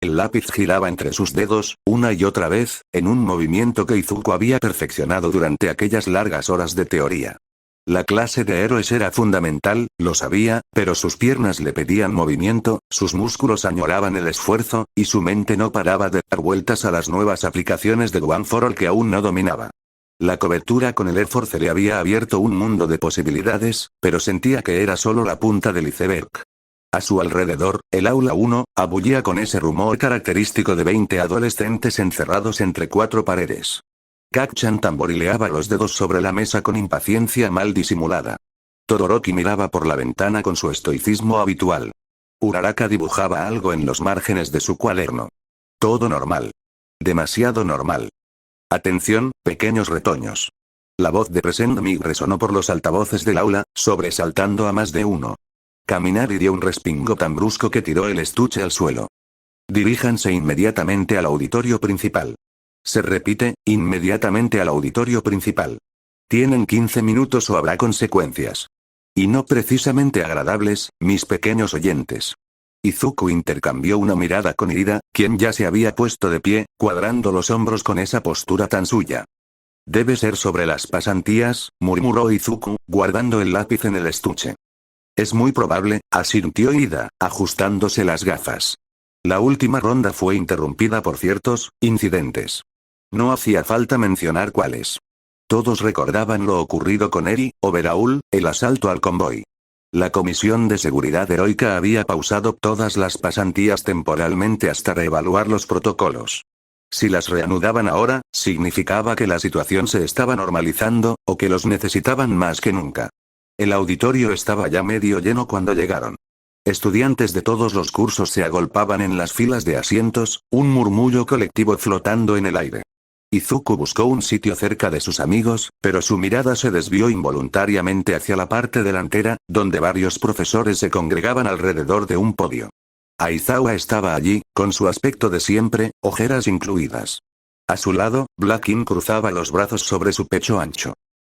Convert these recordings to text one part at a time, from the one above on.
El lápiz giraba entre sus dedos, una y otra vez, en un movimiento que Izuku había perfeccionado durante aquellas largas horas de teoría. La clase de héroes era fundamental, lo sabía, pero sus piernas le pedían movimiento, sus músculos añoraban el esfuerzo, y su mente no paraba de dar vueltas a las nuevas aplicaciones de One for All que aún no dominaba. La cobertura con el Air-Force le había abierto un mundo de posibilidades, pero sentía que era solo la punta del iceberg. A su alrededor, el aula 1, abullía con ese rumor característico de 20 adolescentes encerrados entre cuatro paredes. Kacchan tamborileaba los dedos sobre la mesa con impaciencia mal disimulada. Todoroki miraba por la ventana con su estoicismo habitual. Uraraka dibujaba algo en los márgenes de su cuaderno. Todo normal. Demasiado normal. Atención, pequeños retoños. La voz de Present Mig resonó por los altavoces del aula, sobresaltando a más de uno. Kaminari dio un respingo tan brusco que tiró el estuche al suelo. Diríjanse inmediatamente al auditorio principal. Se repite, inmediatamente al auditorio principal. Tienen 15 minutos o habrá consecuencias. Y no precisamente agradables, mis pequeños oyentes. Izuku intercambió una mirada con Ida, quien ya se había puesto de pie, cuadrando los hombros con esa postura tan suya. Debe ser sobre las pasantías, murmuró Izuku, guardando el lápiz en el estuche. Es muy probable, asintió Ida, ajustándose las gafas. La última ronda fue interrumpida por ciertos incidentes. No hacía falta mencionar cuáles. Todos recordaban lo ocurrido con Eri, Overhaul, el asalto al convoy. La Comisión de Seguridad Heroica había pausado todas las pasantías temporalmente hasta reevaluar los protocolos. Si las reanudaban ahora, significaba que la situación se estaba normalizando, o que los necesitaban más que nunca. El auditorio estaba ya medio lleno cuando llegaron. Estudiantes de todos los cursos se agolpaban en las filas de asientos, un murmullo colectivo flotando en el aire. Izuku buscó un sitio cerca de sus amigos, pero su mirada se desvió involuntariamente hacia la parte delantera, donde varios profesores se congregaban alrededor de un podio. Aizawa estaba allí, con su aspecto de siempre, ojeras incluidas. A su lado, Blackin cruzaba los brazos sobre su pecho ancho.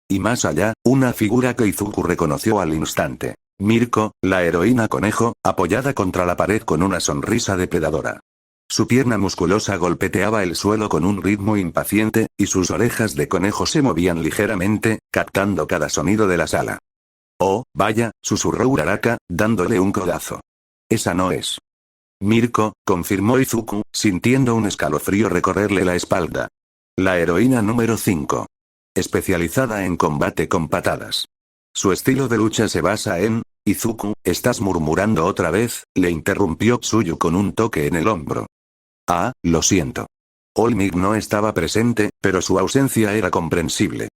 Y más allá, una figura que Izuku reconoció al instante. Mirko, la heroína conejo, apoyada contra la pared con una sonrisa depredadora. Su pierna musculosa golpeteaba el suelo con un ritmo impaciente, y sus orejas de conejo se movían ligeramente, captando cada sonido de la sala. Oh, vaya, susurró Uraraka, dándole un codazo. Esa no es. Mirko, confirmó Izuku, sintiendo un escalofrío recorrerle la espalda. La heroína número 5. Especializada en combate con patadas. Su estilo de lucha se basa en... Izuku, ¿estás murmurando otra vez?, le interrumpió Tsuyu con un toque en el hombro. Ah, lo siento. Olmig no estaba presente, pero su ausencia era comprensible.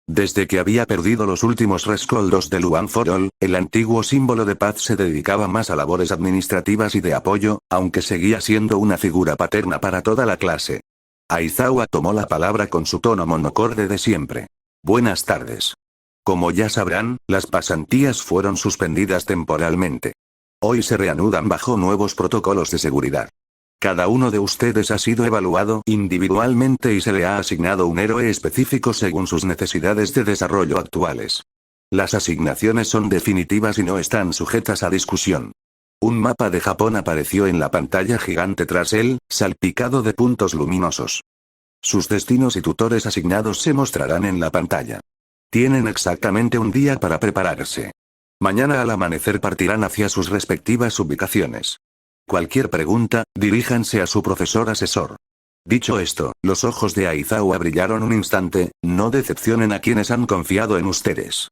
Desde que había perdido los últimos rescoldos de One for All, el antiguo símbolo de paz se dedicaba más a labores administrativas y de apoyo, aunque seguía siendo una figura paterna para toda la clase. Aizawa tomó la palabra con su tono monocorde de siempre. Buenas tardes. Como ya sabrán, las pasantías fueron suspendidas temporalmente. Hoy se reanudan bajo nuevos protocolos de seguridad. Cada uno de ustedes ha sido evaluado individualmente y se le ha asignado un héroe específico según sus necesidades de desarrollo actuales. Las asignaciones son definitivas y no están sujetas a discusión. Un mapa de Japón apareció en la pantalla gigante tras él, salpicado de puntos luminosos. Sus destinos y tutores asignados se mostrarán en la pantalla. Tienen exactamente un día para prepararse. Mañana al amanecer partirán hacia sus respectivas ubicaciones. Cualquier pregunta, diríjanse a su profesor asesor. Dicho esto, los ojos de Aizawa brillaron un instante, no decepcionen a quienes han confiado en ustedes.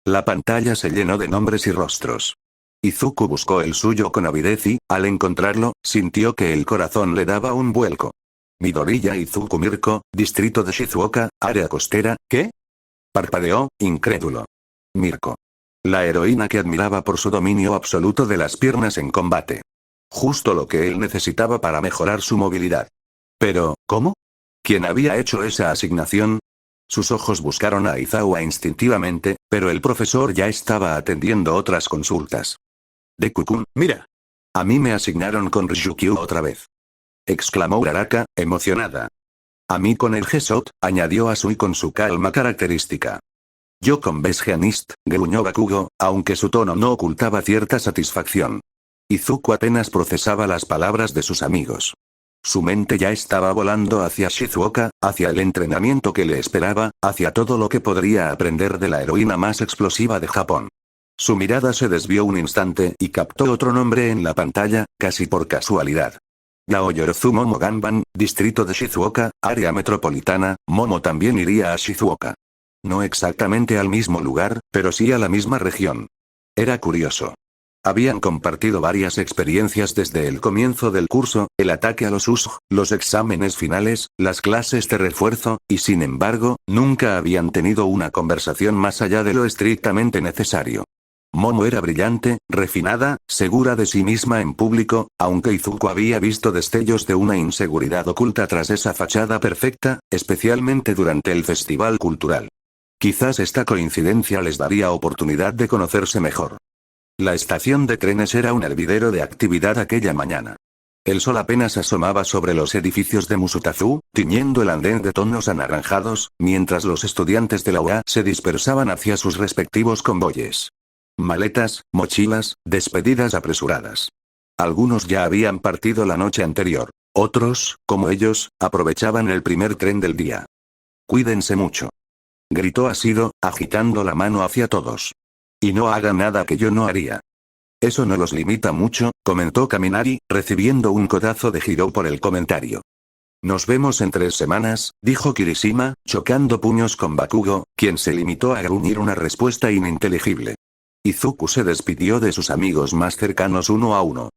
La pantalla se llenó de nombres y rostros. Izuku buscó el suyo con avidez y, al encontrarlo, sintió que el corazón le daba un vuelco. Midoriya Izuku Mirko, distrito de Shizuoka, área costera, ¿qué? Parpadeó, incrédulo. Mirko. La heroína que admiraba por su dominio absoluto de las piernas en combate. Justo lo que él necesitaba para mejorar su movilidad. Pero, ¿cómo? ¿Quién había hecho esa asignación? Sus ojos buscaron a Aizawa instintivamente, pero el profesor ya estaba atendiendo otras consultas. Deku-kun, mira. A mí me asignaron con Ryukyu otra vez. Exclamó Uraraka, emocionada. A mí con el Gesot, añadió Asui con su calma característica. Yo con Besgeanist, gruñó Bakugo, aunque su tono no ocultaba cierta satisfacción. Izuku apenas procesaba las palabras de sus amigos. Su mente ya estaba volando hacia Shizuoka, hacia el entrenamiento que le esperaba, hacia todo lo que podría aprender de la heroína más explosiva de Japón. Su mirada se desvió un instante y captó otro nombre en la pantalla, casi por casualidad. Yaoyorozu Momo Ganban, distrito de Shizuoka, área metropolitana. Momo también iría a Shizuoka. No exactamente al mismo lugar, pero sí a la misma región. Era curioso. Habían compartido varias experiencias desde el comienzo del curso, el ataque a los USG, los exámenes finales, las clases de refuerzo, y sin embargo, nunca habían tenido una conversación más allá de lo estrictamente necesario. Momo era brillante, refinada, segura de sí misma en público, aunque Izuku había visto destellos de una inseguridad oculta tras esa fachada perfecta, especialmente durante el festival cultural. Quizás esta coincidencia les daría oportunidad de conocerse mejor. La estación de trenes era un hervidero de actividad aquella mañana. El sol apenas asomaba sobre los edificios de Musutazu, tiñendo el andén de tonos anaranjados, mientras los estudiantes de la UA se dispersaban hacia sus respectivos convoyes. Maletas, mochilas, despedidas apresuradas. Algunos ya habían partido la noche anterior. Otros, como ellos, aprovechaban el primer tren del día. Cuídense mucho. Gritó Ashido, agitando la mano hacia todos. Y no hagan nada que yo no haría. Eso no los limita mucho, comentó Kaminari, recibiendo un codazo de Hiro por el comentario. Nos vemos en 3 semanas, dijo Kirishima, chocando puños con Bakugo, quien se limitó a gruñir una respuesta ininteligible. Izuku se despidió de sus amigos más cercanos uno a uno.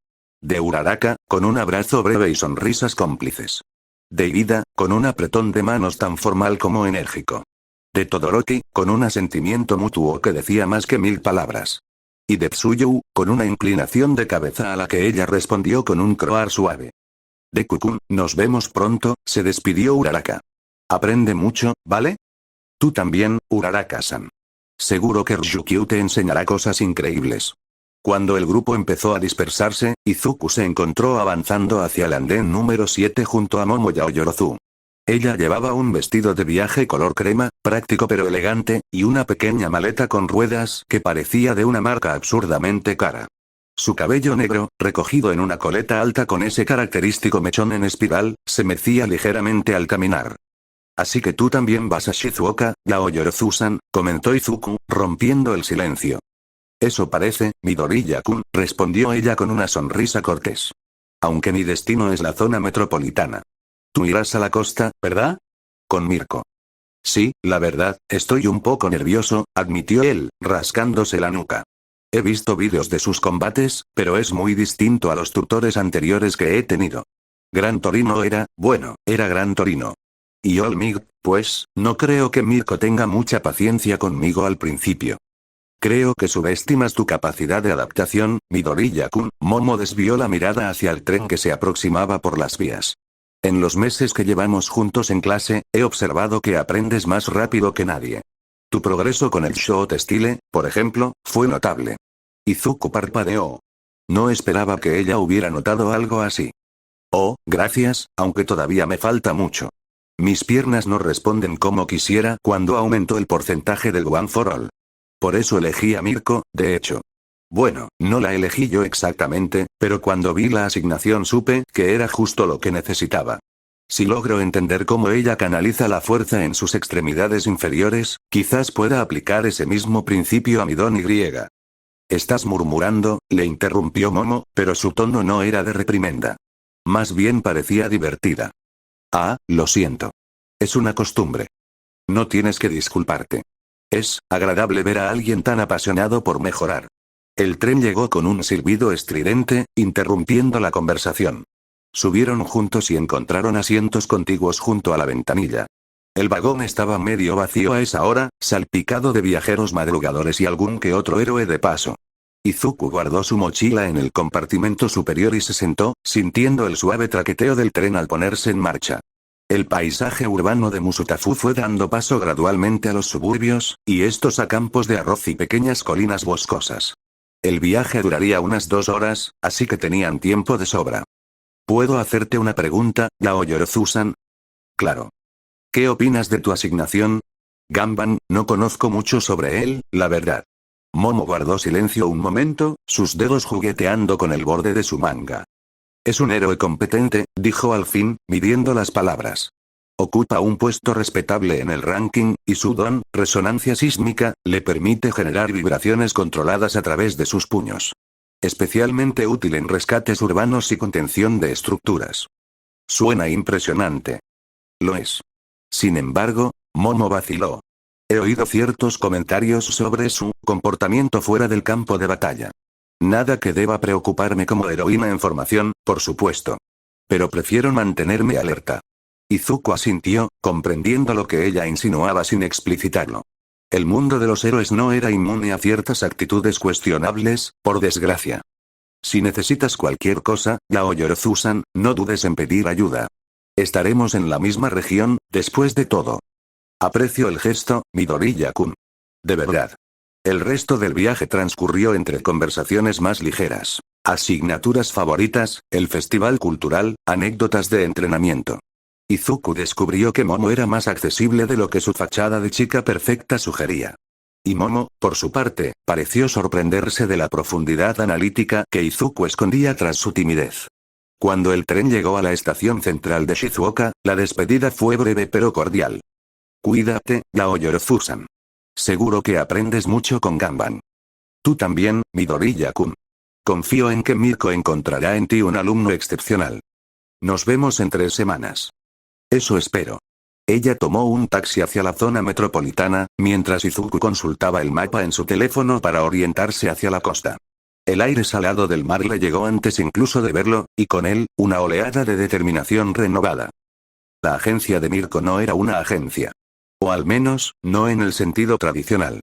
De Uraraka, con un abrazo breve y sonrisas cómplices. De Ida, con un apretón de manos tan formal como enérgico. De Todoroki, con un asentimiento mutuo que decía más que 1000 palabras. Y de Tsuyu, con una inclinación de cabeza a la que ella respondió con un croar suave. De Kukun, nos vemos pronto, se despidió Uraraka. Aprende mucho, ¿vale? Tú también, Uraraka-san. Seguro que Ryukyu te enseñará cosas increíbles. Cuando el grupo empezó a dispersarse, Izuku se encontró avanzando hacia el andén número 7 junto a Momo Yaoyorozu. Ella llevaba un vestido de viaje color crema, práctico pero elegante, y una pequeña maleta con ruedas que parecía de una marca absurdamente cara. Su cabello negro, recogido en una coleta alta con ese característico mechón en espiral, se mecía ligeramente al caminar. Así que tú también vas a Shizuoka, Yaoyorozu-san, comentó Izuku, rompiendo el silencio. Eso parece, Midoriya-kun, respondió ella con una sonrisa cortés. Aunque mi destino es la zona metropolitana. Tú irás a la costa, ¿verdad? Con Mirko. Sí, la verdad, estoy un poco nervioso, admitió él, rascándose la nuca. He visto vídeos de sus combates, pero es muy distinto a los tutores anteriores que he tenido. Gran Torino era Gran Torino. Y Olmig, pues, no creo que Mirko tenga mucha paciencia conmigo al principio. Creo que subestimas tu capacidad de adaptación, Midoriya-kun. Momo desvió la mirada hacia el tren que se aproximaba por las vías. En los meses que llevamos juntos en clase, he observado que aprendes más rápido que nadie. Tu progreso con el Show Style, por ejemplo, fue notable. Izuku parpadeó. No esperaba que ella hubiera notado algo así. Oh, gracias, aunque todavía me falta mucho. Mis piernas no responden como quisiera cuando aumento el porcentaje del One for All. Por eso elegí a Mirko, de hecho. Bueno, no la elegí yo exactamente, pero cuando vi la asignación supe que era justo lo que necesitaba. Si logro entender cómo ella canaliza la fuerza en sus extremidades inferiores, quizás pueda aplicar ese mismo principio a mi don Y. Estás murmurando, le interrumpió Momo, pero su tono no era de reprimenda. Más bien parecía divertida. Ah, lo siento. Es una costumbre. No tienes que disculparte. Es agradable ver a alguien tan apasionado por mejorar. El tren llegó con un silbido estridente, interrumpiendo la conversación. Subieron juntos y encontraron asientos contiguos junto a la ventanilla. El vagón estaba medio vacío a esa hora, salpicado de viajeros madrugadores y algún que otro héroe de paso. Izuku guardó su mochila en el compartimento superior y se sentó, sintiendo el suave traqueteo del tren al ponerse en marcha. El paisaje urbano de Musutafu fue dando paso gradualmente a los suburbios, y estos a campos de arroz y pequeñas colinas boscosas. El viaje duraría unas 2 horas, así que tenían tiempo de sobra. ¿Puedo hacerte una pregunta, Yaoyorozu-san? Claro. ¿Qué opinas de tu asignación? Ganban, no conozco mucho sobre él, la verdad. Momo guardó silencio un momento, sus dedos jugueteando con el borde de su manga. Es un héroe competente, dijo al fin, midiendo las palabras. Ocupa un puesto respetable en el ranking, y su don, resonancia sísmica, le permite generar vibraciones controladas a través de sus puños. Especialmente útil en rescates urbanos y contención de estructuras. Suena impresionante. Lo es. Sin embargo, Momo vaciló. He oído ciertos comentarios sobre su comportamiento fuera del campo de batalla. Nada que deba preocuparme como heroína en formación, por supuesto. Pero prefiero mantenerme alerta. Izuku asintió, comprendiendo lo que ella insinuaba sin explicitarlo. El mundo de los héroes no era inmune a ciertas actitudes cuestionables, por desgracia. Si necesitas cualquier cosa, Yaoyorozu-san, no dudes en pedir ayuda. Estaremos en la misma región, después de todo. Aprecio el gesto, Midoriya-kun. De verdad. El resto del viaje transcurrió entre conversaciones más ligeras, asignaturas favoritas, el festival cultural, anécdotas de entrenamiento. Izuku descubrió que Momo era más accesible de lo que su fachada de chica perfecta sugería. Y Momo, por su parte, pareció sorprenderse de la profundidad analítica que Izuku escondía tras su timidez. Cuando el tren llegó a la estación central de Shizuoka, la despedida fue breve pero cordial. Cuídate, Yaoyorozu-san. Seguro que aprendes mucho con Ganban. Tú también, Midoriya-kun. Confío en que Mirko encontrará en ti un alumno excepcional. Nos vemos en 3 semanas. Eso espero. Ella tomó un taxi hacia la zona metropolitana, mientras Izuku consultaba el mapa en su teléfono para orientarse hacia la costa. El aire salado del mar le llegó antes incluso de verlo, y con él, una oleada de determinación renovada. La agencia de Mirko no era una agencia. O al menos, no en el sentido tradicional.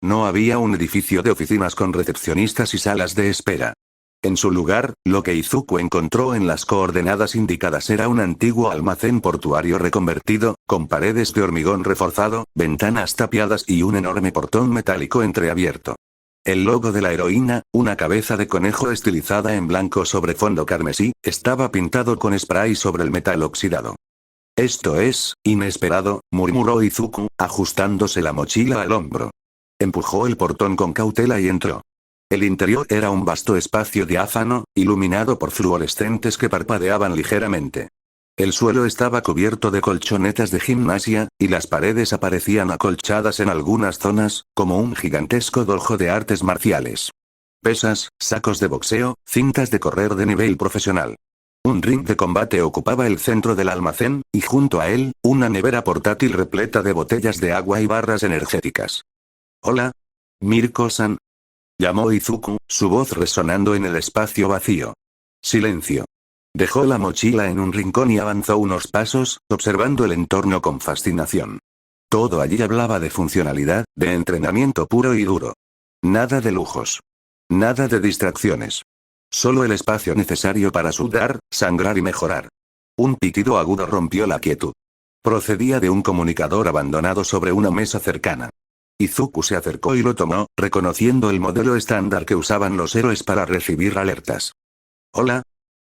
No había un edificio de oficinas con recepcionistas y salas de espera. En su lugar, lo que Izuku encontró en las coordenadas indicadas era un antiguo almacén portuario reconvertido, con paredes de hormigón reforzado, ventanas tapiadas y un enorme portón metálico entreabierto. El logo de la heroína, una cabeza de conejo estilizada en blanco sobre fondo carmesí, estaba pintado con spray sobre el metal oxidado. Esto es, inesperado, murmuró Izuku, ajustándose la mochila al hombro. Empujó el portón con cautela y entró. El interior era un vasto espacio diáfano, iluminado por fluorescentes que parpadeaban ligeramente. El suelo estaba cubierto de colchonetas de gimnasia, y las paredes aparecían acolchadas en algunas zonas, como un gigantesco dojo de artes marciales. Pesas, sacos de boxeo, cintas de correr de nivel profesional. Un ring de combate ocupaba el centro del almacén, y junto a él, una nevera portátil repleta de botellas de agua y barras energéticas. «Hola. Mirko-san», llamó Izuku, su voz resonando en el espacio vacío. Silencio. Dejó la mochila en un rincón y avanzó unos pasos, observando el entorno con fascinación. Todo allí hablaba de funcionalidad, de entrenamiento puro y duro. Nada de lujos. Nada de distracciones. Solo el espacio necesario para sudar, sangrar y mejorar. Un pitido agudo rompió la quietud. Procedía de un comunicador abandonado sobre una mesa cercana. Izuku se acercó y lo tomó, reconociendo el modelo estándar que usaban los héroes para recibir alertas. «Hola.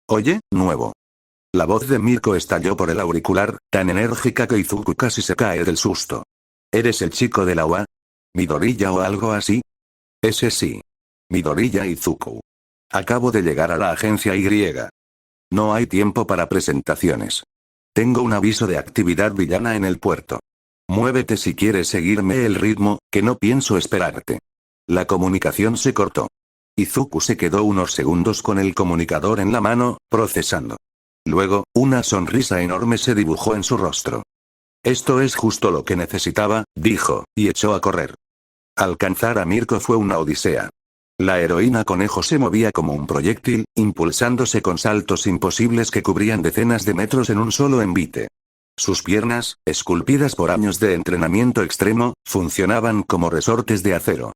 Oye, nuevo». La voz de Mirko estalló por el auricular, tan enérgica que Izuku casi se cae del susto. «¿Eres el chico de la UA? ¿Midoriya o algo así?» «Ese sí. Midoriya Izuku. Acabo de llegar a la agencia Y. No hay tiempo para presentaciones. Tengo un aviso de actividad villana en el puerto. Muévete si quieres seguirme el ritmo, que no pienso esperarte». La comunicación se cortó. Izuku se quedó unos segundos con el comunicador en la mano, procesando. Luego, una sonrisa enorme se dibujó en su rostro. «Esto es justo lo que necesitaba», dijo, y echó a correr. Alcanzar a Mirko fue una odisea. La heroína conejo se movía como un proyectil, impulsándose con saltos imposibles que cubrían decenas de metros en un solo envite. Sus piernas, esculpidas por años de entrenamiento extremo, funcionaban como resortes de acero.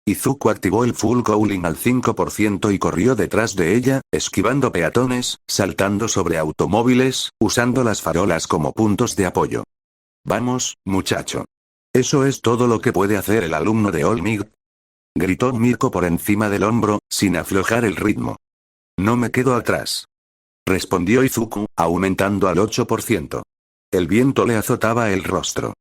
Izuku activó el full cooling al 5% y corrió detrás de ella, esquivando peatones, saltando sobre automóviles, usando las farolas como puntos de apoyo. «Vamos, muchacho. Eso es todo lo que puede hacer el alumno de All Might», gritó Mirko por encima del hombro, sin aflojar el ritmo. «No me quedo atrás», respondió Izuku, aumentando al 8%. El viento le azotaba el rostro.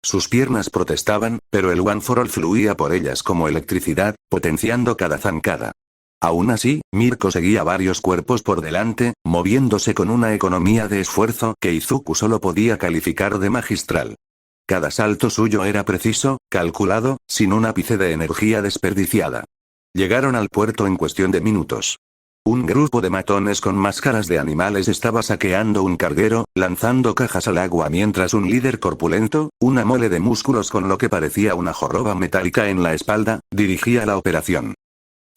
Sus piernas protestaban, pero el One for All fluía por ellas como electricidad, potenciando cada zancada. Aún así, Mirko seguía varios cuerpos por delante, moviéndose con una economía de esfuerzo que Izuku solo podía calificar de magistral. Cada salto suyo era preciso, calculado, sin un ápice de energía desperdiciada. Llegaron al puerto en cuestión de minutos. Un grupo de matones con máscaras de animales estaba saqueando un carguero, lanzando cajas al agua mientras un líder corpulento, una mole de músculos con lo que parecía una joroba metálica en la espalda, dirigía la operación.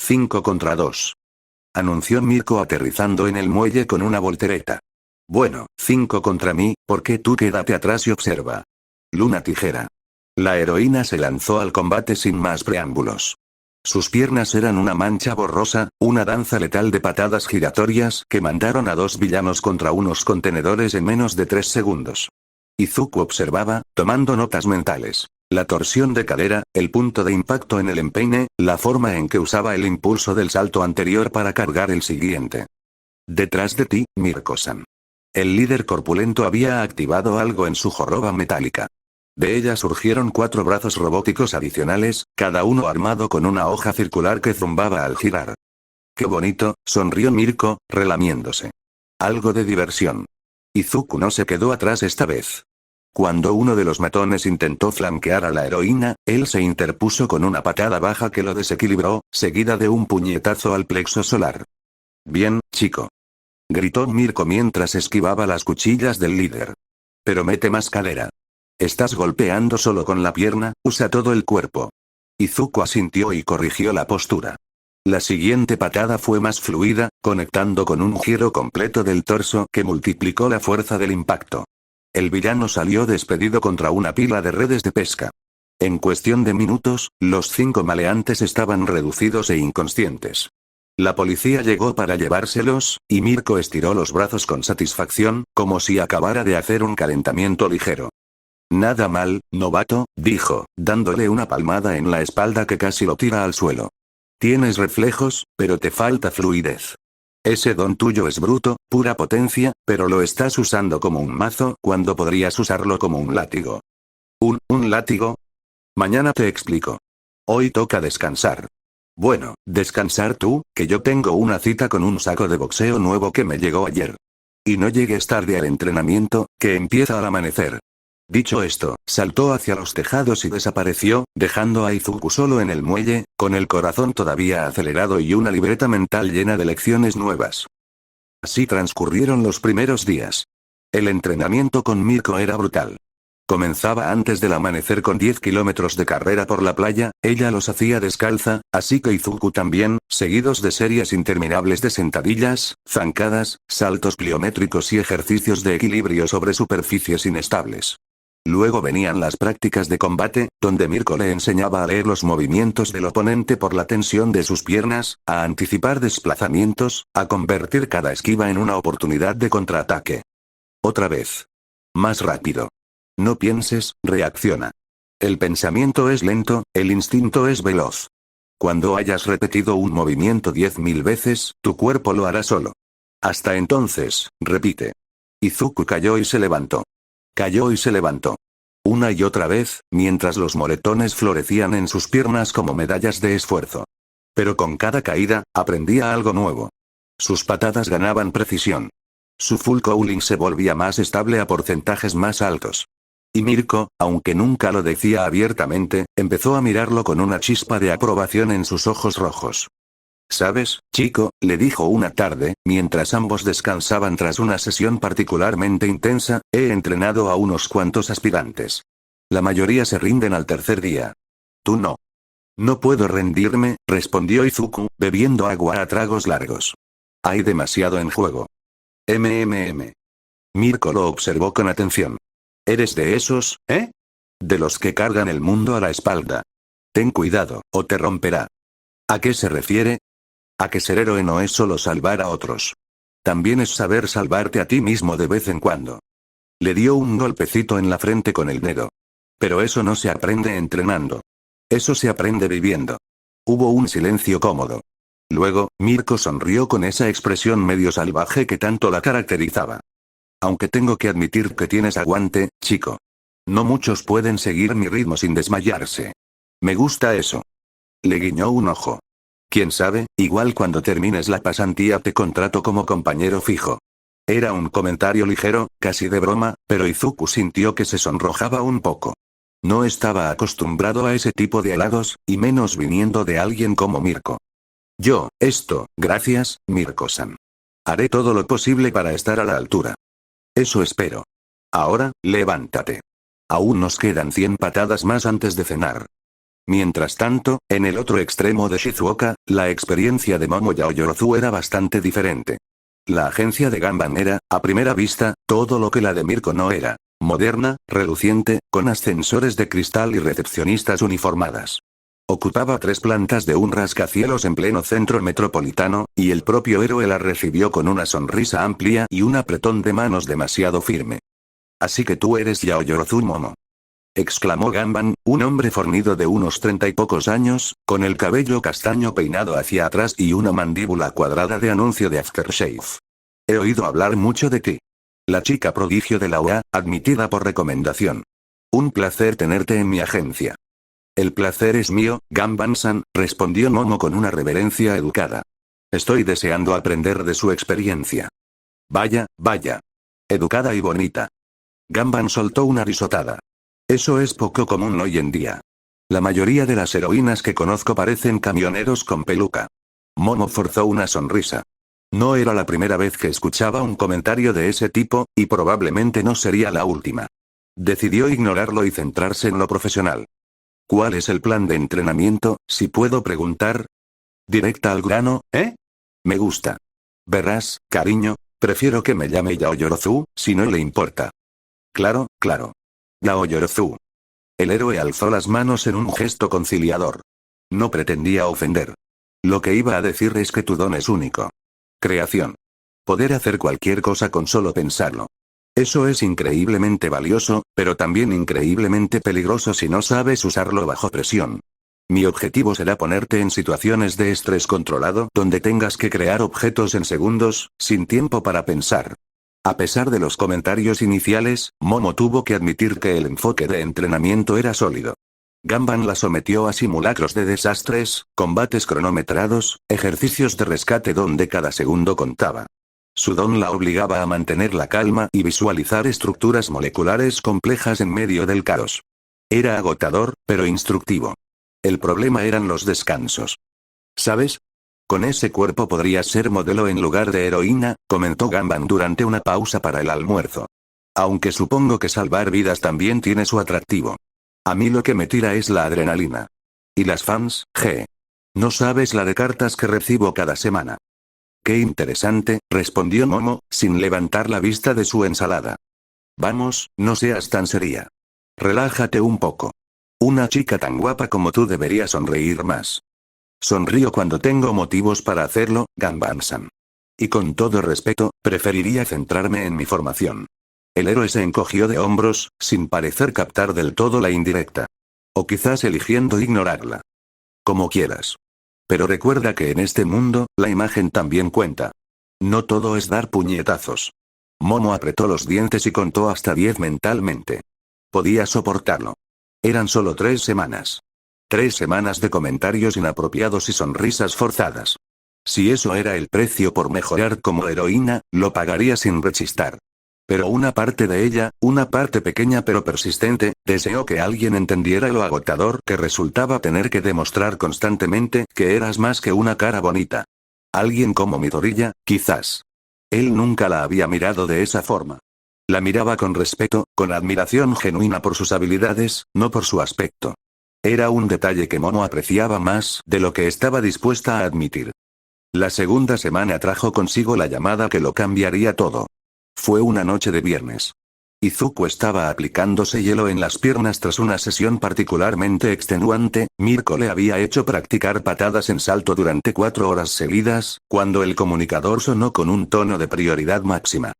5 contra 2. Anunció Mirko aterrizando en el muelle con una voltereta. Bueno, 5 contra mí, ¿por qué tú quédate atrás y observa? Luna Tijera. La heroína se lanzó al combate sin más preámbulos. Sus piernas eran una mancha borrosa, una danza letal de patadas giratorias que mandaron a 2 villanos contra unos contenedores en menos de 3 segundos. Izuku observaba, tomando notas mentales. La torsión de cadera, el punto de impacto en el empeine, la forma en que usaba el impulso del salto anterior para cargar el siguiente. Detrás de ti, Mirko-san. El líder corpulento había activado algo en su joroba metálica. De ella surgieron 4 brazos robóticos adicionales, cada uno armado con una hoja circular que zumbaba al girar. ¡Qué bonito!, sonrió Mirko, relamiéndose. Algo de diversión. Izuku no se quedó atrás esta vez. Cuando uno de los matones intentó flanquear a la heroína, él se interpuso con una patada baja que lo desequilibró, seguida de un puñetazo al plexo solar. Bien, chico. Gritó Mirko mientras esquivaba las cuchillas del líder. Pero mete más cadera. Estás golpeando solo con la pierna, usa todo el cuerpo. Izuku asintió y corrigió la postura. La siguiente patada fue más fluida, conectando con un giro completo del torso que multiplicó la fuerza del impacto. El villano salió despedido contra una pila de redes de pesca. En cuestión de minutos, los 5 maleantes estaban reducidos e inconscientes. La policía llegó para llevárselos, y Mirko estiró los brazos con satisfacción, como si acabara de hacer un calentamiento ligero. Nada mal, novato, dijo, dándole una palmada en la espalda que casi lo tira al suelo. Tienes reflejos, pero te falta fluidez. Ese don tuyo es bruto, pura potencia, pero lo estás usando como un mazo cuando podrías usarlo como un látigo. ¿Un látigo? Mañana te explico. Hoy toca descansar. Bueno, descansar tú, que yo tengo una cita con un saco de boxeo nuevo que me llegó ayer. Y no llegues tarde al entrenamiento, que empieza al amanecer. Dicho esto, saltó hacia los tejados y desapareció, dejando a Izuku solo en el muelle, con el corazón todavía acelerado y una libreta mental llena de lecciones nuevas. Así transcurrieron los primeros días. El entrenamiento con Mirko era brutal. Comenzaba antes del amanecer con 10 kilómetros de carrera por la playa, ella los hacía descalza, así que Izuku también, seguidos de series interminables de sentadillas, zancadas, saltos pliométricos y ejercicios de equilibrio sobre superficies inestables. Luego venían las prácticas de combate, donde Mirko le enseñaba a leer los movimientos del oponente por la tensión de sus piernas, a anticipar desplazamientos, a convertir cada esquiva en una oportunidad de contraataque. Otra vez. Más rápido. No pienses, reacciona. El pensamiento es lento, el instinto es veloz. Cuando hayas repetido un movimiento 10.000 veces, tu cuerpo lo hará solo. Hasta entonces, repite. Izuku cayó y se levantó. Cayó y se levantó. Una y otra vez, mientras los moretones florecían en sus piernas como medallas de esfuerzo. Pero con cada caída, aprendía algo nuevo. Sus patadas ganaban precisión. Su full cowling se volvía más estable a porcentajes más altos. Y Mirko, aunque nunca lo decía abiertamente, empezó a mirarlo con una chispa de aprobación en sus ojos rojos. ¿Sabes, chico?, le dijo una tarde, mientras ambos descansaban tras una sesión particularmente intensa, he entrenado a unos cuantos aspirantes. La mayoría se rinden al tercer día. Tú no. No puedo rendirme, respondió Izuku, bebiendo agua a tragos largos. Hay demasiado en juego. Mirko lo observó con atención. ¿Eres de esos, eh? De los que cargan el mundo a la espalda. Ten cuidado, o te romperá. ¿A qué se refiere? A que ser héroe no es solo salvar a otros. También es saber salvarte a ti mismo de vez en cuando. Le dio un golpecito en la frente con el dedo. Pero eso no se aprende entrenando. Eso se aprende viviendo. Hubo un silencio cómodo. Luego, Mirko sonrió con esa expresión medio salvaje que tanto la caracterizaba. Aunque tengo que admitir que tienes aguante, chico. No muchos pueden seguir mi ritmo sin desmayarse. Me gusta eso. Le guiñó un ojo. Quién sabe, igual cuando termines la pasantía te contrato como compañero fijo. Era un comentario ligero, casi de broma, pero Izuku sintió que se sonrojaba un poco. No estaba acostumbrado a ese tipo de halagos, y menos viniendo de alguien como Mirko. Gracias, Mirko-san. Haré todo lo posible para estar a la altura. Eso espero. Ahora, levántate. Aún nos quedan 100 patadas más antes de cenar. Mientras tanto, en el otro extremo de Shizuoka, la experiencia de Momo Yaoyorozu era bastante diferente. La agencia de Ganban era, a primera vista, todo lo que la de Mirko no era. Moderna, reluciente, con ascensores de cristal y recepcionistas uniformadas. Ocupaba 3 plantas de un rascacielos en pleno centro metropolitano, y el propio héroe la recibió con una sonrisa amplia y un apretón de manos demasiado firme. Así que tú eres Yaoyorozu Momo. Exclamó Ganban, un hombre fornido de unos 30 y pocos años, con el cabello castaño peinado hacia atrás y una mandíbula cuadrada de anuncio de aftershave. He oído hablar mucho de ti. La chica prodigio de la OA, admitida por recomendación. Un placer tenerte en mi agencia. El placer es mío, Ganban-san, respondió Momo con una reverencia educada. Estoy deseando aprender de su experiencia. Vaya, vaya. Educada y bonita. Ganban soltó una risotada. Eso es poco común hoy en día. La mayoría de las heroínas que conozco parecen camioneros con peluca. Momo forzó una sonrisa. No era la primera vez que escuchaba un comentario de ese tipo, y probablemente no sería la última. Decidió ignorarlo y centrarse en lo profesional. ¿Cuál es el plan de entrenamiento, si puedo preguntar? Directa al grano, ¿eh? Me gusta. Verás, cariño, prefiero que me llame Yaoyorozu, si no le importa. Claro, claro. Yaoyorozu. El héroe alzó las manos en un gesto conciliador. No pretendía ofender. Lo que iba a decir es que tu don es único. Creación. Poder hacer cualquier cosa con solo pensarlo. Eso es increíblemente valioso, pero también increíblemente peligroso si no sabes usarlo bajo presión. Mi objetivo será ponerte en situaciones de estrés controlado donde tengas que crear objetos en segundos, sin tiempo para pensar. A pesar de los comentarios iniciales, Momo tuvo que admitir que el enfoque de entrenamiento era sólido. Ganban la sometió a simulacros de desastres, combates cronometrados, ejercicios de rescate donde cada segundo contaba. Su don la obligaba a mantener la calma y visualizar estructuras moleculares complejas en medio del caos. Era agotador, pero instructivo. El problema eran los descansos. ¿Sabes? Con ese cuerpo podrías ser modelo en lugar de heroína, comentó Ganban durante una pausa para el almuerzo. Aunque supongo que salvar vidas también tiene su atractivo. A mí lo que me tira es la adrenalina. ¿Y las fans, G? No sabes la de cartas que recibo cada semana. Qué interesante, respondió Momo, sin levantar la vista de su ensalada. Vamos, no seas tan seria. Relájate un poco. Una chica tan guapa como tú debería sonreír más. Sonrío cuando tengo motivos para hacerlo, Ganban-san. Y con todo respeto, preferiría centrarme en mi formación. El héroe se encogió de hombros, sin parecer captar del todo la indirecta. O quizás eligiendo ignorarla. Como quieras. Pero recuerda que en este mundo, la imagen también cuenta. No todo es dar puñetazos. Momo apretó los dientes y contó hasta 10 mentalmente. Podía soportarlo. Eran solo 3 semanas. 3 semanas de comentarios inapropiados y sonrisas forzadas. Si eso era el precio por mejorar como heroína, lo pagaría sin rechistar. Pero una parte de ella, una parte pequeña pero persistente, deseó que alguien entendiera lo agotador que resultaba tener que demostrar constantemente que eras más que una cara bonita. Alguien como Midoriya, quizás. Él nunca la había mirado de esa forma. La miraba con respeto, con admiración genuina por sus habilidades, no por su aspecto. Era un detalle que Momo apreciaba más de lo que estaba dispuesta a admitir. La segunda semana trajo consigo la llamada que lo cambiaría todo. Fue una noche de viernes. Izuku estaba aplicándose hielo en las piernas tras una sesión particularmente extenuante. Mirko le había hecho practicar patadas en salto durante 4 horas seguidas, cuando el comunicador sonó con un tono de prioridad máxima.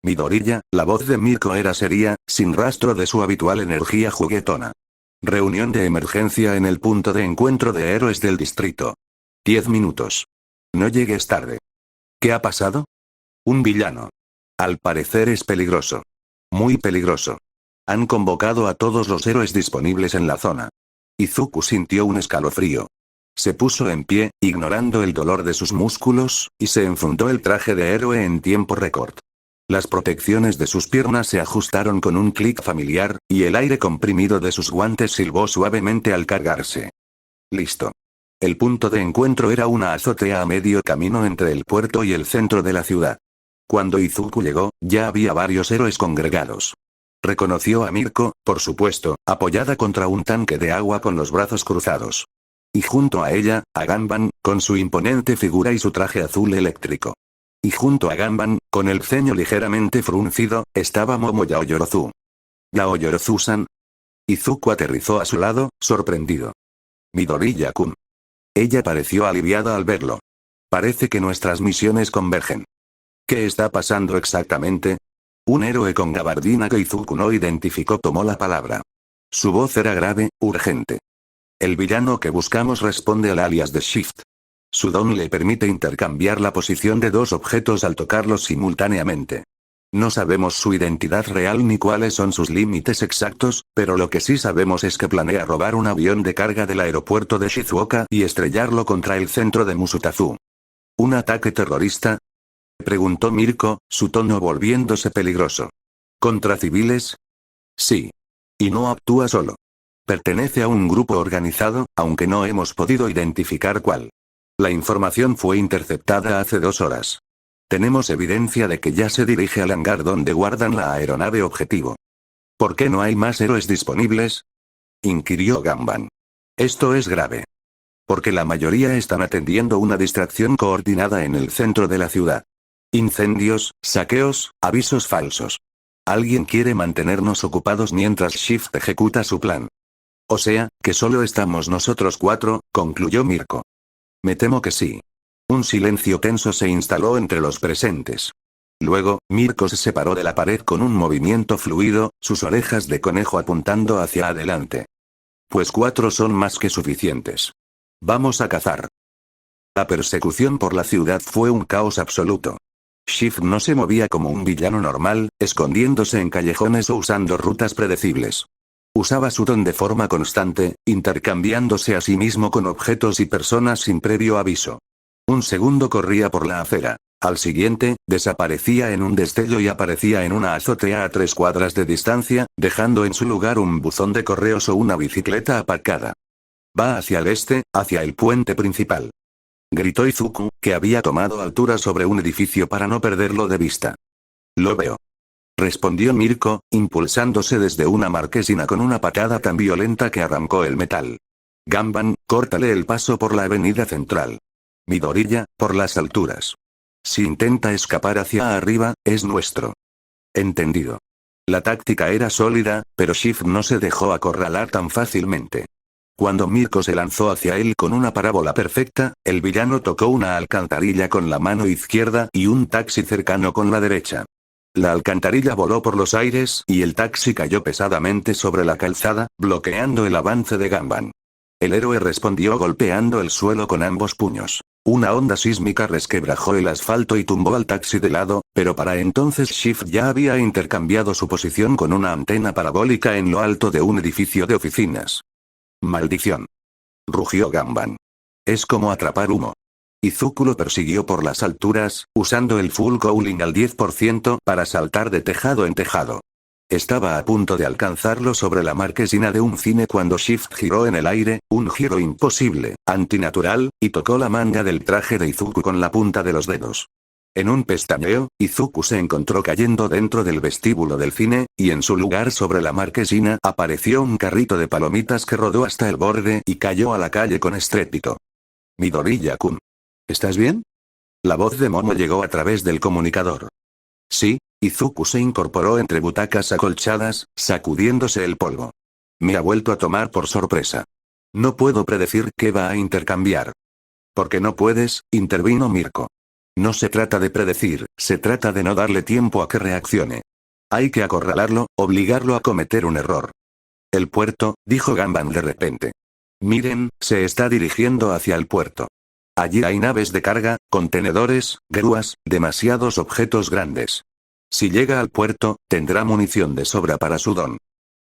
Midoriya, la voz de Mirko era seria, sin rastro de su habitual energía juguetona. Reunión de emergencia en el punto de encuentro de héroes del distrito. 10 minutos. No llegues tarde. ¿Qué ha pasado? Un villano. Al parecer es peligroso. Muy peligroso. Han convocado a todos los héroes disponibles en la zona. Izuku sintió un escalofrío. Se puso en pie, ignorando el dolor de sus músculos, y se enfundó el traje de héroe en tiempo récord. Las protecciones de sus piernas se ajustaron con un clic familiar, y el aire comprimido de sus guantes silbó suavemente al cargarse. Listo. El punto de encuentro era una azotea a medio camino entre el puerto y el centro de la ciudad. Cuando Izuku llegó, ya había varios héroes congregados. Reconoció a Mirko, por supuesto, apoyada contra un tanque de agua con los brazos cruzados. Y junto a ella, a Ganban, con su imponente figura y su traje azul eléctrico. Y junto a Ganban, con el ceño ligeramente fruncido, estaba Momo Yaoyorozu. ¿Yaoyorozu-san? Izuku aterrizó a su lado, sorprendido. Midoriya-kun. Ella pareció aliviada al verlo. Parece que nuestras misiones convergen. ¿Qué está pasando exactamente? Un héroe con gabardina que Izuku no identificó tomó la palabra. Su voz era grave, urgente. El villano que buscamos responde al alias de Shift. Su don le permite intercambiar la posición de dos objetos al tocarlos simultáneamente. No sabemos su identidad real ni cuáles son sus límites exactos, pero lo que sí sabemos es que planea robar un avión de carga del aeropuerto de Shizuoka y estrellarlo contra el centro de Musutazu. ¿Un ataque terrorista? Preguntó Mirko, su tono volviéndose peligroso. ¿Contra civiles? Sí. Y no actúa solo. Pertenece a un grupo organizado, aunque no hemos podido identificar cuál. La información fue interceptada hace 2 horas. Tenemos evidencia de que ya se dirige al hangar donde guardan la aeronave objetivo. ¿Por qué no hay más héroes disponibles? Inquirió Ganban. Esto es grave. Porque la mayoría están atendiendo una distracción coordinada en el centro de la ciudad. Incendios, saqueos, avisos falsos. Alguien quiere mantenernos ocupados mientras Shift ejecuta su plan. O sea, que solo estamos nosotros 4, concluyó Mirko. Me temo que sí. Un silencio tenso se instaló entre los presentes. Luego, Mirko se separó de la pared con un movimiento fluido, sus orejas de conejo apuntando hacia adelante. Pues 4 son más que suficientes. Vamos a cazar. La persecución por la ciudad fue un caos absoluto. Shift no se movía como un villano normal, escondiéndose en callejones o usando rutas predecibles. Usaba su don de forma constante, intercambiándose a sí mismo con objetos y personas sin previo aviso. Un segundo corría por la acera. Al siguiente, desaparecía en un destello y aparecía en una azotea a 3 cuadras de distancia, dejando en su lugar un buzón de correos o una bicicleta aparcada. Va hacia el este, hacia el puente principal. Gritó Izuku, que había tomado altura sobre un edificio para no perderlo de vista. Lo veo. Respondió Mirko, impulsándose desde una marquesina con una patada tan violenta que arrancó el metal. Ganban, córtale el paso por la avenida central. Midoriya, por las alturas. Si intenta escapar hacia arriba, es nuestro. Entendido. La táctica era sólida, pero Shift no se dejó acorralar tan fácilmente. Cuando Mirko se lanzó hacia él con una parábola perfecta, el villano tocó una alcantarilla con la mano izquierda y un taxi cercano con la derecha. La alcantarilla voló por los aires y el taxi cayó pesadamente sobre la calzada, bloqueando el avance de Ganban. El héroe respondió golpeando el suelo con ambos puños. Una onda sísmica resquebrajó el asfalto y tumbó al taxi de lado, pero para entonces Shift ya había intercambiado su posición con una antena parabólica en lo alto de un edificio de oficinas. ¡Maldición! Rugió Ganban. Es como atrapar humo. Izuku lo persiguió por las alturas, usando el full cowling al 10% para saltar de tejado en tejado. Estaba a punto de alcanzarlo sobre la marquesina de un cine cuando Shift giró en el aire, un giro imposible, antinatural, y tocó la manga del traje de Izuku con la punta de los dedos. En un pestañeo, Izuku se encontró cayendo dentro del vestíbulo del cine, y en su lugar sobre la marquesina apareció un carrito de palomitas que rodó hasta el borde y cayó a la calle con estrépito. Midoriya-kun. ¿Estás bien? La voz de Momo llegó a través del comunicador. Sí, Izuku se incorporó entre butacas acolchadas, sacudiéndose el polvo. Me ha vuelto a tomar por sorpresa. No puedo predecir qué va a intercambiar. Porque no puedes, intervino Mirko. No se trata de predecir, se trata de no darle tiempo a que reaccione. Hay que acorralarlo, obligarlo a cometer un error. El puerto, dijo Ganban de repente. Miren, se está dirigiendo hacia el puerto. Allí hay naves de carga, contenedores, grúas, demasiados objetos grandes. Si llega al puerto, tendrá munición de sobra para su don.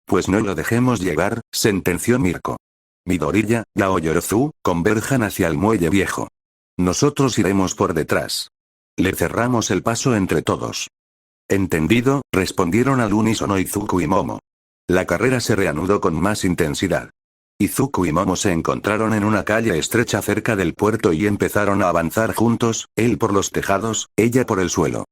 Pues no lo dejemos llegar, sentenció Mirko. Midoriya, Yao Yorozu, converjan hacia el muelle viejo. Nosotros iremos por detrás. Le cerramos el paso entre todos. Entendido, respondieron al unísono Izuku y Momo. La carrera se reanudó con más intensidad. Izuku y Momo se encontraron en una calle estrecha cerca del puerto y empezaron a avanzar juntos, él por los tejados, ella por el suelo.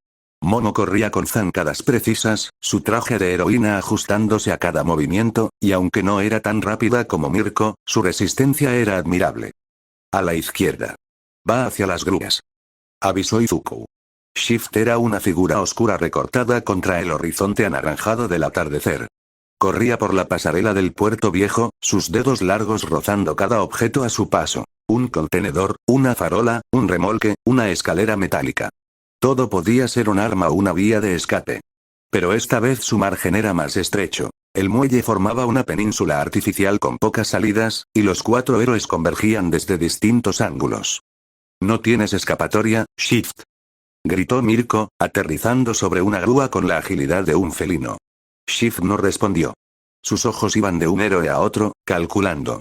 Momo corría con zancadas precisas, su traje de heroína ajustándose a cada movimiento, y aunque no era tan rápida como Mirko, su resistencia era admirable. A la izquierda. Va hacia las grúas. Avisó Izuku. Shift era una figura oscura recortada contra el horizonte anaranjado del atardecer. Corría por la pasarela del puerto viejo, sus dedos largos rozando cada objeto a su paso. Un contenedor, una farola, un remolque, una escalera metálica. Todo podía ser un arma o una vía de escape. Pero esta vez su margen era más estrecho. El muelle formaba una península artificial con pocas salidas, y los 4 héroes convergían desde distintos ángulos. «No tienes escapatoria, Shift», gritó Mirko, aterrizando sobre una grúa con la agilidad de un felino. Shift no respondió. Sus ojos iban de un héroe a otro, calculando.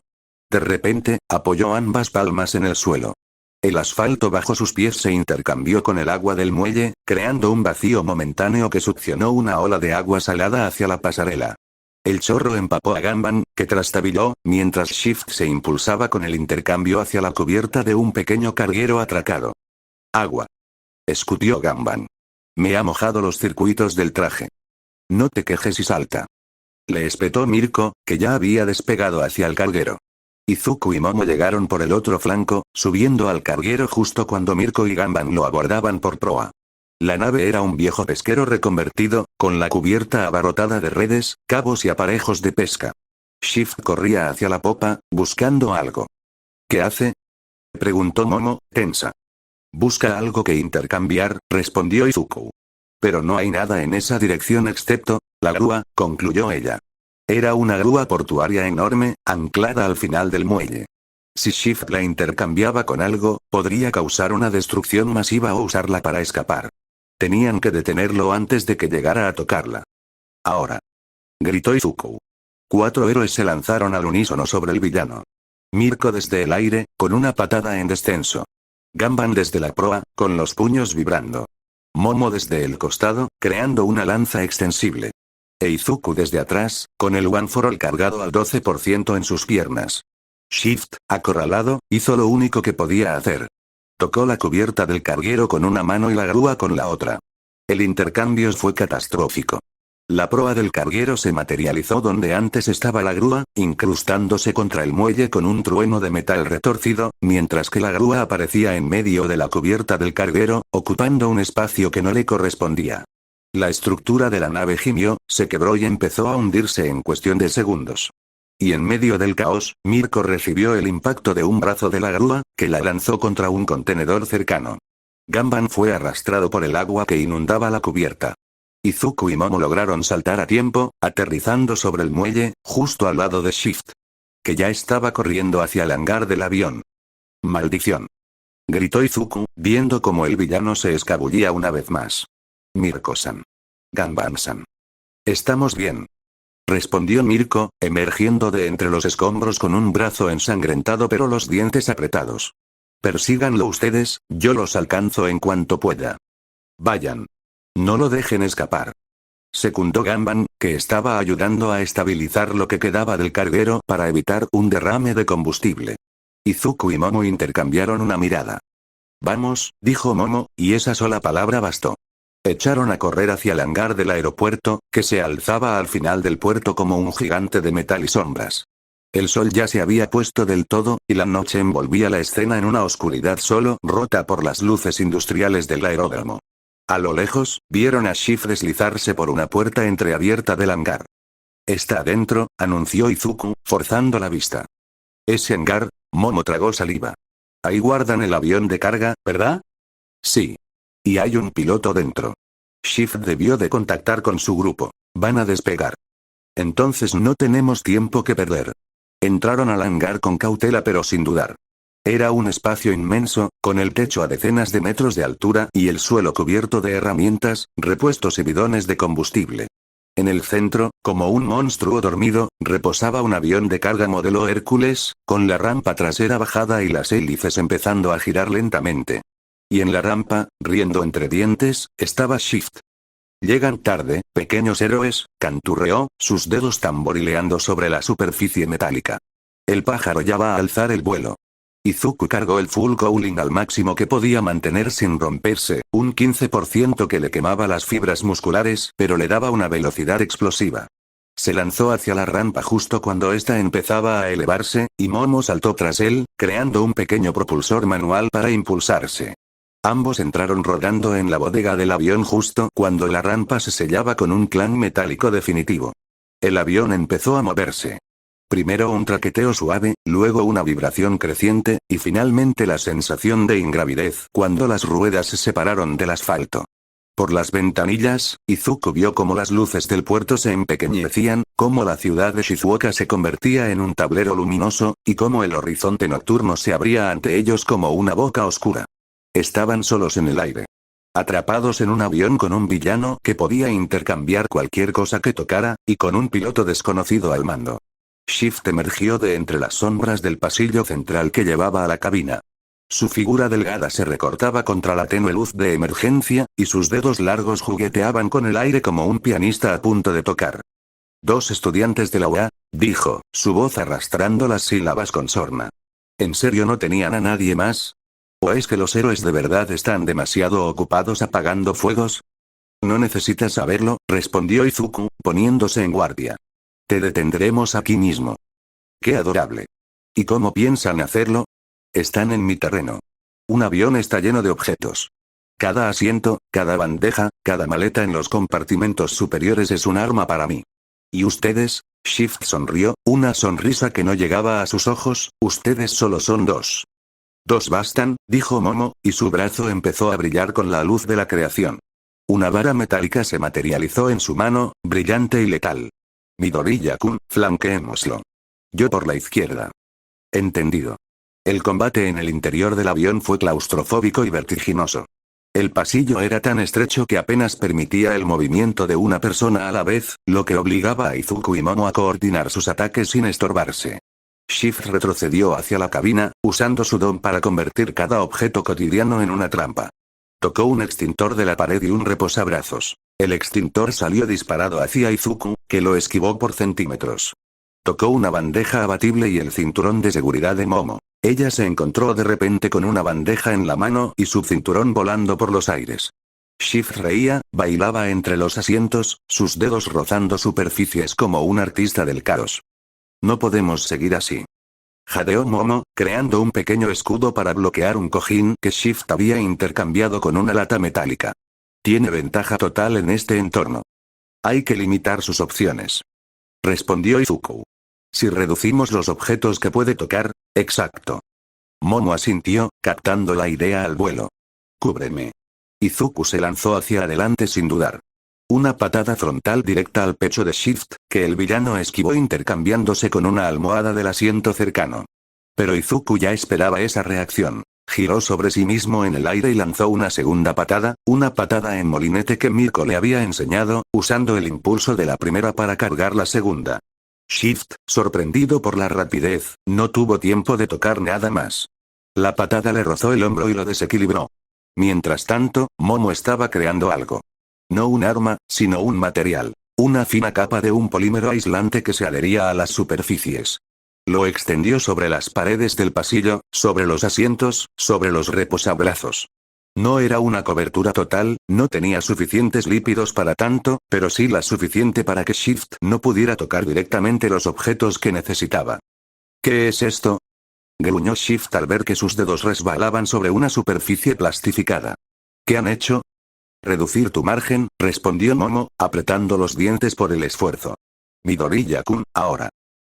De repente, apoyó ambas palmas en el suelo. El asfalto bajo sus pies se intercambió con el agua del muelle, creando un vacío momentáneo que succionó una ola de agua salada hacia la pasarela. El chorro empapó a Ganban, que trastabilló, mientras Shift se impulsaba con el intercambio hacia la cubierta de un pequeño carguero atracado. «Agua», escutió Ganban. «Me ha mojado los circuitos del traje». «No te quejes y salta», le espetó Mirko, que ya había despegado hacia el carguero. Izuku y Momo llegaron por el otro flanco, subiendo al carguero justo cuando Mirko y Ganban lo abordaban por proa. La nave era un viejo pesquero reconvertido, con la cubierta abarrotada de redes, cabos y aparejos de pesca. Shift corría hacia la popa, buscando algo. «¿Qué hace?», preguntó Momo, tensa. «Busca algo que intercambiar», respondió Izuku. «Pero no hay nada en esa dirección excepto la grúa», concluyó ella. Era una grúa portuaria enorme, anclada al final del muelle. Si Shift la intercambiaba con algo, podría causar una destrucción masiva o usarla para escapar. Tenían que detenerlo antes de que llegara a tocarla. «Ahora», gritó Izuku. 4 héroes se lanzaron al unísono sobre el villano. Mirko desde el aire, con una patada en descenso. Ganban desde la proa, con los puños vibrando. Momo desde el costado, creando una lanza extensible. E Izuku desde atrás, con el One for All cargado al 12% en sus piernas. Shift, acorralado, hizo lo único que podía hacer. Tocó la cubierta del carguero con una mano y la grúa con la otra. El intercambio fue catastrófico. La proa del carguero se materializó donde antes estaba la grúa, incrustándose contra el muelle con un trueno de metal retorcido, mientras que la grúa aparecía en medio de la cubierta del carguero, ocupando un espacio que no le correspondía. La estructura de la nave gimió, se quebró y empezó a hundirse en cuestión de segundos. Y en medio del caos, Mirko recibió el impacto de un brazo de la grúa, que la lanzó contra un contenedor cercano. Ganban fue arrastrado por el agua que inundaba la cubierta. Izuku y Momo lograron saltar a tiempo, aterrizando sobre el muelle, justo al lado de Shift, que ya estaba corriendo hacia el hangar del avión. «¡Maldición!», gritó Izuku, viendo cómo el villano se escabullía una vez más. «Mirko-san. Ganban-san. Estamos bien», respondió Mirko, emergiendo de entre los escombros con un brazo ensangrentado pero los dientes apretados. «Persíganlo ustedes, yo los alcanzo en cuanto pueda. Vayan. No lo dejen escapar», secundó Ganban, que estaba ayudando a estabilizar lo que quedaba del carguero para evitar un derrame de combustible. Izuku y Momo intercambiaron una mirada. «Vamos», dijo Momo, y esa sola palabra bastó. Echaron a correr hacia el hangar del aeropuerto, que se alzaba al final del puerto como un gigante de metal y sombras. El sol ya se había puesto del todo, y la noche envolvía la escena en una oscuridad solo rota por las luces industriales del aeródromo. A lo lejos, vieron a Shift deslizarse por una puerta entreabierta del hangar. «Está adentro», anunció Izuku, forzando la vista. «Ese hangar», Momo tragó saliva. «Ahí guardan el avión de carga, ¿verdad?» «Sí. Y hay un piloto dentro. Shift debió de contactar con su grupo. Van a despegar. Entonces no tenemos tiempo que perder». Entraron al hangar con cautela pero sin dudar. Era un espacio inmenso, con el techo a decenas de metros de altura y el suelo cubierto de herramientas, repuestos y bidones de combustible. En el centro, como un monstruo dormido, reposaba un avión de carga modelo Hércules, con la rampa trasera bajada y las hélices empezando a girar lentamente. Y en la rampa, riendo entre dientes, estaba Shift. Llegan tarde, pequeños héroes, canturreó, sus dedos tamborileando sobre la superficie metálica. El pájaro ya va a alzar el vuelo. Izuku cargó el full cooling al máximo que podía mantener sin romperse, un 15% que le quemaba las fibras musculares, pero le daba una velocidad explosiva. Se lanzó hacia la rampa justo cuando ésta empezaba a elevarse, y Momo saltó tras él, creando un pequeño propulsor manual para impulsarse. Ambos entraron rodando en la bodega del avión justo cuando la rampa se sellaba con un clan metálico definitivo. El avión empezó a moverse. Primero un traqueteo suave, luego una vibración creciente, y finalmente la sensación de ingravidez cuando las ruedas se separaron del asfalto. Por las ventanillas, Izuku vio cómo las luces del puerto se empequeñecían, cómo la ciudad de Shizuoka se convertía en un tablero luminoso, y cómo el horizonte nocturno se abría ante ellos como una boca oscura. Estaban solos en el aire. Atrapados en un avión con un villano que podía intercambiar cualquier cosa que tocara, y con un piloto desconocido al mando. Shift emergió de entre las sombras del pasillo central que llevaba a la cabina. Su figura delgada se recortaba contra la tenue luz de emergencia, y sus dedos largos jugueteaban con el aire como un pianista a punto de tocar. «Dos estudiantes de la UA», dijo, su voz arrastrando las sílabas con sorna. ¿En serio no tenían a nadie más? ¿O es que los héroes de verdad están demasiado ocupados apagando fuegos? No necesitas saberlo, respondió Izuku, poniéndose en guardia. Te detendremos aquí mismo. ¡Qué adorable! ¿Y cómo piensan hacerlo? Están en mi terreno. Un avión está lleno de objetos. Cada asiento, cada bandeja, cada maleta en los compartimentos superiores es un arma para mí. ¿Y ustedes? Shift sonrió, una sonrisa que no llegaba a sus ojos. Ustedes solo son dos. Dos bastan, dijo Momo, y su brazo empezó a brillar con la luz de la creación. Una vara metálica se materializó en su mano, brillante y letal. Midoriya-kun, flanqueémoslo. Yo por la izquierda. Entendido. El combate en el interior del avión fue claustrofóbico y vertiginoso. El pasillo era tan estrecho que apenas permitía el movimiento de una persona a la vez, lo que obligaba a Izuku y Momo a coordinar sus ataques sin estorbarse. Shift retrocedió hacia la cabina, usando su don para convertir cada objeto cotidiano en una trampa. Tocó un extintor de la pared y un reposabrazos. El extintor salió disparado hacia Izuku, que lo esquivó por centímetros. Tocó una bandeja abatible y el cinturón de seguridad de Momo. Ella se encontró de repente con una bandeja en la mano y su cinturón volando por los aires. Shift reía, bailaba entre los asientos, sus dedos rozando superficies como un artista del caos. No podemos seguir así. Jadeó Momo, creando un pequeño escudo para bloquear un cojín que Shift había intercambiado con una lata metálica. Tiene ventaja total en este entorno. Hay que limitar sus opciones. Respondió Izuku. Si reducimos los objetos que puede tocar, exacto. Momo asintió, captando la idea al vuelo. Cúbreme. Izuku se lanzó hacia adelante sin dudar. Una patada frontal directa al pecho de Shift, que el villano esquivó intercambiándose con una almohada del asiento cercano. Pero Izuku ya esperaba esa reacción. Giró sobre sí mismo en el aire y lanzó una segunda patada, una patada en molinete que Mirko le había enseñado, usando el impulso de la primera para cargar la segunda. Shift, sorprendido por la rapidez, no tuvo tiempo de tocar nada más. La patada le rozó el hombro y lo desequilibró. Mientras tanto, Momo estaba creando algo. No un arma, sino un material. Una fina capa de un polímero aislante que se adhería a las superficies. Lo extendió sobre las paredes del pasillo, sobre los asientos, sobre los reposabrazos. No era una cobertura total, no tenía suficientes lípidos para tanto, pero sí la suficiente para que Shift no pudiera tocar directamente los objetos que necesitaba. ¿Qué es esto? Gruñó Shift al ver que sus dedos resbalaban sobre una superficie plastificada. ¿Qué han hecho? Reducir tu margen, respondió Momo, apretando los dientes por el esfuerzo. Midoriya-kun, ahora.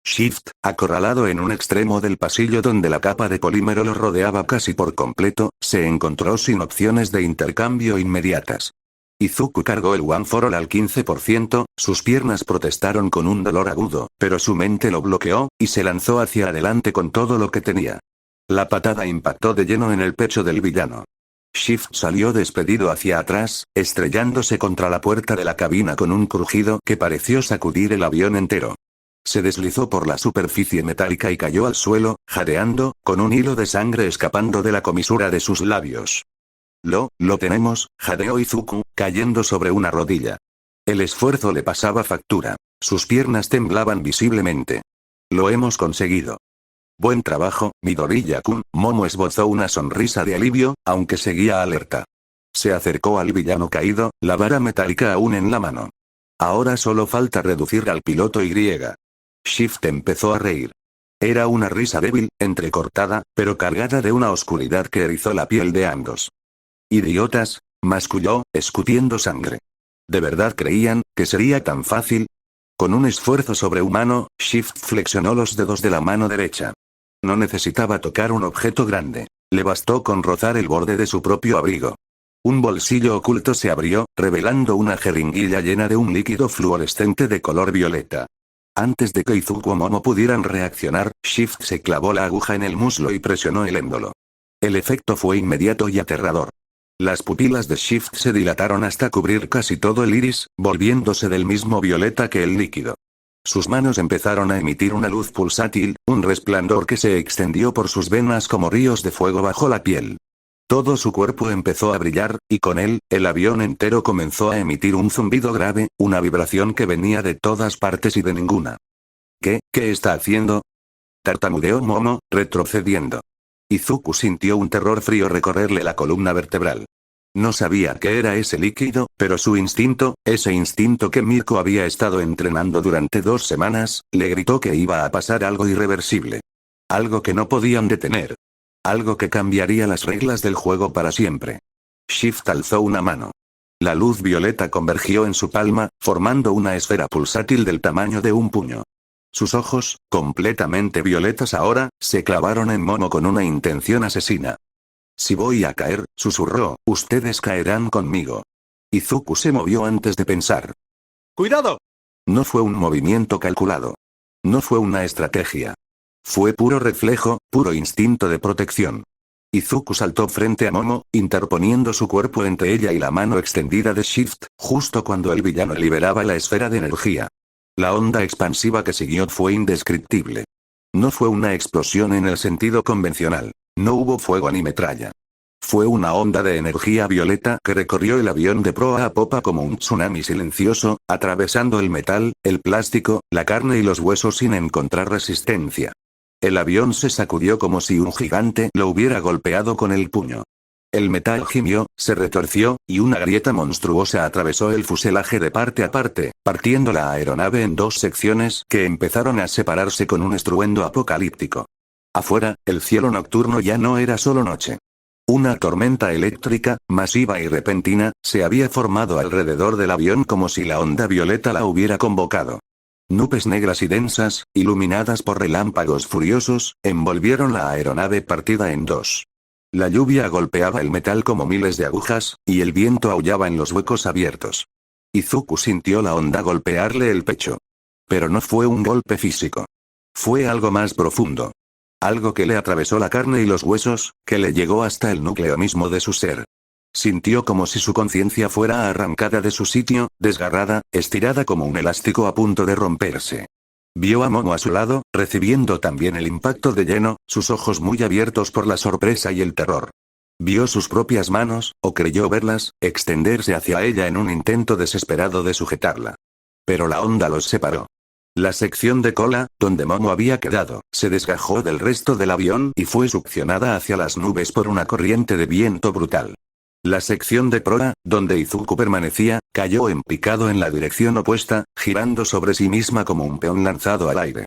Shift, acorralado en un extremo del pasillo donde la capa de polímero lo rodeaba casi por completo, se encontró sin opciones de intercambio inmediatas. Izuku cargó el One for All al 15%, sus piernas protestaron con un dolor agudo, pero su mente lo bloqueó, y se lanzó hacia adelante con todo lo que tenía. La patada impactó de lleno en el pecho del villano. Shift salió despedido hacia atrás, estrellándose contra la puerta de la cabina con un crujido que pareció sacudir el avión entero. Se deslizó por la superficie metálica y cayó al suelo, jadeando, con un hilo de sangre escapando de la comisura de sus labios. Lo tenemos, jadeó Izuku, cayendo sobre una rodilla. El esfuerzo le pasaba factura. Sus piernas temblaban visiblemente. Lo hemos conseguido. Buen trabajo, Midoriya-kun. Momo esbozó una sonrisa de alivio, aunque seguía alerta. Se acercó al villano caído, la vara metálica aún en la mano. Ahora solo falta reducir al piloto Y. Shift empezó a reír. Era una risa débil, entrecortada, pero cargada de una oscuridad que erizó la piel de ambos. Idiotas, masculló, escupiendo sangre. ¿De verdad creían que sería tan fácil? Con un esfuerzo sobrehumano, Shift flexionó los dedos de la mano derecha. No necesitaba tocar un objeto grande. Le bastó con rozar el borde de su propio abrigo. Un bolsillo oculto se abrió, revelando una jeringuilla llena de un líquido fluorescente de color violeta. Antes de que Izuku o Momo pudieran reaccionar, Shift se clavó la aguja en el muslo y presionó el émbolo. El efecto fue inmediato y aterrador. Las pupilas de Shift se dilataron hasta cubrir casi todo el iris, volviéndose del mismo violeta que el líquido. Sus manos empezaron a emitir una luz pulsátil, un resplandor que se extendió por sus venas como ríos de fuego bajo la piel. Todo su cuerpo empezó a brillar, y con él, el avión entero comenzó a emitir un zumbido grave, una vibración que venía de todas partes y de ninguna. ¿Qué está haciendo? Tartamudeó Momo, retrocediendo. Izuku sintió un terror frío recorrerle la columna vertebral. No sabía qué era ese líquido, pero su instinto, ese instinto que Mirko había estado entrenando durante 2 semanas, le gritó que iba a pasar algo irreversible. Algo que no podían detener. Algo que cambiaría las reglas del juego para siempre. Shift alzó una mano. La luz violeta convergió en su palma, formando una esfera pulsátil del tamaño de un puño. Sus ojos, completamente violetas ahora, se clavaron en Momo con una intención asesina. Si voy a caer, susurró, ustedes caerán conmigo. Izuku se movió antes de pensar. ¡Cuidado! No fue un movimiento calculado. No fue una estrategia. Fue puro reflejo, puro instinto de protección. Izuku saltó frente a Momo, interponiendo su cuerpo entre ella y la mano extendida de Shift, justo cuando el villano liberaba la esfera de energía. La onda expansiva que siguió fue indescriptible. No fue una explosión en el sentido convencional. No hubo fuego ni metralla. Fue una onda de energía violeta que recorrió el avión de proa a popa como un tsunami silencioso, atravesando el metal, el plástico, la carne y los huesos sin encontrar resistencia. El avión se sacudió como si un gigante lo hubiera golpeado con el puño. El metal gimió, se retorció, y una grieta monstruosa atravesó el fuselaje de parte a parte, partiendo la aeronave en 2 secciones que empezaron a separarse con un estruendo apocalíptico. Afuera, el cielo nocturno ya no era solo noche. Una tormenta eléctrica, masiva y repentina, se había formado alrededor del avión como si la onda violeta la hubiera convocado. Nubes negras y densas, iluminadas por relámpagos furiosos, envolvieron la aeronave partida en 2. La lluvia golpeaba el metal como miles de agujas, y el viento aullaba en los huecos abiertos. Izuku sintió la onda golpearle el pecho. Pero no fue un golpe físico. Fue algo más profundo. Algo que le atravesó la carne y los huesos, que le llegó hasta el núcleo mismo de su ser. Sintió como si su conciencia fuera arrancada de su sitio, desgarrada, estirada como un elástico a punto de romperse. Vio a Momo a su lado, recibiendo también el impacto de lleno, sus ojos muy abiertos por la sorpresa y el terror. Vio sus propias manos, o creyó verlas, extenderse hacia ella en un intento desesperado de sujetarla. Pero la onda los separó. La sección de cola, donde Momo había quedado, se desgajó del resto del avión y fue succionada hacia las nubes por una corriente de viento brutal. La sección de proa, donde Izuku permanecía, cayó en picado en la dirección opuesta, girando sobre sí misma como un peón lanzado al aire.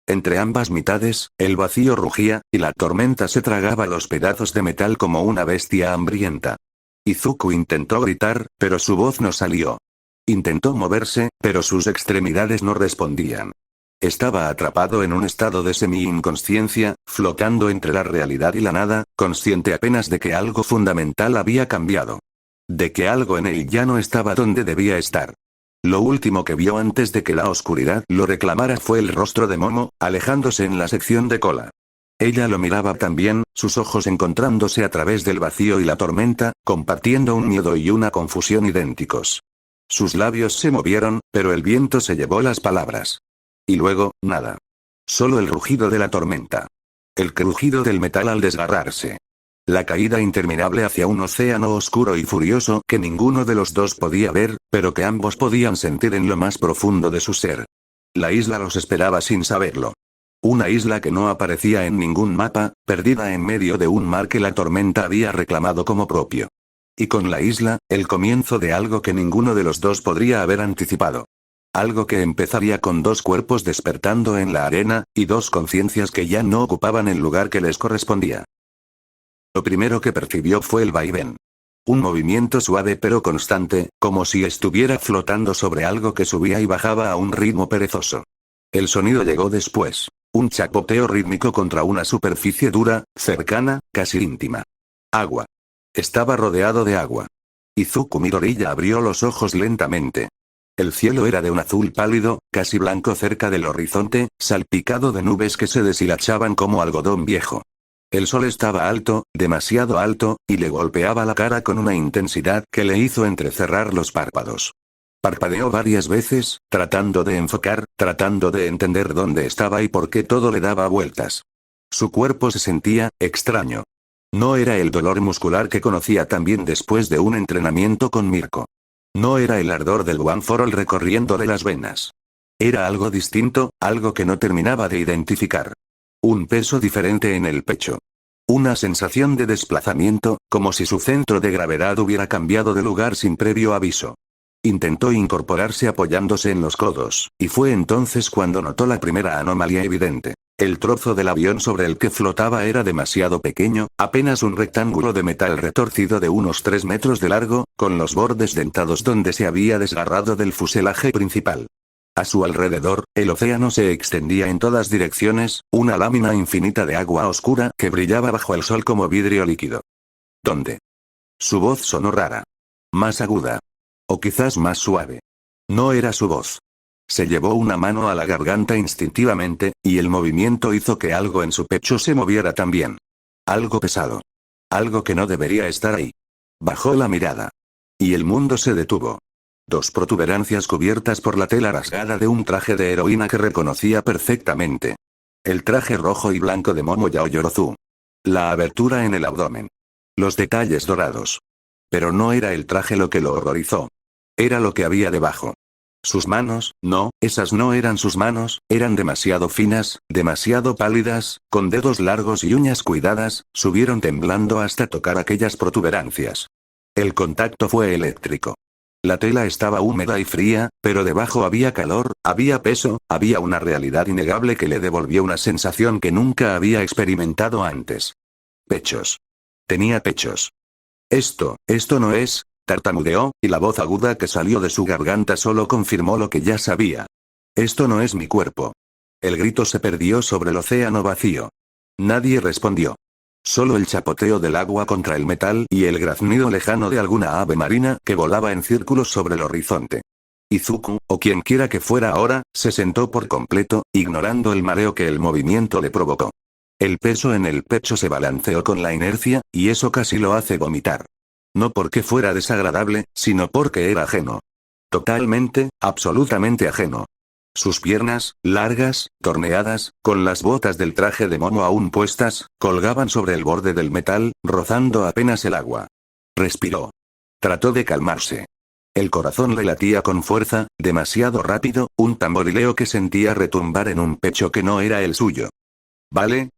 Entre ambas mitades, el vacío rugía, y la tormenta se tragaba los pedazos de metal como una bestia hambrienta. Izuku intentó gritar, pero su voz no salió. Intentó moverse, pero sus extremidades no respondían. Estaba atrapado en un estado de semi-inconsciencia, flotando entre la realidad y la nada, consciente apenas de que algo fundamental había cambiado. De que algo en él ya no estaba donde debía estar. Lo último que vio antes de que la oscuridad lo reclamara fue el rostro de Momo, alejándose en la sección de cola. Ella lo miraba también, sus ojos encontrándose a través del vacío y la tormenta, compartiendo un miedo y una confusión idénticos. Sus labios se movieron, pero el viento se llevó las palabras. Y luego, nada. Solo el rugido de la tormenta. El crujido del metal al desgarrarse. La caída interminable hacia un océano oscuro y furioso que ninguno de los dos podía ver, pero que ambos podían sentir en lo más profundo de su ser. La isla los esperaba sin saberlo. Una isla que no aparecía en ningún mapa, perdida en medio de un mar que la tormenta había reclamado como propio. Y con la isla, el comienzo de algo que ninguno de los dos podría haber anticipado. Algo que empezaría con dos cuerpos despertando en la arena, y dos conciencias que ya no ocupaban el lugar que les correspondía. Lo primero que percibió fue el vaivén. Un movimiento suave pero constante, como si estuviera flotando sobre algo que subía y bajaba a un ritmo perezoso. El sonido llegó después. Un chapoteo rítmico contra una superficie dura, cercana, casi íntima. Agua. Estaba rodeado de agua. Izuku Midoriya abrió los ojos lentamente. El cielo era de un azul pálido, casi blanco cerca del horizonte, salpicado de nubes que se deshilachaban como algodón viejo. El sol estaba alto, demasiado alto, y le golpeaba la cara con una intensidad que le hizo entrecerrar los párpados. Parpadeó varias veces, tratando de enfocar, tratando de entender dónde estaba y por qué todo le daba vueltas. Su cuerpo se sentía extraño. No era el dolor muscular que conocía también después de un entrenamiento con Mirko. No era el ardor del One for All recorriéndole las venas. Era algo distinto, algo que no terminaba de identificar. Un peso diferente en el pecho. Una sensación de desplazamiento, como si su centro de gravedad hubiera cambiado de lugar sin previo aviso. Intentó incorporarse apoyándose en los codos, y fue entonces cuando notó la primera anomalía evidente. El trozo del avión sobre el que flotaba era demasiado pequeño, apenas un rectángulo de metal retorcido de unos 3 metros de largo, con los bordes dentados donde se había desgarrado del fuselaje principal. A su alrededor, el océano se extendía en todas direcciones, una lámina infinita de agua oscura que brillaba bajo el sol como vidrio líquido. ¿Dónde? Su voz sonó rara. Más aguda. O quizás más suave. No era su voz. Se llevó una mano a la garganta instintivamente, y el movimiento hizo que algo en su pecho se moviera también. Algo pesado. Algo que no debería estar ahí. Bajó la mirada. Y el mundo se detuvo. Dos protuberancias cubiertas por la tela rasgada de un traje de heroína que reconocía perfectamente. El traje rojo y blanco de Momo Yaoyorozu. La abertura en el abdomen. Los detalles dorados. Pero no era el traje lo que lo horrorizó. Era lo que había debajo. Sus manos, no, esas no eran sus manos, eran demasiado finas, demasiado pálidas, con dedos largos y uñas cuidadas, subieron temblando hasta tocar aquellas protuberancias. El contacto fue eléctrico. La tela estaba húmeda y fría, pero debajo había calor, había peso, había una realidad innegable que le devolvió una sensación que nunca había experimentado antes. Pechos. Tenía pechos. Esto no es, tartamudeó, y la voz aguda que salió de su garganta solo confirmó lo que ya sabía. Esto no es mi cuerpo. El grito se perdió sobre el océano vacío. Nadie respondió. Solo el chapoteo del agua contra el metal y el graznido lejano de alguna ave marina que volaba en círculos sobre el horizonte. Izuku, o quien quiera que fuera ahora, se sentó por completo, ignorando el mareo que el movimiento le provocó. El peso en el pecho se balanceó con la inercia, y eso casi lo hace vomitar. No porque fuera desagradable, sino porque era ajeno. Totalmente, absolutamente ajeno. Sus piernas, largas, torneadas, con las botas del traje de Momo aún puestas, colgaban sobre el borde del metal, rozando apenas el agua. Respiró. Trató de calmarse. El corazón le latía con fuerza, demasiado rápido, un tamborileo que sentía retumbar en un pecho que no era el suyo. Vale,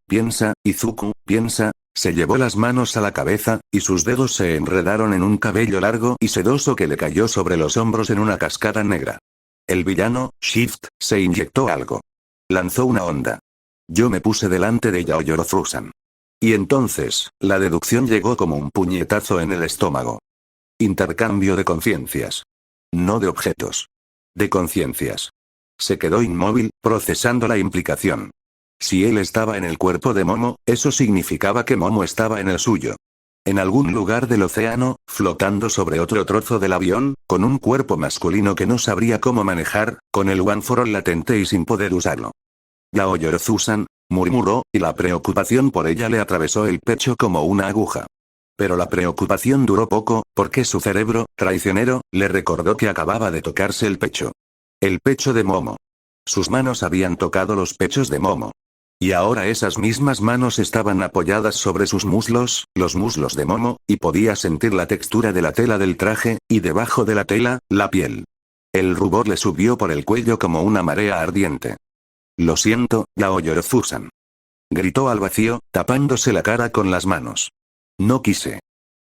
piensa, Izuku, piensa. Se llevó las manos a la cabeza, y sus dedos se enredaron en un cabello largo y sedoso que le cayó sobre los hombros en una cascada negra. El villano, Shift, se inyectó algo. Lanzó una onda. Yo me puse delante de Yaoyorozu-san. Y entonces, la deducción llegó como un puñetazo en el estómago. Intercambio de conciencias. No de objetos. De conciencias. Se quedó inmóvil, procesando la implicación. Si él estaba en el cuerpo de Momo, eso significaba que Momo estaba en el suyo. En algún lugar del océano, flotando sobre otro trozo del avión, con un cuerpo masculino que no sabría cómo manejar, con el One for All latente y sin poder usarlo. Yaoyorozu-san, murmuró, y la preocupación por ella le atravesó el pecho como una aguja. Pero la preocupación duró poco, porque su cerebro, traicionero, le recordó que acababa de tocarse el pecho. El pecho de Momo. Sus manos habían tocado los pechos de Momo. Y ahora esas mismas manos estaban apoyadas sobre sus muslos, los muslos de Momo, y podía sentir la textura de la tela del traje, y debajo de la tela, la piel. El rubor le subió por el cuello como una marea ardiente. Lo siento, Yaoyorozu-san. Gritó al vacío, tapándose la cara con las manos. No quise.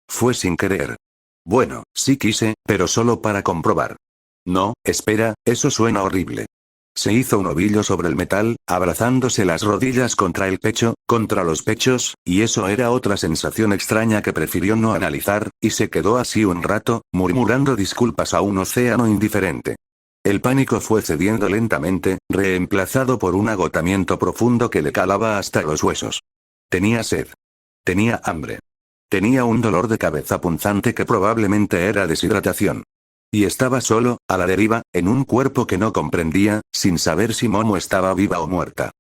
Fue sin querer. Bueno, sí quise, pero solo para comprobar. No, espera, eso suena horrible. Se hizo un ovillo sobre el metal, abrazándose las rodillas contra el pecho, contra los pechos, y eso era otra sensación extraña que prefirió no analizar, y se quedó así un rato, murmurando disculpas a un océano indiferente. El pánico fue cediendo lentamente, reemplazado por un agotamiento profundo que le calaba hasta los huesos. Tenía sed. Tenía hambre. Tenía un dolor de cabeza punzante que probablemente era deshidratación. Y estaba solo, a la deriva, en un cuerpo que no comprendía, sin saber si Momo estaba viva o muerta.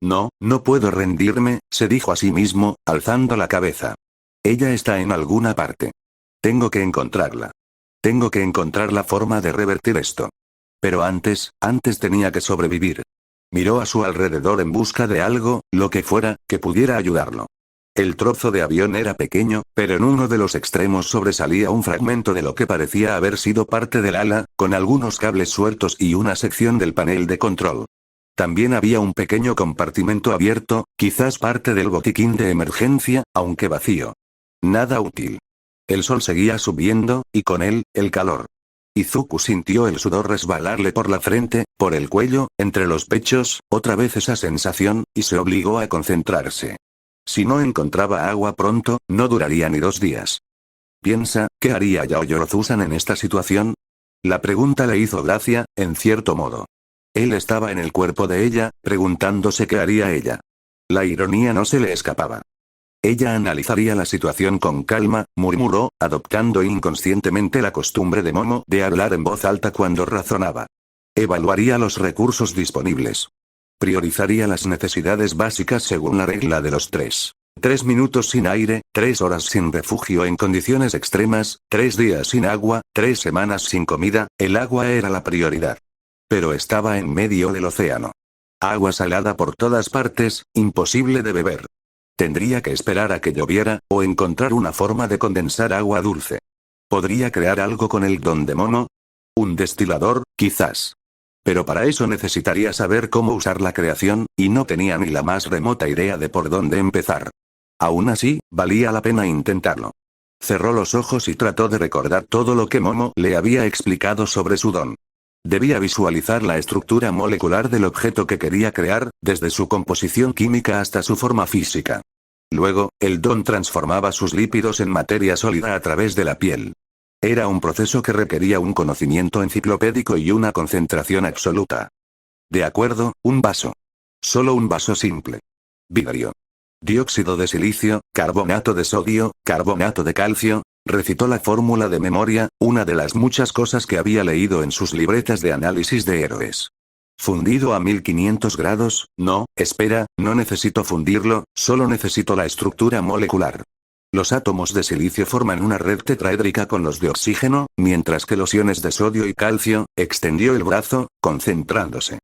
No, no puedo rendirme, se dijo a sí mismo, alzando la cabeza. Ella está en alguna parte. Tengo que encontrarla. Tengo que encontrar la forma de revertir esto. Pero antes tenía que sobrevivir. Miró a su alrededor en busca de algo, lo que fuera, que pudiera ayudarlo. El trozo de avión era pequeño, pero en uno de los extremos sobresalía un fragmento de lo que parecía haber sido parte del ala, con algunos cables sueltos y una sección del panel de control. También había un pequeño compartimento abierto, quizás parte del botiquín de emergencia, aunque vacío. Nada útil. El sol seguía subiendo, y con él, el calor. Izuku sintió el sudor resbalarle por la frente, por el cuello, entre los pechos, otra vez esa sensación, y se obligó a concentrarse. Si no encontraba agua pronto, no duraría ni 2 días. Piensa, ¿qué haría Yaoyorozu-san en esta situación? La pregunta le hizo gracia, en cierto modo. Él estaba en el cuerpo de ella, preguntándose qué haría ella. La ironía no se le escapaba. Ella analizaría la situación con calma, murmuró, adoptando inconscientemente la costumbre de Momo de hablar en voz alta cuando razonaba. Evaluaría los recursos disponibles. Priorizaría las necesidades básicas según la regla de los 3. 3 minutos sin aire, 3 horas sin refugio en condiciones extremas, 3 días sin agua, 3 semanas sin comida, el agua era la prioridad. Pero estaba en medio del océano. Agua salada por todas partes, imposible de beber. Tendría que esperar a que lloviera, o encontrar una forma de condensar agua dulce. ¿Podría crear algo con el don de Momo? Un destilador, quizás. Pero para eso necesitaría saber cómo usar la creación, y no tenía ni la más remota idea de por dónde empezar. Aún así, valía la pena intentarlo. Cerró los ojos y trató de recordar todo lo que Momo le había explicado sobre su don. Debía visualizar la estructura molecular del objeto que quería crear, desde su composición química hasta su forma física. Luego, el don transformaba sus lípidos en materia sólida a través de la piel. Era un proceso que requería un conocimiento enciclopédico y una concentración absoluta. De acuerdo, un vaso. Solo un vaso simple. Vidrio. Dióxido de silicio, carbonato de sodio, carbonato de calcio. Recitó la fórmula de memoria, una de las muchas cosas que había leído en sus libretas de análisis de héroes. Fundido a 1500 grados, no, espera, no necesito fundirlo, solo necesito la estructura molecular. Los átomos de silicio forman una red tetraédrica con los de oxígeno, mientras que los iones de sodio y calcio, extendió el brazo, concentrándose.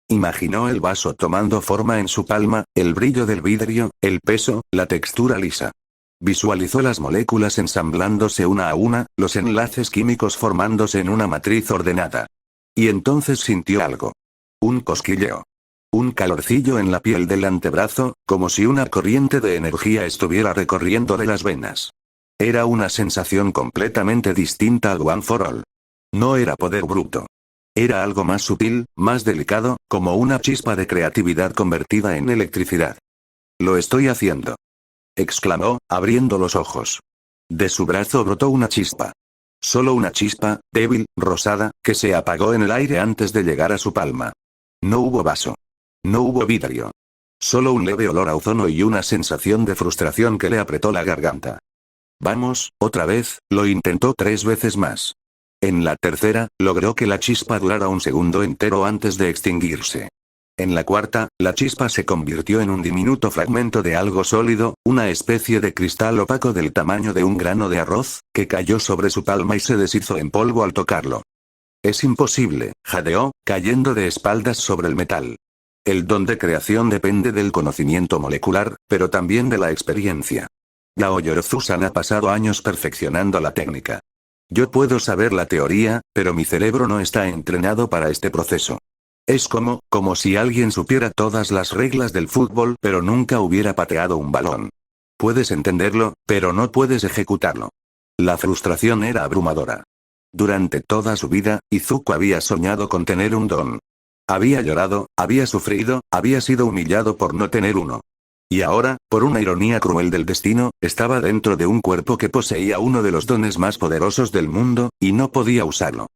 Imaginó el vaso tomando forma en su palma, el brillo del vidrio, el peso, la textura lisa. Visualizó las moléculas ensamblándose una a una, los enlaces químicos formándose en una matriz ordenada. Y entonces sintió algo. Un cosquilleo. Un calorcillo en la piel del antebrazo, como si una corriente de energía estuviera recorriendo de las venas. Era una sensación completamente distinta al One for All. No era poder bruto. Era algo más sutil, más delicado, como una chispa de creatividad convertida en electricidad. Lo estoy haciendo. Exclamó, abriendo los ojos. De su brazo brotó una chispa. Solo una chispa, débil, rosada, que se apagó en el aire antes de llegar a su palma. No hubo vaso. No hubo vidrio. Solo un leve olor a ozono y una sensación de frustración que le apretó la garganta. Vamos, otra vez, lo intentó 3 veces más. En la tercera, logró que la chispa durara un segundo entero antes de extinguirse. En la cuarta, la chispa se convirtió en un diminuto fragmento de algo sólido, una especie de cristal opaco del tamaño de un grano de arroz, que cayó sobre su palma y se deshizo en polvo al tocarlo. Es imposible, jadeó, cayendo de espaldas sobre el metal. El don de creación depende del conocimiento molecular, pero también de la experiencia. Daoyorozu-san ha pasado años perfeccionando la técnica. Yo puedo saber la teoría, pero mi cerebro no está entrenado para este proceso. Es como si alguien supiera todas las reglas del fútbol pero nunca hubiera pateado un balón. Puedes entenderlo, pero no puedes ejecutarlo. La frustración era abrumadora. Durante toda su vida, Izuku había soñado con tener un don. Había llorado, había sufrido, había sido humillado por no tener uno. Y ahora, por una ironía cruel del destino, estaba dentro de un cuerpo que poseía uno de los dones más poderosos del mundo, y no podía usarlo.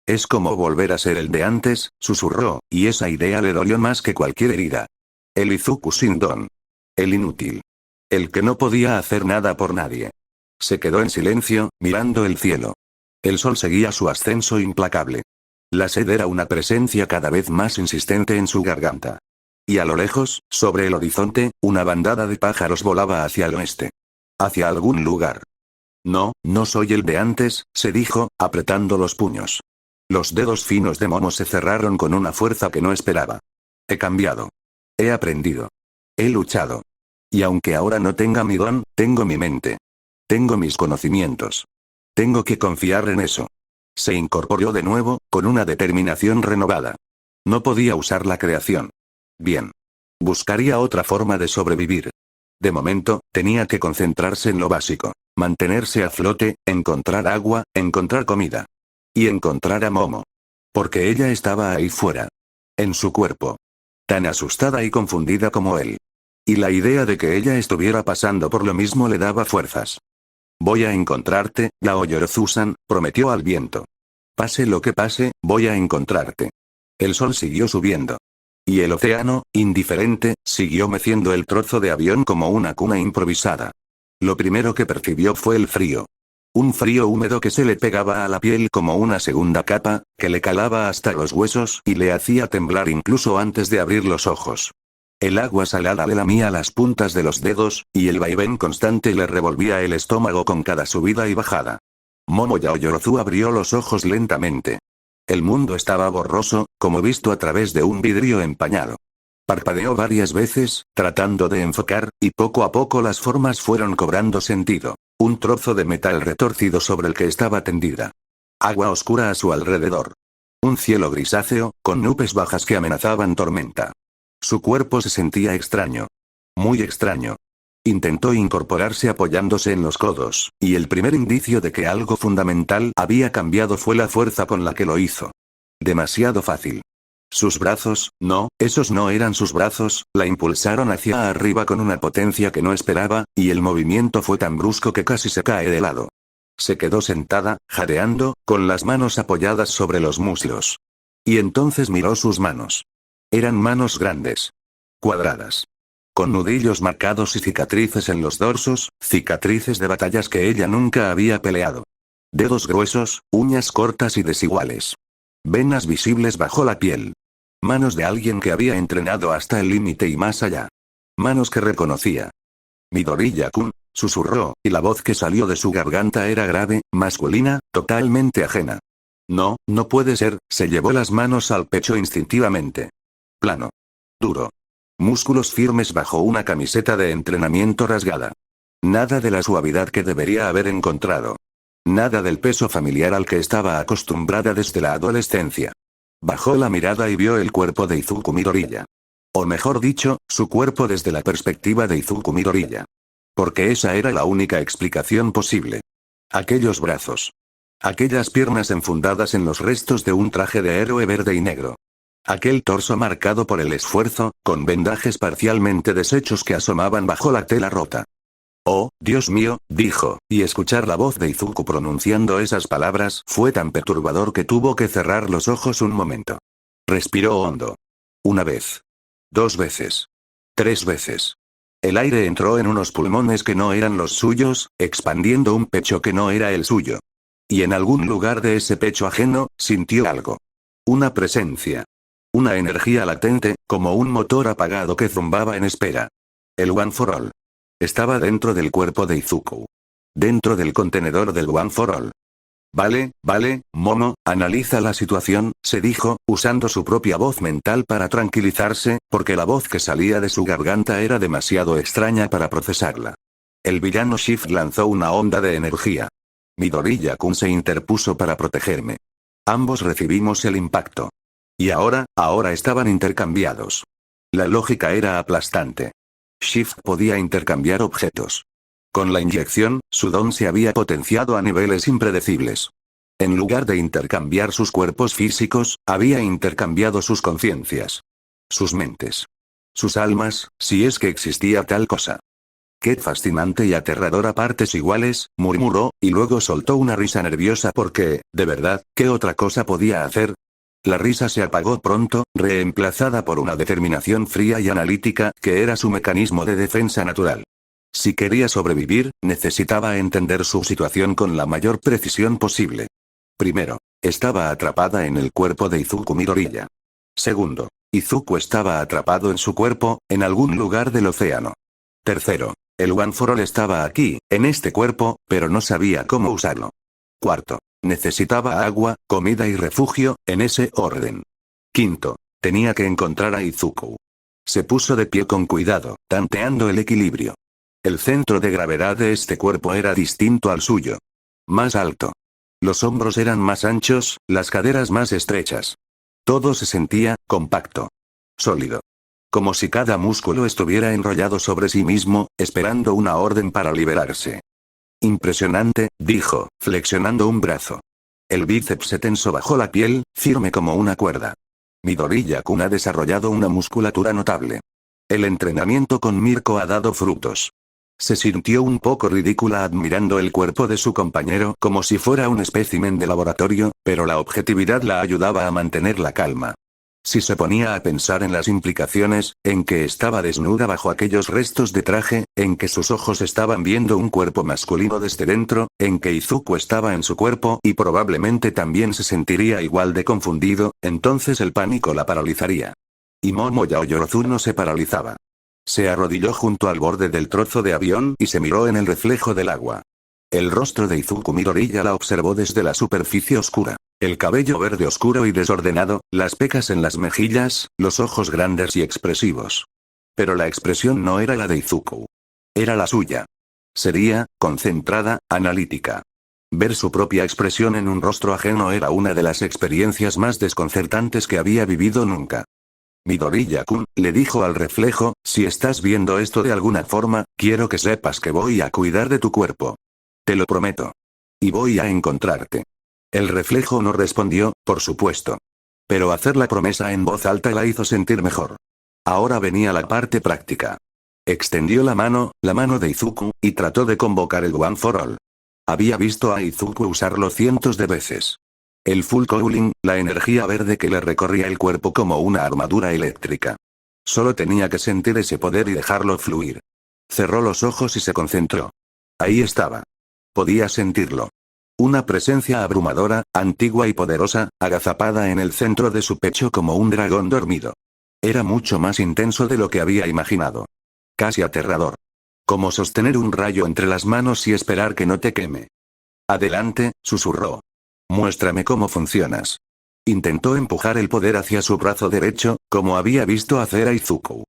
Es como volver a ser el de antes, susurró, y esa idea le dolió más que cualquier herida. El Izuku sin don. El inútil. El que no podía hacer nada por nadie. Se quedó en silencio, mirando el cielo. El sol seguía su ascenso implacable. La sed era una presencia cada vez más insistente en su garganta. Y a lo lejos, sobre el horizonte, una bandada de pájaros volaba hacia el oeste. Hacia algún lugar. No, no soy el de antes, se dijo, apretando los puños. Los dedos finos de Momo se cerraron con una fuerza que no esperaba. He cambiado. He aprendido. He luchado. Y aunque ahora no tenga mi don, tengo mi mente. Tengo mis conocimientos. Tengo que confiar en eso. Se incorporó de nuevo, con una determinación renovada. No podía usar la creación. Bien. Buscaría otra forma de sobrevivir. De momento, tenía que concentrarse en lo básico. Mantenerse a flote, encontrar agua, encontrar comida. Y encontrar a Momo. Porque ella estaba ahí fuera. En su cuerpo. Tan asustada y confundida como él. Y la idea de que ella estuviera pasando por lo mismo le daba fuerzas. Voy a encontrarte, Daoyorozu-san, prometió al viento. Pase lo que pase, voy a encontrarte. El sol siguió subiendo. Y el océano, indiferente, siguió meciendo el trozo de avión como una cuna improvisada. Lo primero que percibió fue el frío. Un frío húmedo que se le pegaba a la piel como una segunda capa, que le calaba hasta los huesos y le hacía temblar incluso antes de abrir los ojos. El agua salada le lamía las puntas de los dedos, y el vaivén constante le revolvía el estómago con cada subida y bajada. Momo Yaoyorozu abrió los ojos lentamente. El mundo estaba borroso, como visto a través de un vidrio empañado. Parpadeó varias veces, tratando de enfocar, y poco a poco las formas fueron cobrando sentido. Un trozo de metal retorcido sobre el que estaba tendida. Agua oscura a su alrededor. Un cielo grisáceo, con nubes bajas que amenazaban tormenta. Su cuerpo se sentía extraño. Muy extraño. Intentó incorporarse apoyándose en los codos, y el primer indicio de que algo fundamental había cambiado fue la fuerza con la que lo hizo. Demasiado fácil. Sus brazos, no, esos no eran sus brazos, la impulsaron hacia arriba con una potencia que no esperaba, y el movimiento fue tan brusco que casi se cae de lado. Se quedó sentada, jadeando, con las manos apoyadas sobre los muslos. Y entonces miró sus manos. Eran manos grandes. Cuadradas. Con nudillos marcados y cicatrices en los dorsos, cicatrices de batallas que ella nunca había peleado. Dedos gruesos, uñas cortas y desiguales. Venas visibles bajo la piel. Manos de alguien que había entrenado hasta el límite y más allá. Manos que reconocía. Midoriya-kun, susurró, y la voz que salió de su garganta era grave, masculina, totalmente ajena. No, no puede ser, se llevó las manos al pecho instintivamente. Plano. Duro. Músculos firmes bajo una camiseta de entrenamiento rasgada. Nada de la suavidad que debería haber encontrado. Nada del peso familiar al que estaba acostumbrada desde la adolescencia. Bajó la mirada y vio el cuerpo de Izuku Midoriya. O mejor dicho, su cuerpo desde la perspectiva de Izuku Midoriya. Porque esa era la única explicación posible. Aquellos brazos. Aquellas piernas enfundadas en los restos de un traje de héroe verde y negro. Aquel torso marcado por el esfuerzo, con vendajes parcialmente deshechos que asomaban bajo la tela rota. Oh, Dios mío, dijo, y escuchar la voz de Izuku pronunciando esas palabras fue tan perturbador que tuvo que cerrar los ojos un momento. Respiró hondo. Una vez. 2 veces. 3 veces. El aire entró en unos pulmones que no eran los suyos, expandiendo un pecho que no era el suyo. Y en algún lugar de ese pecho ajeno, sintió algo. Una presencia. Una energía latente, como un motor apagado que zumbaba en espera. El One for All. Estaba dentro del cuerpo de Izuku. Dentro del contenedor del One for All. Vale, Momo, analiza la situación, se dijo, usando su propia voz mental para tranquilizarse, porque la voz que salía de su garganta era demasiado extraña para procesarla. El villano Shift lanzó una onda de energía. Midoriya-kun se interpuso para protegerme. Ambos recibimos el impacto. Y ahora estaban intercambiados. La lógica era aplastante. Shift podía intercambiar objetos. Con la inyección, su don se había potenciado a niveles impredecibles. En lugar de intercambiar sus cuerpos físicos, había intercambiado sus conciencias. Sus mentes. Sus almas, si es que existía tal cosa. Qué fascinante y aterrador a partes iguales, murmuró, y luego soltó una risa nerviosa porque, de verdad, ¿qué otra cosa podía hacer? La risa se apagó pronto, reemplazada por una determinación fría y analítica, que era su mecanismo de defensa natural. Si quería sobrevivir, necesitaba entender su situación con la mayor precisión posible. Primero, estaba atrapada en el cuerpo de Izuku Midoriya. Segundo, Izuku estaba atrapado en su cuerpo, en algún lugar del océano. Tercero, el One for All estaba aquí, en este cuerpo, pero no sabía cómo usarlo. Cuarto, necesitaba agua, comida y refugio, en ese orden. Quinto, tenía que encontrar a Izuku. Se puso de pie con cuidado, tanteando el equilibrio. El centro de gravedad de este cuerpo era distinto al suyo. Más alto. Los hombros eran más anchos, las caderas más estrechas. Todo se sentía compacto. Sólido. Como si cada músculo estuviera enrollado sobre sí mismo, esperando una orden para liberarse. Impresionante, dijo, flexionando un brazo. El bíceps se tensó bajo la piel, firme como una cuerda. Midoriya-kun ha desarrollado una musculatura notable. El entrenamiento con Mirko ha dado frutos. Se sintió un poco ridícula admirando el cuerpo de su compañero como si fuera un espécimen de laboratorio, pero la objetividad la ayudaba a mantener la calma. Si se ponía a pensar en las implicaciones, en que estaba desnuda bajo aquellos restos de traje, en que sus ojos estaban viendo un cuerpo masculino desde dentro, en que Izuku estaba en su cuerpo y probablemente también se sentiría igual de confundido, entonces el pánico la paralizaría. Y Momo Yaoyorozu no se paralizaba. Se arrodilló junto al borde del trozo de avión y se miró en el reflejo del agua. El rostro de Izuku Midoriya la observó desde la superficie oscura. El cabello verde oscuro y desordenado, las pecas en las mejillas, los ojos grandes y expresivos. Pero la expresión no era la de Izuku. Era la suya. Sería, concentrada, analítica. Ver su propia expresión en un rostro ajeno era una de las experiencias más desconcertantes que había vivido nunca. Midoriya-kun, le dijo al reflejo, si estás viendo esto de alguna forma, quiero que sepas que voy a cuidar de tu cuerpo. Te lo prometo. Y voy a encontrarte. El reflejo no respondió, por supuesto. Pero hacer la promesa en voz alta la hizo sentir mejor. Ahora venía la parte práctica. Extendió la mano de Izuku, y trató de convocar el One for All. Había visto a Izuku usarlo cientos de veces. El Full Cooling, la energía verde que le recorría el cuerpo como una armadura eléctrica. Solo tenía que sentir ese poder y dejarlo fluir. Cerró los ojos y se concentró. Ahí estaba. Podía sentirlo. Una presencia abrumadora, antigua y poderosa, agazapada en el centro de su pecho como un dragón dormido. Era mucho más intenso de lo que había imaginado. Casi aterrador. Como sostener un rayo entre las manos y esperar que no te queme. Adelante, susurró. Muéstrame cómo funcionas. Intentó empujar el poder hacia su brazo derecho, como había visto hacer a Izuku.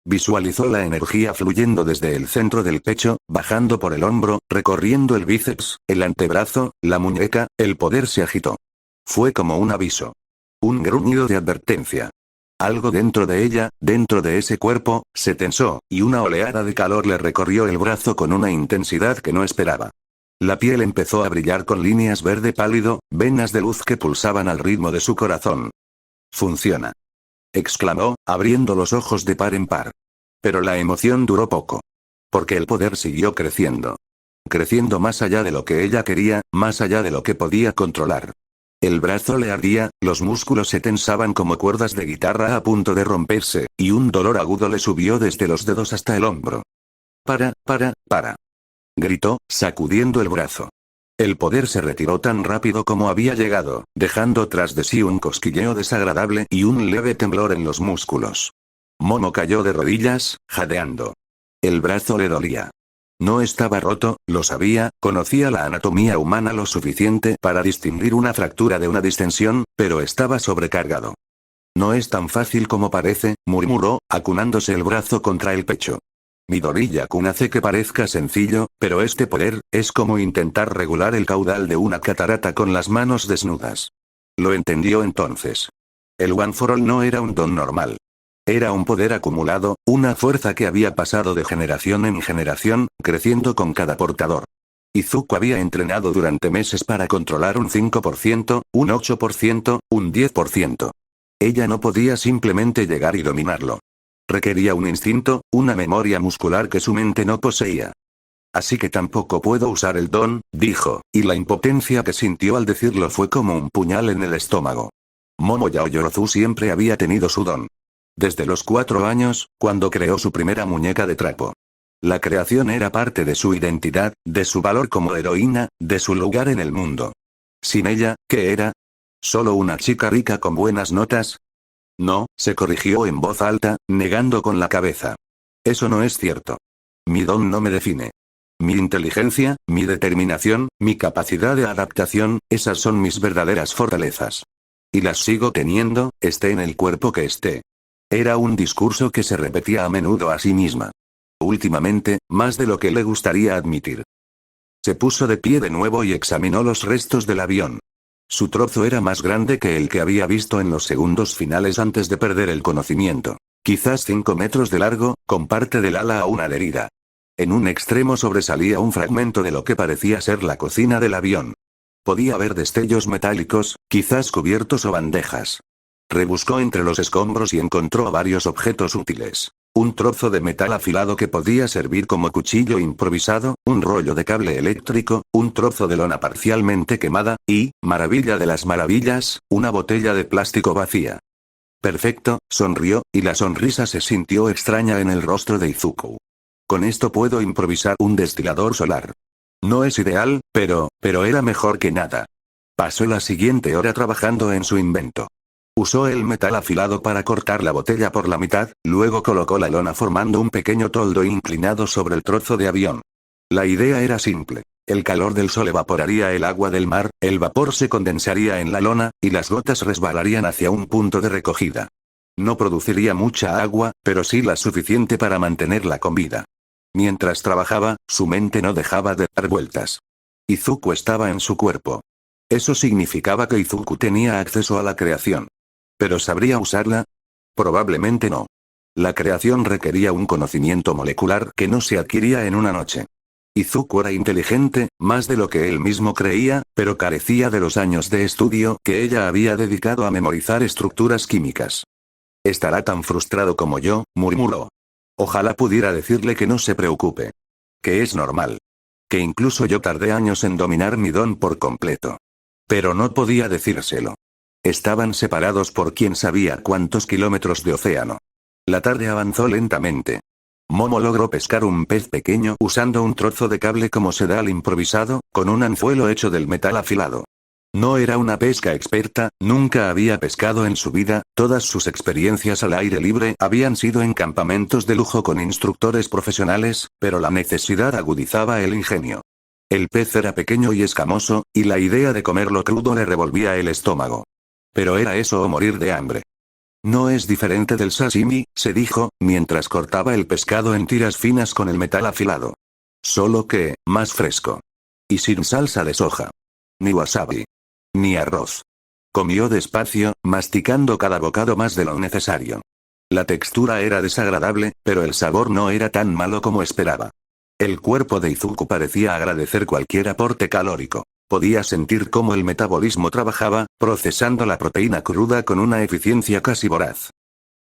Visualizó la energía fluyendo desde el centro del pecho, bajando por el hombro, recorriendo el bíceps, el antebrazo, la muñeca, el poder se agitó. Fue como un aviso. Un gruñido de advertencia. Algo dentro de ella, dentro de ese cuerpo, se tensó, y una oleada de calor le recorrió el brazo con una intensidad que no esperaba. La piel empezó a brillar con líneas verde pálido, venas de luz que pulsaban al ritmo de su corazón. Funciona. Exclamó, abriendo los ojos de par en par. Pero la emoción duró poco. Porque el poder siguió creciendo. Creciendo más allá de lo que ella quería, más allá de lo que podía controlar. El brazo le ardía, los músculos se tensaban como cuerdas de guitarra a punto de romperse, y un dolor agudo le subió desde los dedos hasta el hombro. Para. Gritó, sacudiendo el brazo. El poder se retiró tan rápido como había llegado, dejando tras de sí un cosquilleo desagradable y un leve temblor en los músculos. Momo cayó de rodillas, jadeando. El brazo le dolía. No estaba roto, lo sabía, conocía la anatomía humana lo suficiente para distinguir una fractura de una distensión, pero estaba sobrecargado. No es tan fácil como parece, murmuró, acunándose el brazo contra el pecho. Midoriya-kun hace que parezca sencillo, pero este poder, es como intentar regular el caudal de una catarata con las manos desnudas. Lo entendió entonces. El One for All no era un don normal. Era un poder acumulado, una fuerza que había pasado de generación en generación, creciendo con cada portador. Izuku había entrenado durante meses para controlar un 5%, un 8%, un 10%. Ella no podía simplemente llegar y dominarlo. Requería un instinto, una memoria muscular que su mente no poseía. Así que tampoco puedo usar el don, dijo, y la impotencia que sintió al decirlo fue como un puñal en el estómago. Momo Yaoyorozu siempre había tenido su don. Desde los 4 años, cuando creó su primera muñeca de trapo. La creación era parte de su identidad, de su valor como heroína, de su lugar en el mundo. Sin ella, ¿qué era? ¿Solo una chica rica con buenas notas? No, se corrigió en voz alta, negando con la cabeza. Eso no es cierto. Mi don no me define. Mi inteligencia, mi determinación, mi capacidad de adaptación, esas son mis verdaderas fortalezas. Y las sigo teniendo, esté en el cuerpo que esté. Era un discurso que se repetía a menudo a sí misma. Últimamente, más de lo que le gustaría admitir. Se puso de pie de nuevo y examinó los restos del avión. Su trozo era más grande que el que había visto en los segundos finales antes de perder el conocimiento. Quizás 5 metros de largo, con parte del ala aún adherida. En un extremo sobresalía un fragmento de lo que parecía ser la cocina del avión. Podía ver destellos metálicos, quizás cubiertos o bandejas. Rebuscó entre los escombros y encontró varios objetos útiles. Un trozo de metal afilado que podía servir como cuchillo improvisado, un rollo de cable eléctrico, un trozo de lona parcialmente quemada, y, maravilla de las maravillas, una botella de plástico vacía. Perfecto, sonrió, y la sonrisa se sintió extraña en el rostro de Izuku. Con esto puedo improvisar un destilador solar. No es ideal, pero era mejor que nada. Pasó la siguiente hora trabajando en su invento. Usó el metal afilado para cortar la botella por la mitad, luego colocó la lona formando un pequeño toldo inclinado sobre el trozo de avión. La idea era simple. El calor del sol evaporaría el agua del mar, el vapor se condensaría en la lona, y las gotas resbalarían hacia un punto de recogida. No produciría mucha agua, pero sí la suficiente para mantenerla con vida. Mientras trabajaba, su mente no dejaba de dar vueltas. Izuku estaba en su cuerpo. Eso significaba que Izuku tenía acceso a la creación. ¿Pero sabría usarla? Probablemente no. La creación requería un conocimiento molecular que no se adquiría en una noche. Izuku era inteligente, más de lo que él mismo creía, pero carecía de los años de estudio que ella había dedicado a memorizar estructuras químicas. Estará tan frustrado como yo, murmuró. Ojalá pudiera decirle que no se preocupe. Que es normal. Que incluso yo tardé años en dominar mi don por completo. Pero no podía decírselo. Estaban separados por quién sabía cuántos kilómetros de océano. La tarde avanzó lentamente. Momo logró pescar un pez pequeño usando un trozo de cable como se da al improvisado, con un anzuelo hecho del metal afilado. No era una pesca experta, nunca había pescado en su vida, todas sus experiencias al aire libre habían sido en campamentos de lujo con instructores profesionales, pero la necesidad agudizaba el ingenio. El pez era pequeño y escamoso, y la idea de comerlo crudo le revolvía el estómago. Pero era eso o morir de hambre. No es diferente del sashimi, se dijo, mientras cortaba el pescado en tiras finas con el metal afilado. Solo que, más fresco. Y sin salsa de soja. Ni wasabi. Ni arroz. Comió despacio, masticando cada bocado más de lo necesario. La textura era desagradable, pero el sabor no era tan malo como esperaba. El cuerpo de Izuku parecía agradecer cualquier aporte calórico. Podía sentir cómo el metabolismo trabajaba, procesando la proteína cruda con una eficiencia casi voraz.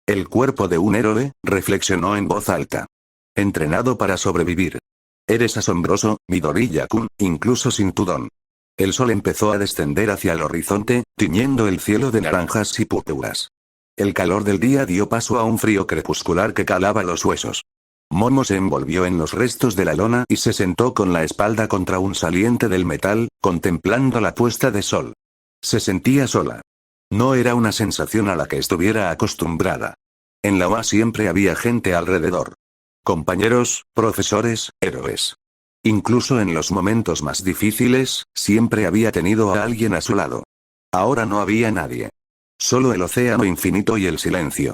El cuerpo de un héroe, reflexionó en voz alta. Entrenado para sobrevivir. Eres asombroso, Midoriya-kun, incluso sin tu don. El sol empezó a descender hacia el horizonte, tiñendo el cielo de naranjas y púrpuras. El calor del día dio paso a un frío crepuscular que calaba los huesos. Momo se envolvió en los restos de la lona y se sentó con la espalda contra un saliente del metal, contemplando la puesta de sol. Se sentía sola. No era una sensación a la que estuviera acostumbrada. En la UA siempre había gente alrededor. Compañeros, profesores, héroes. Incluso en los momentos más difíciles, siempre había tenido a alguien a su lado. Ahora no había nadie. Solo el océano infinito y el silencio.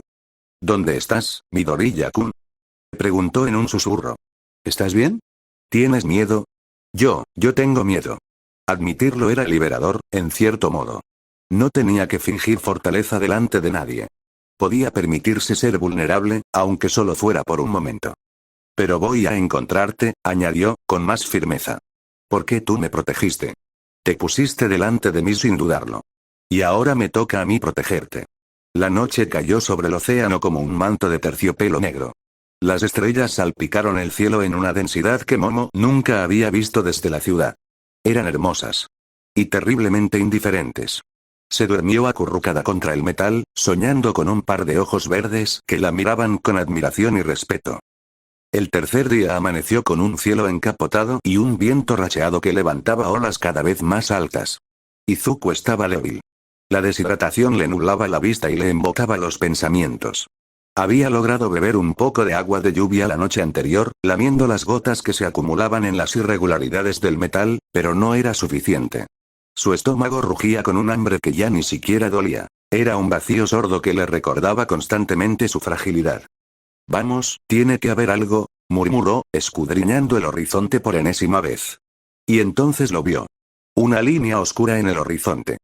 ¿Dónde estás, Midoriya-kun? Preguntó en un susurro. ¿Estás bien? ¿Tienes miedo? Yo tengo miedo. Admitirlo era liberador, en cierto modo. No tenía que fingir fortaleza delante de nadie. Podía permitirse ser vulnerable, aunque solo fuera por un momento. Pero voy a encontrarte, añadió, con más firmeza. ¿Por qué tú me protegiste? Te pusiste delante de mí sin dudarlo. Y ahora me toca a mí protegerte. La noche cayó sobre el océano como un manto de terciopelo negro. Las estrellas salpicaron el cielo en una densidad que Momo nunca había visto desde la ciudad. Eran hermosas. Y terriblemente indiferentes. Se durmió acurrucada contra el metal, soñando con un par de ojos verdes que la miraban con admiración y respeto. El tercer día amaneció con un cielo encapotado y un viento racheado que levantaba olas cada vez más altas. Izuku estaba débil. La deshidratación le nublaba la vista y le embotaba los pensamientos. Había logrado beber un poco de agua de lluvia la noche anterior, lamiendo las gotas que se acumulaban en las irregularidades del metal, pero no era suficiente. Su estómago rugía con un hambre que ya ni siquiera dolía. Era un vacío sordo que le recordaba constantemente su fragilidad. Vamos, tiene que haber algo, murmuró, escudriñando el horizonte por enésima vez. Y entonces lo vio. Una línea oscura en el horizonte.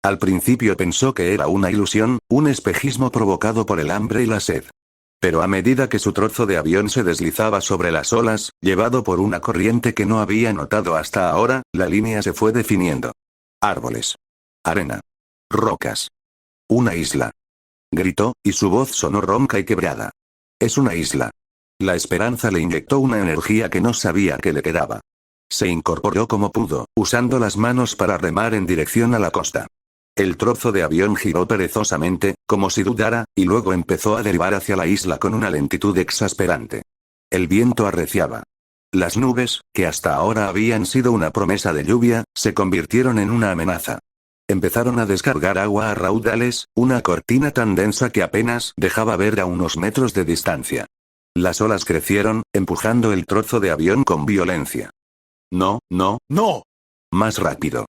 Al principio pensó que era una ilusión, un espejismo provocado por el hambre y la sed. Pero a medida que su trozo de avión se deslizaba sobre las olas, llevado por una corriente que no había notado hasta ahora, la línea se fue definiendo. Árboles. Arena. Rocas. Una isla. Gritó, y su voz sonó ronca y quebrada. Es una isla. La esperanza le inyectó una energía que no sabía que le quedaba. Se incorporó como pudo, usando las manos para remar en dirección a la costa. El trozo de avión giró perezosamente, como si dudara, y luego empezó a derivar hacia la isla con una lentitud exasperante. El viento arreciaba. Las nubes, que hasta ahora habían sido una promesa de lluvia, se convirtieron en una amenaza. Empezaron a descargar agua a raudales, una cortina tan densa que apenas dejaba ver a unos metros de distancia. Las olas crecieron, empujando el trozo de avión con violencia. No, no, no. Más rápido.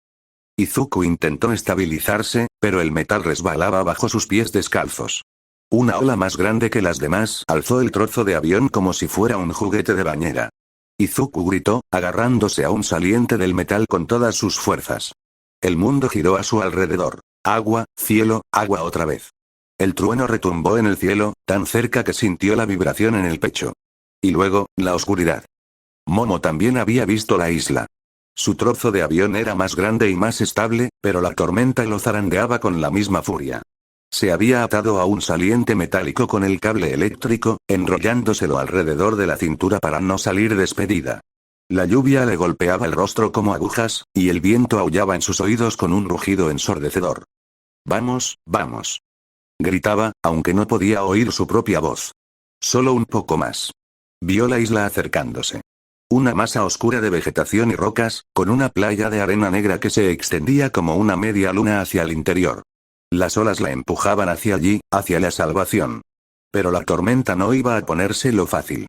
Izuku intentó estabilizarse, pero el metal resbalaba bajo sus pies descalzos. Una ola más grande que las demás alzó el trozo de avión como si fuera un juguete de bañera. Izuku gritó, agarrándose a un saliente del metal con todas sus fuerzas. El mundo giró a su alrededor. Agua, cielo, agua otra vez. El trueno retumbó en el cielo, tan cerca que sintió la vibración en el pecho. Y luego, la oscuridad. Momo también había visto la isla. Su trozo de avión era más grande y más estable, pero la tormenta lo zarandeaba con la misma furia. Se había atado a un saliente metálico con el cable eléctrico, enrollándoselo alrededor de la cintura para no salir despedida. La lluvia le golpeaba el rostro como agujas, y el viento aullaba en sus oídos con un rugido ensordecedor. Vamos, vamos. Gritaba, aunque no podía oír su propia voz. Solo un poco más. Vio la isla acercándose. Una masa oscura de vegetación y rocas, con una playa de arena negra que se extendía como una media luna hacia el interior. Las olas la empujaban hacia allí, hacia la salvación. Pero la tormenta no iba a ponérselo fácil.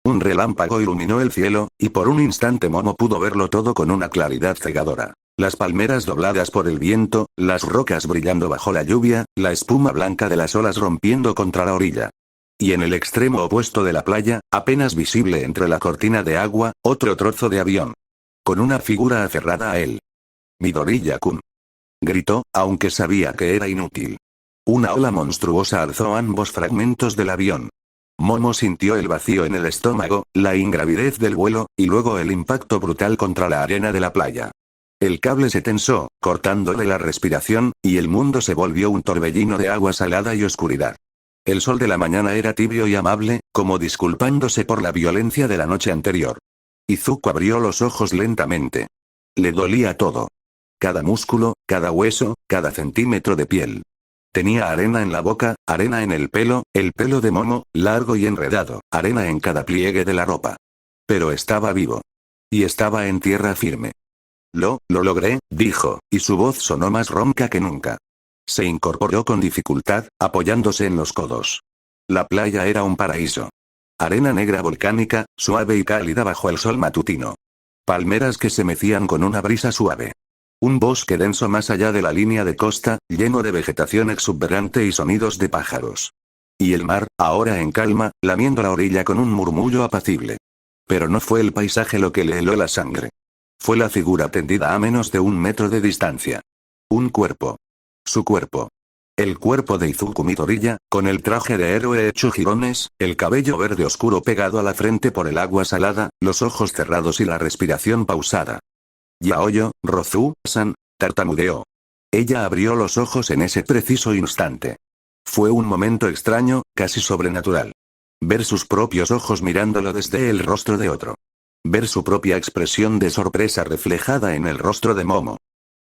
Un relámpago iluminó el cielo, y por un instante Momo pudo verlo todo con una claridad cegadora. Las palmeras dobladas por el viento, las rocas brillando bajo la lluvia, la espuma blanca de las olas rompiendo contra la orilla. Y en el extremo opuesto de la playa, apenas visible entre la cortina de agua, otro trozo de avión. Con una figura aferrada a él. Midoriya-kun. Gritó, aunque sabía que era inútil. Una ola monstruosa alzó ambos fragmentos del avión. Momo sintió el vacío en el estómago, la ingravidez del vuelo, y luego el impacto brutal contra la arena de la playa. El cable se tensó, cortándole la respiración, y el mundo se volvió un torbellino de agua salada y oscuridad. El sol de la mañana era tibio y amable, como disculpándose por la violencia de la noche anterior. Izuku abrió los ojos lentamente. Le dolía todo. Cada músculo, cada hueso, cada centímetro de piel. Tenía arena en la boca, arena en el pelo de Momo, largo y enredado, arena en cada pliegue de la ropa. Pero estaba vivo. Y estaba en tierra firme. Lo logré, dijo, y su voz sonó más ronca que nunca. Se incorporó con dificultad, apoyándose en los codos. La playa era un paraíso. Arena negra volcánica, suave y cálida bajo el sol matutino. Palmeras que se mecían con una brisa suave. Un bosque denso más allá de la línea de costa, lleno de vegetación exuberante y sonidos de pájaros. Y el mar, ahora en calma, lamiendo la orilla con un murmullo apacible. Pero no fue el paisaje lo que le heló la sangre. Fue la figura tendida a menos de 1 metro de distancia. Un cuerpo. Su cuerpo. El cuerpo de Izuku Midoriya, con el traje de héroe hecho jirones, el cabello verde oscuro pegado a la frente por el agua salada, los ojos cerrados y la respiración pausada. Yaoyo, Rozu-san, tartamudeó. Ella abrió los ojos en ese preciso instante. Fue un momento extraño, casi sobrenatural. Ver sus propios ojos mirándolo desde el rostro de otro. Ver su propia expresión de sorpresa reflejada en el rostro de Momo.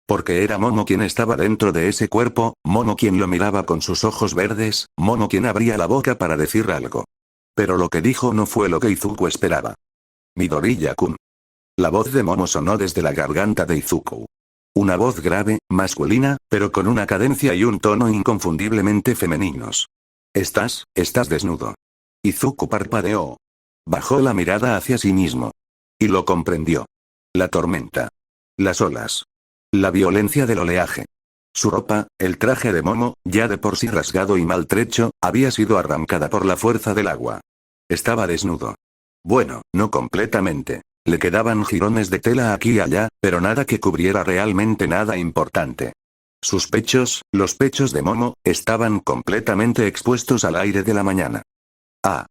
Porque era Momo quien estaba dentro de ese cuerpo, Momo quien lo miraba con sus ojos verdes, Momo quien abría la boca para decir algo. Pero lo que dijo no fue lo que Izuku esperaba. Midoriya-kun. La voz de Momo sonó desde la garganta de Izuku. Una voz grave, masculina, pero con una cadencia y un tono inconfundiblemente femeninos. Estás desnudo. Izuku parpadeó. Bajó la mirada hacia sí mismo. Y lo comprendió. La tormenta. Las olas. La violencia del oleaje. Su ropa, el traje de Momo, ya de por sí rasgado y maltrecho, había sido arrancada por la fuerza del agua. Estaba desnudo. Bueno, no completamente. Le quedaban jirones de tela aquí y allá, pero nada que cubriera realmente nada importante. Sus pechos, los pechos de Momo, estaban completamente expuestos al aire de la mañana. ¡Ah!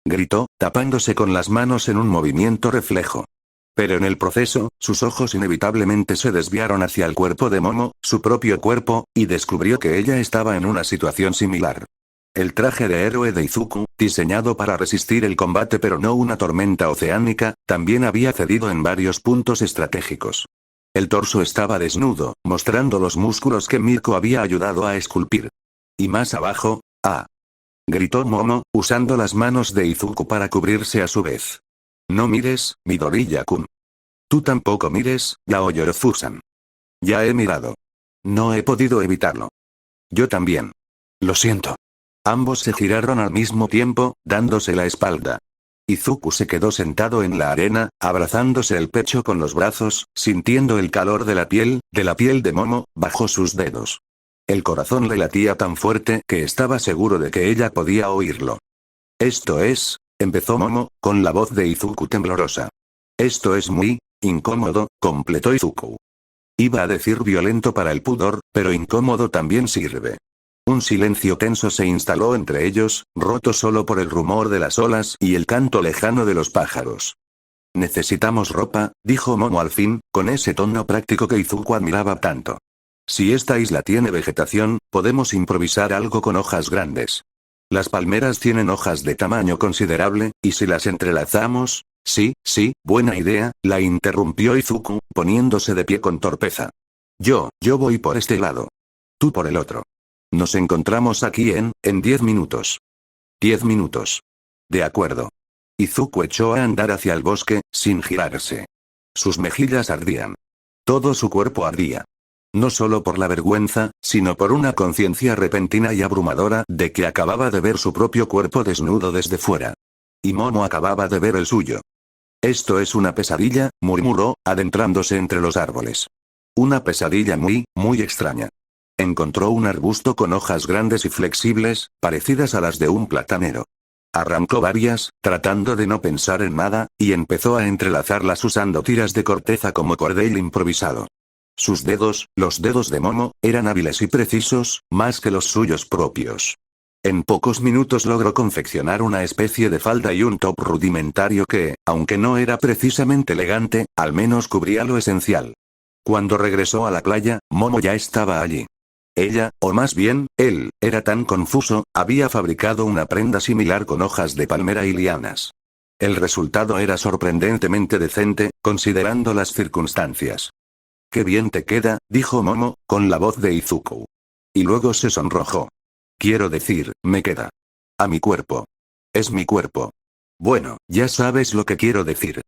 Gritó, tapándose con las manos en un movimiento reflejo. Pero en el proceso, sus ojos inevitablemente se desviaron hacia el cuerpo de Momo, su propio cuerpo, y descubrió que ella estaba en una situación similar. El traje de héroe de Izuku, diseñado para resistir el combate pero no una tormenta oceánica, también había cedido en varios puntos estratégicos. El torso estaba desnudo, mostrando los músculos que Mirko había ayudado a esculpir. Y más abajo, ¡ah! Gritó Momo, usando las manos de Izuku para cubrirse a su vez. No mires, Midoriya-kun. Tú tampoco mires, Yaoyo Rozu-san. Ya he mirado. No he podido evitarlo. Yo también. Lo siento. Ambos se giraron al mismo tiempo, dándose la espalda. Izuku se quedó sentado en la arena, abrazándose el pecho con los brazos, sintiendo el calor de la piel de Momo, bajo sus dedos. El corazón le latía tan fuerte que estaba seguro de que ella podía oírlo. Esto es, empezó Momo, con la voz de Izuku temblorosa. Esto es muy incómodo, completó Izuku. Iba a decir violento para el pudor, pero incómodo también sirve. Un silencio tenso se instaló entre ellos, roto solo por el rumor de las olas y el canto lejano de los pájaros. Necesitamos ropa, dijo Momo al fin, con ese tono práctico que Izuku admiraba tanto. Si esta isla tiene vegetación, podemos improvisar algo con hojas grandes. Las palmeras tienen hojas de tamaño considerable, y si las entrelazamos... Sí, buena idea, la interrumpió Izuku, poniéndose de pie con torpeza. Yo voy por este lado. Tú por el otro. Nos encontramos aquí en 10 minutos. 10 minutos. De acuerdo. Izuku echó a andar hacia el bosque, sin girarse. Sus mejillas ardían. Todo su cuerpo ardía. No solo por la vergüenza, sino por una conciencia repentina y abrumadora de que acababa de ver su propio cuerpo desnudo desde fuera. Y Momo acababa de ver el suyo. Esto es una pesadilla, murmuró, adentrándose entre los árboles. Una pesadilla muy extraña. Encontró un arbusto con hojas grandes y flexibles, parecidas a las de un platanero. Arrancó varias, tratando de no pensar en nada, y empezó a entrelazarlas usando tiras de corteza como cordel improvisado. Sus dedos, los dedos de Momo, eran hábiles y precisos, más que los suyos propios. En pocos minutos logró confeccionar una especie de falda y un top rudimentario que, aunque no era precisamente elegante, al menos cubría lo esencial. Cuando regresó a la playa, Momo ya estaba allí. Ella, o más bien, él, era tan confuso, había fabricado una prenda similar con hojas de palmera y lianas. El resultado era sorprendentemente decente, considerando las circunstancias. «Qué bien te queda», dijo Momo, con la voz de Izuku. Y luego se sonrojó. «Quiero decir, me queda. A mi cuerpo. Es mi cuerpo. Bueno, ya sabes lo que quiero decir».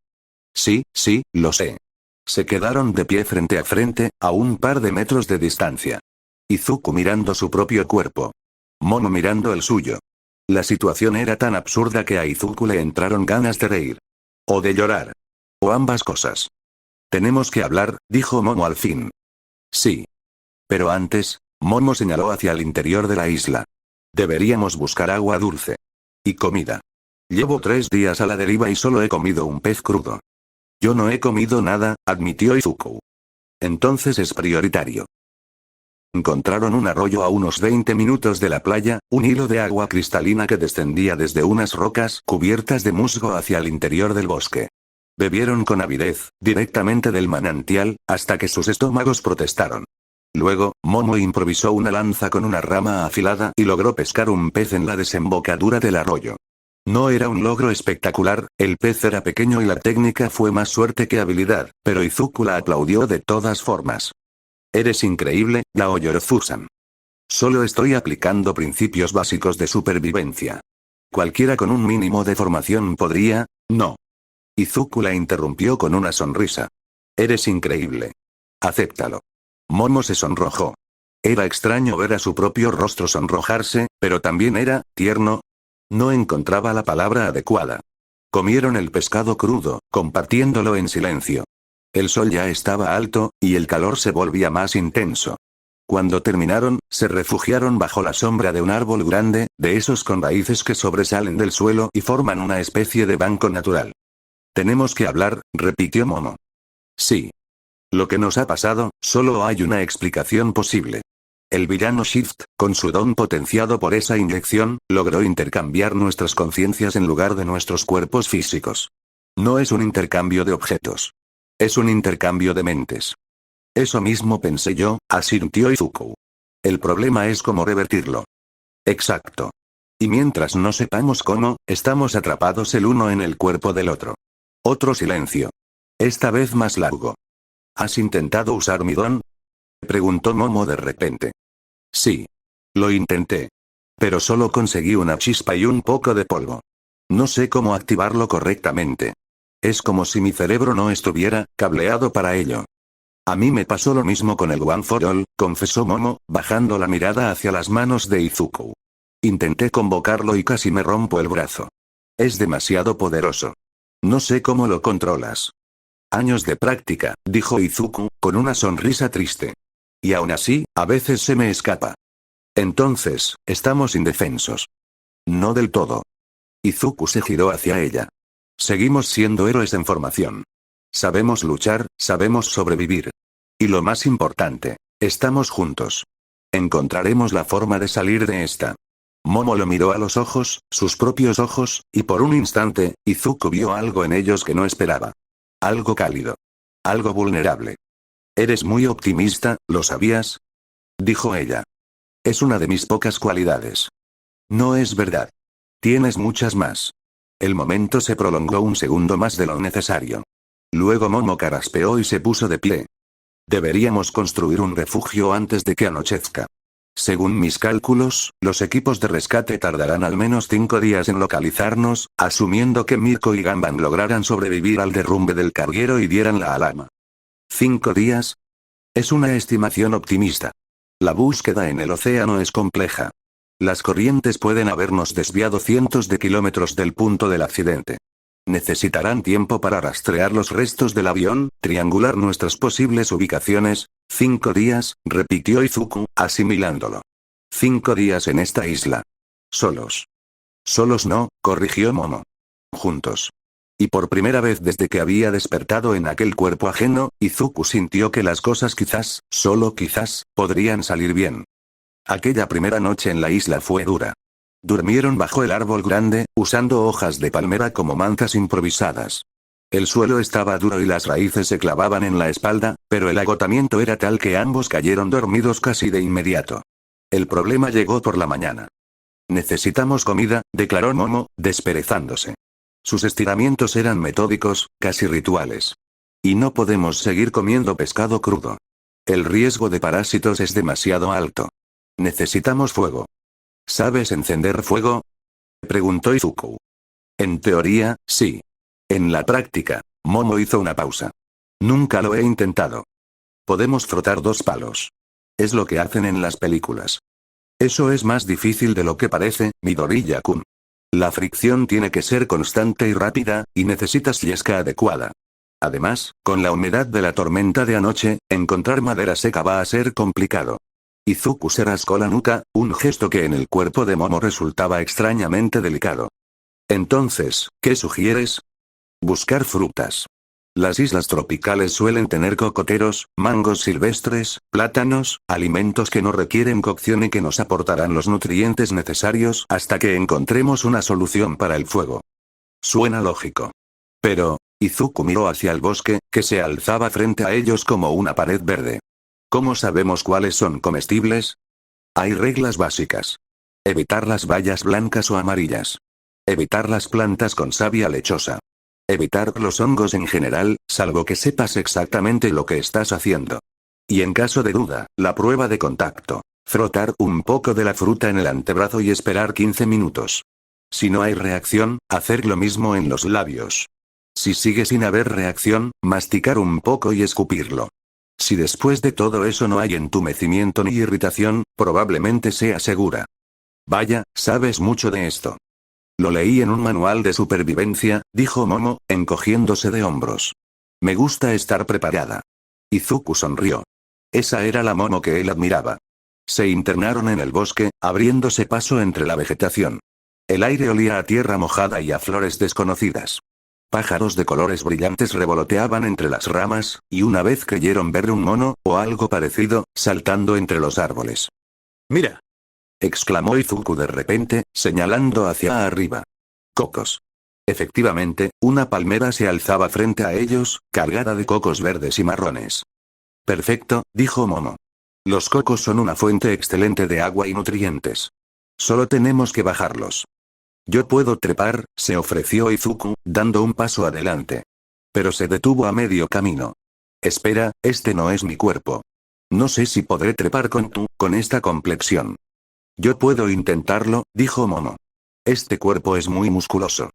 Sí, lo sé. Se quedaron de pie frente a frente, a un par de metros de distancia. Izuku mirando su propio cuerpo. Momo mirando el suyo. La situación era tan absurda que a Izuku le entraron ganas de reír. O de llorar. O ambas cosas. Tenemos que hablar, dijo Momo al fin. Sí. Pero antes, Momo señaló hacia el interior de la isla. Deberíamos buscar agua dulce. Y comida. Llevo 3 días a la deriva y solo he comido un pez crudo. Yo no he comido nada, admitió Izuku. Entonces es prioritario. Encontraron un arroyo a unos 20 minutos de la playa, un hilo de agua cristalina que descendía desde unas rocas cubiertas de musgo hacia el interior del bosque. Bebieron con avidez, directamente del manantial, hasta que sus estómagos protestaron. Luego, Momo improvisó una lanza con una rama afilada y logró pescar un pez en la desembocadura del arroyo. No era un logro espectacular, el pez era pequeño y la técnica fue más suerte que habilidad, pero Izuku la aplaudió de todas formas. Eres increíble, Naoyorozu-san. Solo estoy aplicando principios básicos de supervivencia. Cualquiera con un mínimo de formación podría, no. Izuku la interrumpió con una sonrisa. Eres increíble. Acéptalo. Momo se sonrojó. Era extraño ver a su propio rostro sonrojarse, pero también era tierno. No encontraba la palabra adecuada. Comieron el pescado crudo, compartiéndolo en silencio. El sol ya estaba alto, y el calor se volvía más intenso. Cuando terminaron, se refugiaron bajo la sombra de un árbol grande, de esos con raíces que sobresalen del suelo y forman una especie de banco natural. Tenemos que hablar, repitió Momo. Sí. Lo que nos ha pasado, solo hay una explicación posible. El villano Shift, con su don potenciado por esa inyección, logró intercambiar nuestras conciencias en lugar de nuestros cuerpos físicos. No es un intercambio de objetos. Es un intercambio de mentes. Eso mismo pensé yo, asintió Izuku. El problema es cómo revertirlo. Exacto. Y mientras no sepamos cómo, estamos atrapados el uno en el cuerpo del otro. Otro silencio. Esta vez más largo. ¿Has intentado usar mi don? Preguntó Momo de repente. Sí. Lo intenté. Pero solo conseguí una chispa y un poco de polvo. No sé cómo activarlo correctamente. Es como si mi cerebro no estuviera cableado para ello. A mí me pasó lo mismo con el One for All, confesó Momo, bajando la mirada hacia las manos de Izuku. Intenté convocarlo y casi me rompo el brazo. Es demasiado poderoso. No sé cómo lo controlas. Años de práctica, dijo Izuku, con una sonrisa triste. Y aún así, a veces se me escapa. Entonces, estamos indefensos. No del todo. Izuku se giró hacia ella. Seguimos siendo héroes en formación. Sabemos luchar, sabemos sobrevivir. Y lo más importante, estamos juntos. Encontraremos la forma de salir de esta. Momo lo miró a los ojos, sus propios ojos, y por un instante, Izuku vio algo en ellos que no esperaba. Algo cálido. Algo vulnerable. Eres muy optimista, ¿lo sabías? Dijo ella. Es una de mis pocas cualidades. No es verdad. Tienes muchas más. El momento se prolongó un segundo más de lo necesario. Luego Momo carraspeó y se puso de pie. Deberíamos construir un refugio antes de que anochezca. Según mis cálculos, los equipos de rescate tardarán al menos 5 días en localizarnos, asumiendo que Mirko y Gamban lograran sobrevivir al derrumbe del carguero y dieran la alarma. ¿5 días? Es una estimación optimista. La búsqueda en el océano es compleja. Las corrientes pueden habernos desviado cientos de kilómetros del punto del accidente. Necesitarán tiempo para rastrear los restos del avión, triangular nuestras posibles ubicaciones. 5 días, repitió Izuku, asimilándolo. 5 días en esta isla. Solos. Solos no, corrigió Momo. Juntos. Y por primera vez desde que había despertado en aquel cuerpo ajeno, Izuku sintió que las cosas quizás, solo quizás, podrían salir bien. Aquella primera noche en la isla fue dura. Durmieron bajo el árbol grande, usando hojas de palmera como mantas improvisadas. El suelo estaba duro y las raíces se clavaban en la espalda, pero el agotamiento era tal que ambos cayeron dormidos casi de inmediato. El problema llegó por la mañana. Necesitamos comida, declaró Momo, desperezándose. Sus estiramientos eran metódicos, casi rituales. Y no podemos seguir comiendo pescado crudo. El riesgo de parásitos es demasiado alto. Necesitamos fuego. ¿Sabes encender fuego? Preguntó Izuku. En teoría, sí. En la práctica, Momo hizo una pausa. Nunca lo he intentado. Podemos frotar 2 palos. Es lo que hacen en las películas. Eso es más difícil de lo que parece, Midoriya-kun. La fricción tiene que ser constante y rápida, y necesitas yesca adecuada. Además, con la humedad de la tormenta de anoche, encontrar madera seca va a ser complicado. Izuku se rascó la nuca, un gesto que en el cuerpo de Momo resultaba extrañamente delicado. Entonces, ¿qué sugieres? Buscar frutas. Las islas tropicales suelen tener cocoteros, mangos silvestres, plátanos, alimentos que no requieren cocción y que nos aportarán los nutrientes necesarios hasta que encontremos una solución para el fuego. Suena lógico. Pero, Izuku miró hacia el bosque, que se alzaba frente a ellos como una pared verde. ¿Cómo sabemos cuáles son comestibles? Hay reglas básicas. Evitar las bayas blancas o amarillas. Evitar las plantas con savia lechosa. Evitar los hongos en general, salvo que sepas exactamente lo que estás haciendo. Y en caso de duda, la prueba de contacto. Frotar un poco de la fruta en el antebrazo y esperar 15 minutos. Si no hay reacción, hacer lo mismo en los labios. Si sigue sin haber reacción, masticar un poco y escupirlo. Si después de todo eso no hay entumecimiento ni irritación, probablemente sea segura. Vaya, sabes mucho de esto. Lo leí en un manual de supervivencia, dijo Momo, encogiéndose de hombros. Me gusta estar preparada. Izuku sonrió. Esa era la Momo que él admiraba. Se internaron en el bosque, abriéndose paso entre la vegetación. El aire olía a tierra mojada y a flores desconocidas. Pájaros de colores brillantes revoloteaban entre las ramas, y una vez creyeron ver un mono, o algo parecido, saltando entre los árboles. ¡Mira!, exclamó Izuku de repente, señalando hacia arriba. Cocos. Efectivamente, una palmera se alzaba frente a ellos, cargada de cocos verdes y marrones. Perfecto, dijo Momo. Los cocos son una fuente excelente de agua y nutrientes. Solo tenemos que bajarlos. Yo puedo trepar, se ofreció Izuku, dando un paso adelante. Pero se detuvo a medio camino. Espera, este no es mi cuerpo. No sé si podré trepar con esta complexión. Yo puedo intentarlo, dijo Momo. Este cuerpo es muy musculoso.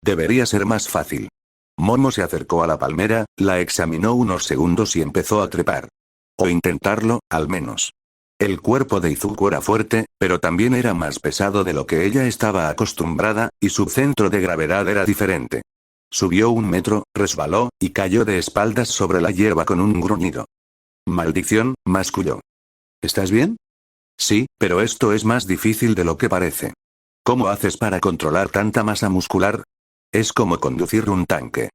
Debería ser más fácil. Momo se acercó a la palmera, la examinó unos segundos y empezó a trepar. O intentarlo, al menos. El cuerpo de Izuku era fuerte, pero también era más pesado de lo que ella estaba acostumbrada, y su centro de gravedad era diferente. Subió 1 metro, resbaló, y cayó de espaldas sobre la hierba con un gruñido. Maldición, masculló. ¿Estás bien? Sí, pero esto es más difícil de lo que parece. ¿Cómo haces para controlar tanta masa muscular? Es como conducir un tanque.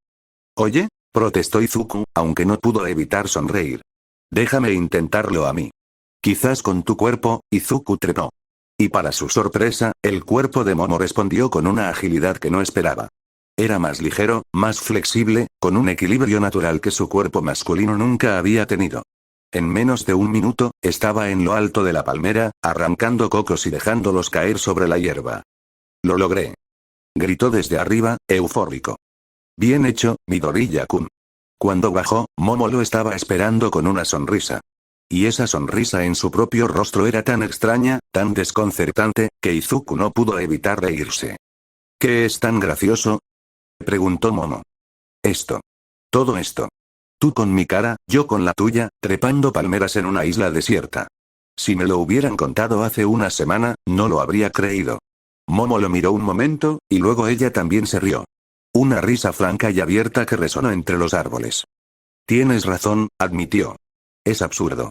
Oye, protestó Izuku, aunque no pudo evitar sonreír. Déjame intentarlo a mí. Quizás con tu cuerpo, Izuku trepó. Y para su sorpresa, el cuerpo de Momo respondió con una agilidad que no esperaba. Era más ligero, más flexible, con un equilibrio natural que su cuerpo masculino nunca había tenido. En menos de 1 minuto, estaba en lo alto de la palmera, arrancando cocos y dejándolos caer sobre la hierba. Lo logré. Gritó desde arriba, eufórico. Bien hecho, Midoriya-kun. Cuando bajó, Momo lo estaba esperando con una sonrisa. Y esa sonrisa en su propio rostro era tan extraña, tan desconcertante, que Izuku no pudo evitar reírse. ¿Qué es tan gracioso?, preguntó Momo. Esto. Todo esto. Tú con mi cara, yo con la tuya, trepando palmeras en una isla desierta. Si me lo hubieran contado hace una semana, no lo habría creído. Momo lo miró un momento, y luego ella también se rió. Una risa franca y abierta que resonó entre los árboles. Tienes razón, admitió. Es absurdo.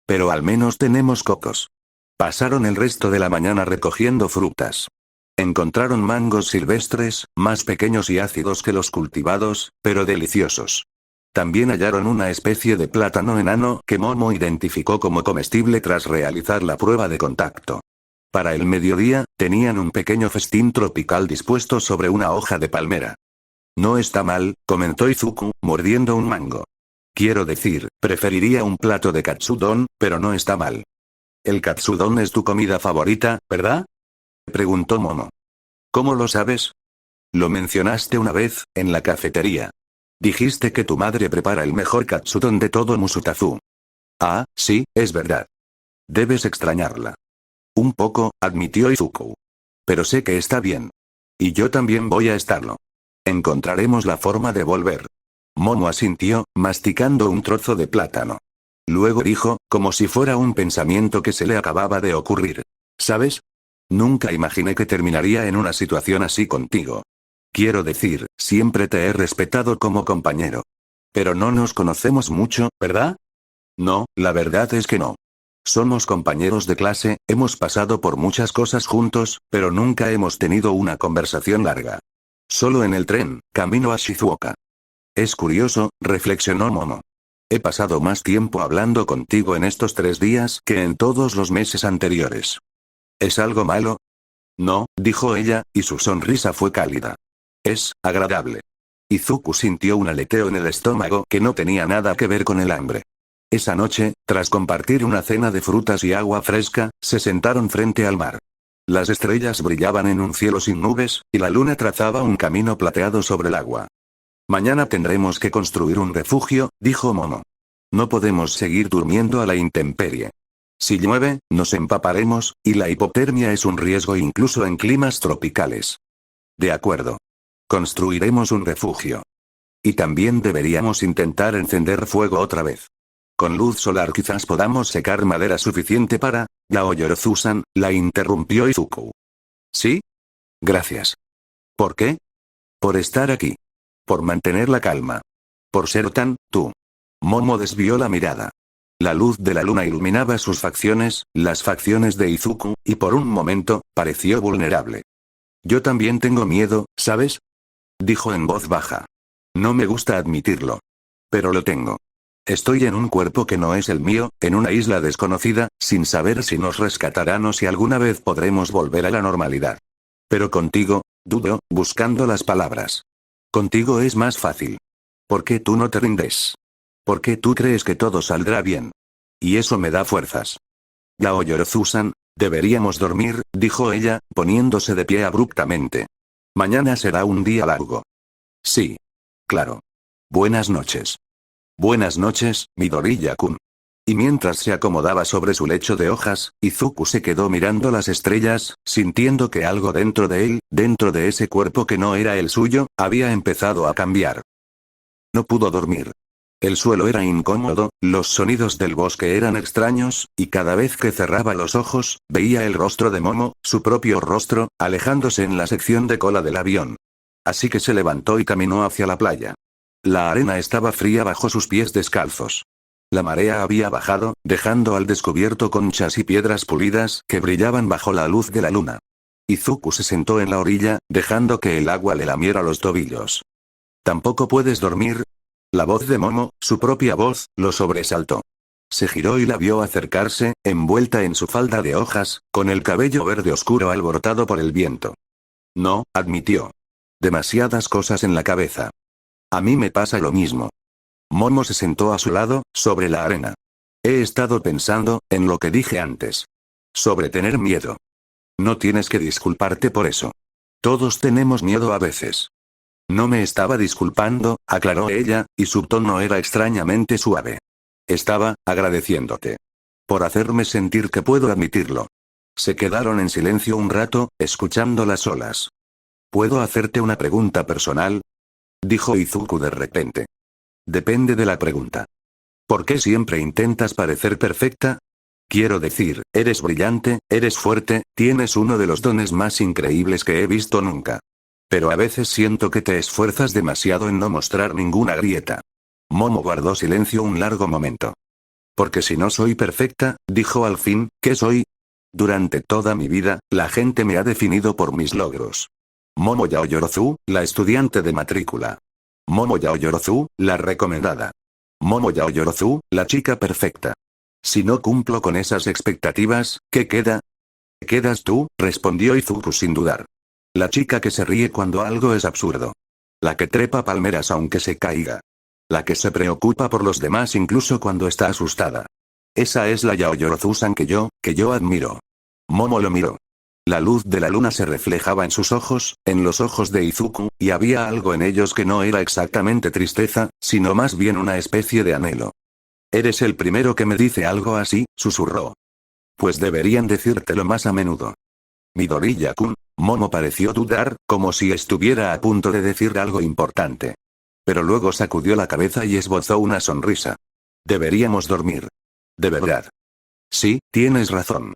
Pero al menos tenemos cocos. Pasaron el resto de la mañana recogiendo frutas. Encontraron mangos silvestres, más pequeños y ácidos que los cultivados, pero deliciosos. También hallaron una especie de plátano enano que Momo identificó como comestible tras realizar la prueba de contacto. Para el mediodía, tenían un pequeño festín tropical dispuesto sobre una hoja de palmera. No está mal, comentó Izuku, mordiendo un mango. Quiero decir, preferiría un plato de katsudon, pero no está mal. El katsudon es tu comida favorita, ¿verdad?, preguntó Momo. ¿Cómo lo sabes? Lo mencionaste una vez, en la cafetería. Dijiste que tu madre prepara el mejor katsudon de todo Musutafu. Ah, sí, es verdad. Debes extrañarla. Un poco, admitió Izuku. Pero sé que está bien. Y yo también voy a estarlo. Encontraremos la forma de volver. Momo asintió, masticando un trozo de plátano. Luego dijo, como si fuera un pensamiento que se le acababa de ocurrir. ¿Sabes? Nunca imaginé que terminaría en una situación así contigo. Quiero decir, siempre te he respetado como compañero. Pero no nos conocemos mucho, ¿verdad? No, la verdad es que no. Somos compañeros de clase, hemos pasado por muchas cosas juntos, pero nunca hemos tenido una conversación larga. Solo en el tren, camino a Shizuoka. Es curioso, reflexionó Momo. He pasado más tiempo hablando contigo en estos 3 días que en todos los meses anteriores. ¿Es algo malo? No, dijo ella, y su sonrisa fue cálida. Es agradable. Izuku sintió un aleteo en el estómago que no tenía nada que ver con el hambre. Esa noche, tras compartir una cena de frutas y agua fresca, se sentaron frente al mar. Las estrellas brillaban en un cielo sin nubes, y la luna trazaba un camino plateado sobre el agua. Mañana tendremos que construir un refugio, dijo Momo. No podemos seguir durmiendo a la intemperie. Si llueve, nos empaparemos, y la hipotermia es un riesgo incluso en climas tropicales. De acuerdo. Construiremos un refugio. Y también deberíamos intentar encender fuego otra vez. Con luz solar quizás podamos secar madera suficiente para... Yaoyorozu-san, la interrumpió Izuku. ¿Sí? Gracias. ¿Por qué? Por estar aquí. Por mantener la calma. Por ser tú. Momo desvió la mirada. La luz de la luna iluminaba sus facciones, las facciones de Izuku, y por un momento, pareció vulnerable. Yo también tengo miedo, ¿sabes? Dijo en voz baja. No me gusta admitirlo. Pero lo tengo. Estoy en un cuerpo que no es el mío, en una isla desconocida, sin saber si nos rescatarán o si alguna vez podremos volver a la normalidad. Pero contigo, dudo, buscando las palabras. Contigo es más fácil. ¿Por qué tú no te rindes? ¿Por qué tú crees que todo saldrá bien? Y eso me da fuerzas. Yaoyorozu-san, deberíamos dormir, dijo ella, poniéndose de pie abruptamente. Mañana será un día largo. Sí. Claro. Buenas noches. Buenas noches, Midoriya-kun. Y mientras se acomodaba sobre su lecho de hojas, Izuku se quedó mirando las estrellas, sintiendo que algo dentro de él, dentro de ese cuerpo que no era el suyo, había empezado a cambiar. No pudo dormir. El suelo era incómodo, los sonidos del bosque eran extraños, y cada vez que cerraba los ojos, veía el rostro de Momo, su propio rostro, alejándose en la sección de cola del avión. Así que se levantó y caminó hacia la playa. La arena estaba fría bajo sus pies descalzos. La marea había bajado, dejando al descubierto conchas y piedras pulidas que brillaban bajo la luz de la luna. Izuku se sentó en la orilla, dejando que el agua le lamiera los tobillos. ¿Tampoco puedes dormir? La voz de Momo, su propia voz, lo sobresaltó. Se giró y la vio acercarse, envuelta en su falda de hojas, con el cabello verde oscuro alborotado por el viento. No, admitió. Demasiadas cosas en la cabeza. A mí me pasa lo mismo. Momo se sentó a su lado, sobre la arena. He estado pensando, en lo que dije antes. Sobre tener miedo. No tienes que disculparte por eso. Todos tenemos miedo a veces. No me estaba disculpando, aclaró ella, y su tono era extrañamente suave. Estaba, agradeciéndote. Por hacerme sentir que puedo admitirlo. Se quedaron en silencio un rato, escuchando las olas. ¿Puedo hacerte una pregunta personal? Dijo Izuku de repente. Depende de la pregunta. ¿Por qué siempre intentas parecer perfecta? Quiero decir, eres brillante, eres fuerte, tienes uno de los dones más increíbles que he visto nunca. Pero a veces siento que te esfuerzas demasiado en no mostrar ninguna grieta. Momo guardó silencio un largo momento. Porque si no soy perfecta, dijo al fin, ¿qué soy? Durante toda mi vida, la gente me ha definido por mis logros. Momo Yaoyorozu, la estudiante de matrícula. Momo Yaoyorozu, la recomendada. Momo Yaoyorozu, la chica perfecta. Si no cumplo con esas expectativas, ¿qué queda? Quedas tú, respondió Izuku sin dudar. La chica que se ríe cuando algo es absurdo. La que trepa palmeras aunque se caiga. La que se preocupa por los demás incluso cuando está asustada. Esa es la Yaoyorozu-san que yo admiro. Momo lo miró. La luz de la luna se reflejaba en sus ojos, en los ojos de Izuku, y había algo en ellos que no era exactamente tristeza, sino más bien una especie de anhelo. Eres el primero que me dice algo así, susurró. Pues deberían decírtelo más a menudo. Midoriya-kun, Momo pareció dudar, como si estuviera a punto de decir algo importante. Pero luego sacudió la cabeza y esbozó una sonrisa. Deberíamos dormir. ¿De verdad? Sí, tienes razón.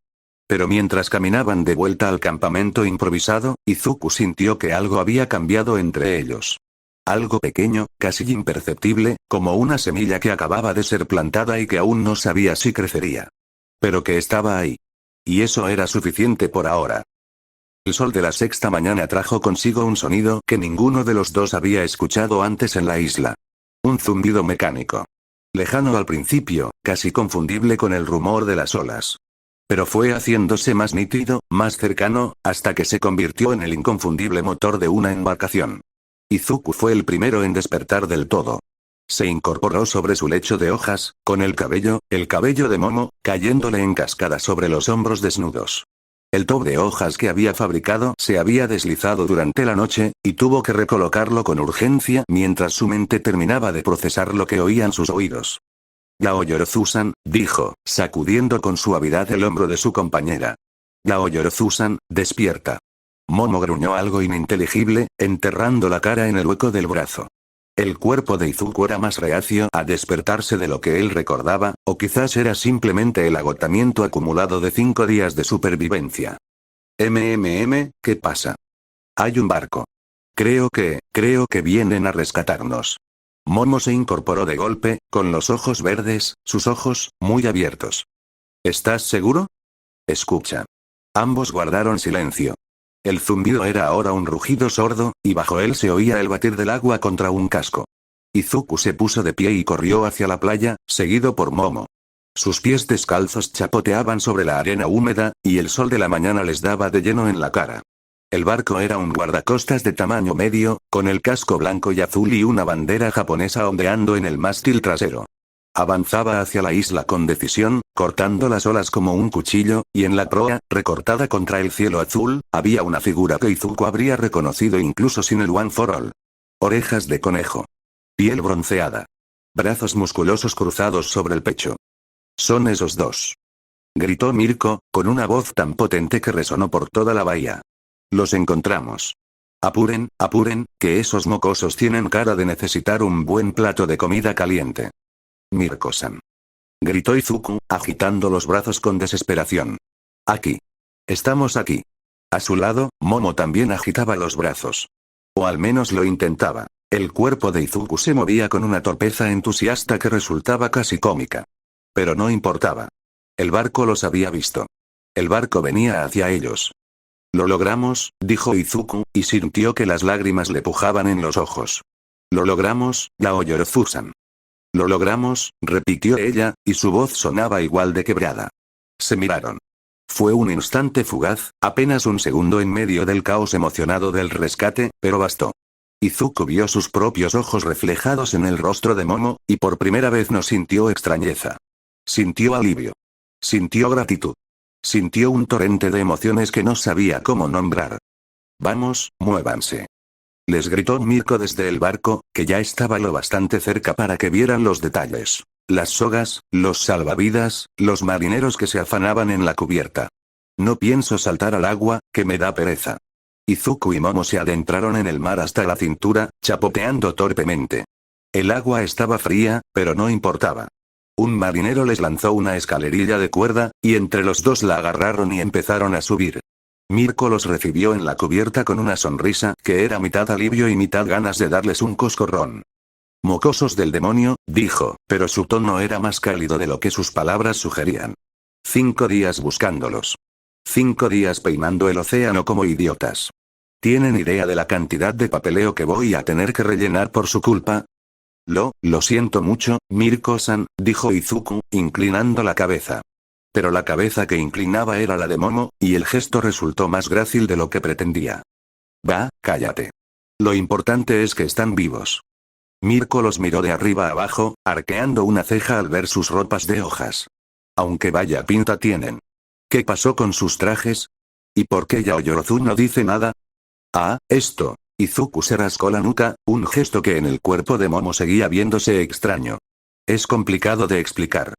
Pero mientras caminaban de vuelta al campamento improvisado, Izuku sintió que algo había cambiado entre ellos. Algo pequeño, casi imperceptible, como una semilla que acababa de ser plantada y que aún no sabía si crecería. Pero que estaba ahí. Y eso era suficiente por ahora. El sol de la sexta mañana trajo consigo un sonido que ninguno de los dos había escuchado antes en la isla. Un zumbido mecánico. Lejano al principio, casi confundible con el rumor de las olas. Pero fue haciéndose más nítido, más cercano, hasta que se convirtió en el inconfundible motor de una embarcación. Izuku fue el primero en despertar del todo. Se incorporó sobre su lecho de hojas, con el cabello de Momo, cayéndole en cascada sobre los hombros desnudos. El top de hojas que había fabricado se había deslizado durante la noche, y tuvo que recolocarlo con urgencia mientras su mente terminaba de procesar lo que oían sus oídos. Yaoyorozu-san, dijo, sacudiendo con suavidad el hombro de su compañera. Yaoyorozu-san, despierta. Momo gruñó algo ininteligible, enterrando la cara en el hueco del brazo. El cuerpo de Izuku era más reacio a despertarse de lo que él recordaba, o quizás era simplemente el agotamiento acumulado de 5 días de supervivencia. ¿Qué pasa? Hay un barco. Creo que vienen a rescatarnos. Momo se incorporó de golpe, con los ojos verdes, sus ojos, muy abiertos. ¿Estás seguro? Escucha. Ambos guardaron silencio. El zumbido era ahora un rugido sordo, y bajo él se oía el batir del agua contra un casco. Izuku se puso de pie y corrió hacia la playa, seguido por Momo. Sus pies descalzos chapoteaban sobre la arena húmeda, y el sol de la mañana les daba de lleno en la cara. El barco era un guardacostas de tamaño medio, con el casco blanco y azul y una bandera japonesa ondeando en el mástil trasero. Avanzaba hacia la isla con decisión, cortando las olas como un cuchillo, y en la proa, recortada contra el cielo azul, había una figura que Izuku habría reconocido incluso sin el One for All. Orejas de conejo. Piel bronceada. Brazos musculosos cruzados sobre el pecho. Son esos dos. Gritó Mirko, con una voz tan potente que resonó por toda la bahía. Los encontramos. Apuren, que esos mocosos tienen cara de necesitar un buen plato de comida caliente. Mirko-san. Gritó Izuku, agitando los brazos con desesperación. Aquí. Estamos aquí. A su lado, Momo también agitaba los brazos. O al menos lo intentaba. El cuerpo de Izuku se movía con una torpeza entusiasta que resultaba casi cómica. Pero no importaba. El barco los había visto. El barco venía hacia ellos. Lo logramos, dijo Izuku, y sintió que las lágrimas le pujaban en los ojos. Lo logramos, Yaoyorozu-san. Lo logramos, repitió ella, y su voz sonaba igual de quebrada. Se miraron. Fue un instante fugaz, apenas un segundo en medio del caos emocionado del rescate, pero bastó. Izuku vio sus propios ojos reflejados en el rostro de Momo, y por primera vez no sintió extrañeza. Sintió alivio. Sintió gratitud. Sintió un torrente de emociones que no sabía cómo nombrar. Vamos, muévanse. Les gritó Mirko desde el barco, que ya estaba lo bastante cerca para que vieran los detalles. Las sogas, los salvavidas, los marineros que se afanaban en la cubierta. No pienso saltar al agua, que me da pereza. Izuku y Momo se adentraron en el mar hasta la cintura, chapoteando torpemente. El agua estaba fría, pero no importaba. Un marinero les lanzó una escalerilla de cuerda, y entre los dos la agarraron y empezaron a subir. Mirko los recibió en la cubierta con una sonrisa que era mitad alivio y mitad ganas de darles un coscorrón. Mocosos del demonio, dijo, pero su tono era más cálido de lo que sus palabras sugerían. 5 días buscándolos. 5 días peinando el océano como idiotas. ¿Tienen idea de la cantidad de papeleo que voy a tener que rellenar por su culpa? Lo siento mucho, Mirko-san, dijo Izuku, inclinando la cabeza. Pero la cabeza que inclinaba era la de Momo, y el gesto resultó más grácil de lo que pretendía. Va, cállate. Lo importante es que están vivos. Mirko los miró de arriba a abajo, arqueando una ceja al ver sus ropas de hojas. Aunque vaya pinta tienen. ¿Qué pasó con sus trajes? ¿Y por qué Yaoyorozu no dice nada? Ah, esto. Izuku se rascó la nuca, un gesto que en el cuerpo de Momo seguía viéndose extraño. Es complicado de explicar.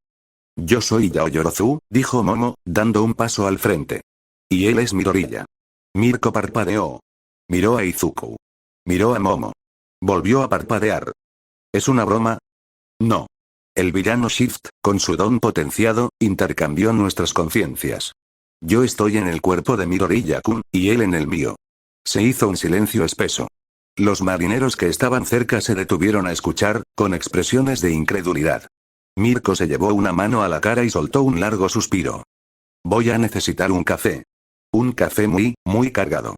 Yo soy Yaoyorozu, dijo Momo, dando un paso al frente. Y él es Midoriya. Mirko parpadeó. Miró a Izuku. Miró a Momo. Volvió a parpadear. ¿Es una broma? No. El villano Shift, con su don potenciado, intercambió nuestras conciencias. Yo estoy en el cuerpo de Midoriya-kun, y él en el mío. Se hizo un silencio espeso. Los marineros que estaban cerca se detuvieron a escuchar, con expresiones de incredulidad. Mirko se llevó una mano a la cara y soltó un largo suspiro. Voy a necesitar un café. Un café muy, muy cargado.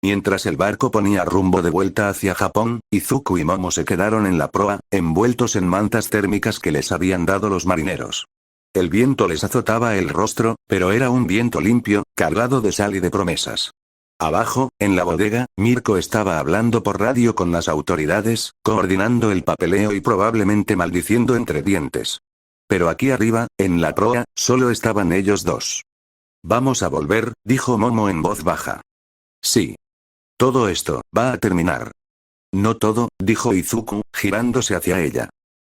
Mientras el barco ponía rumbo de vuelta hacia Japón, Izuku y Momo se quedaron en la proa, envueltos en mantas térmicas que les habían dado los marineros. El viento les azotaba el rostro, pero era un viento limpio, cargado de sal y de promesas. Abajo, en la bodega, Mirko estaba hablando por radio con las autoridades, coordinando el papeleo y probablemente maldiciendo entre dientes. Pero aquí arriba, en la proa, solo estaban ellos dos. Vamos a volver, dijo Momo en voz baja. Sí. Todo esto, va a terminar. No todo, dijo Izuku, girándose hacia ella.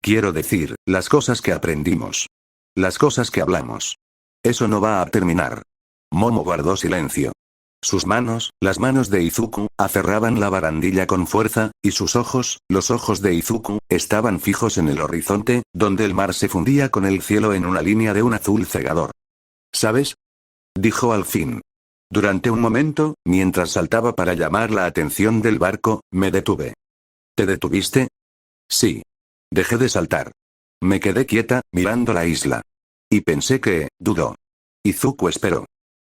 Quiero decir, las cosas que aprendimos. Las cosas que hablamos. Eso no va a terminar. Momo guardó silencio. Sus manos, las manos de Izuku, aferraban la barandilla con fuerza, y sus ojos, los ojos de Izuku, estaban fijos en el horizonte, donde el mar se fundía con el cielo en una línea de un azul cegador. ¿Sabes? Dijo al fin. Durante un momento, mientras saltaba para llamar la atención del barco, me detuve. ¿Te detuviste? Sí. Dejé de saltar. Me quedé quieta, mirando la isla. Y pensé que, dudó. Izuku esperó.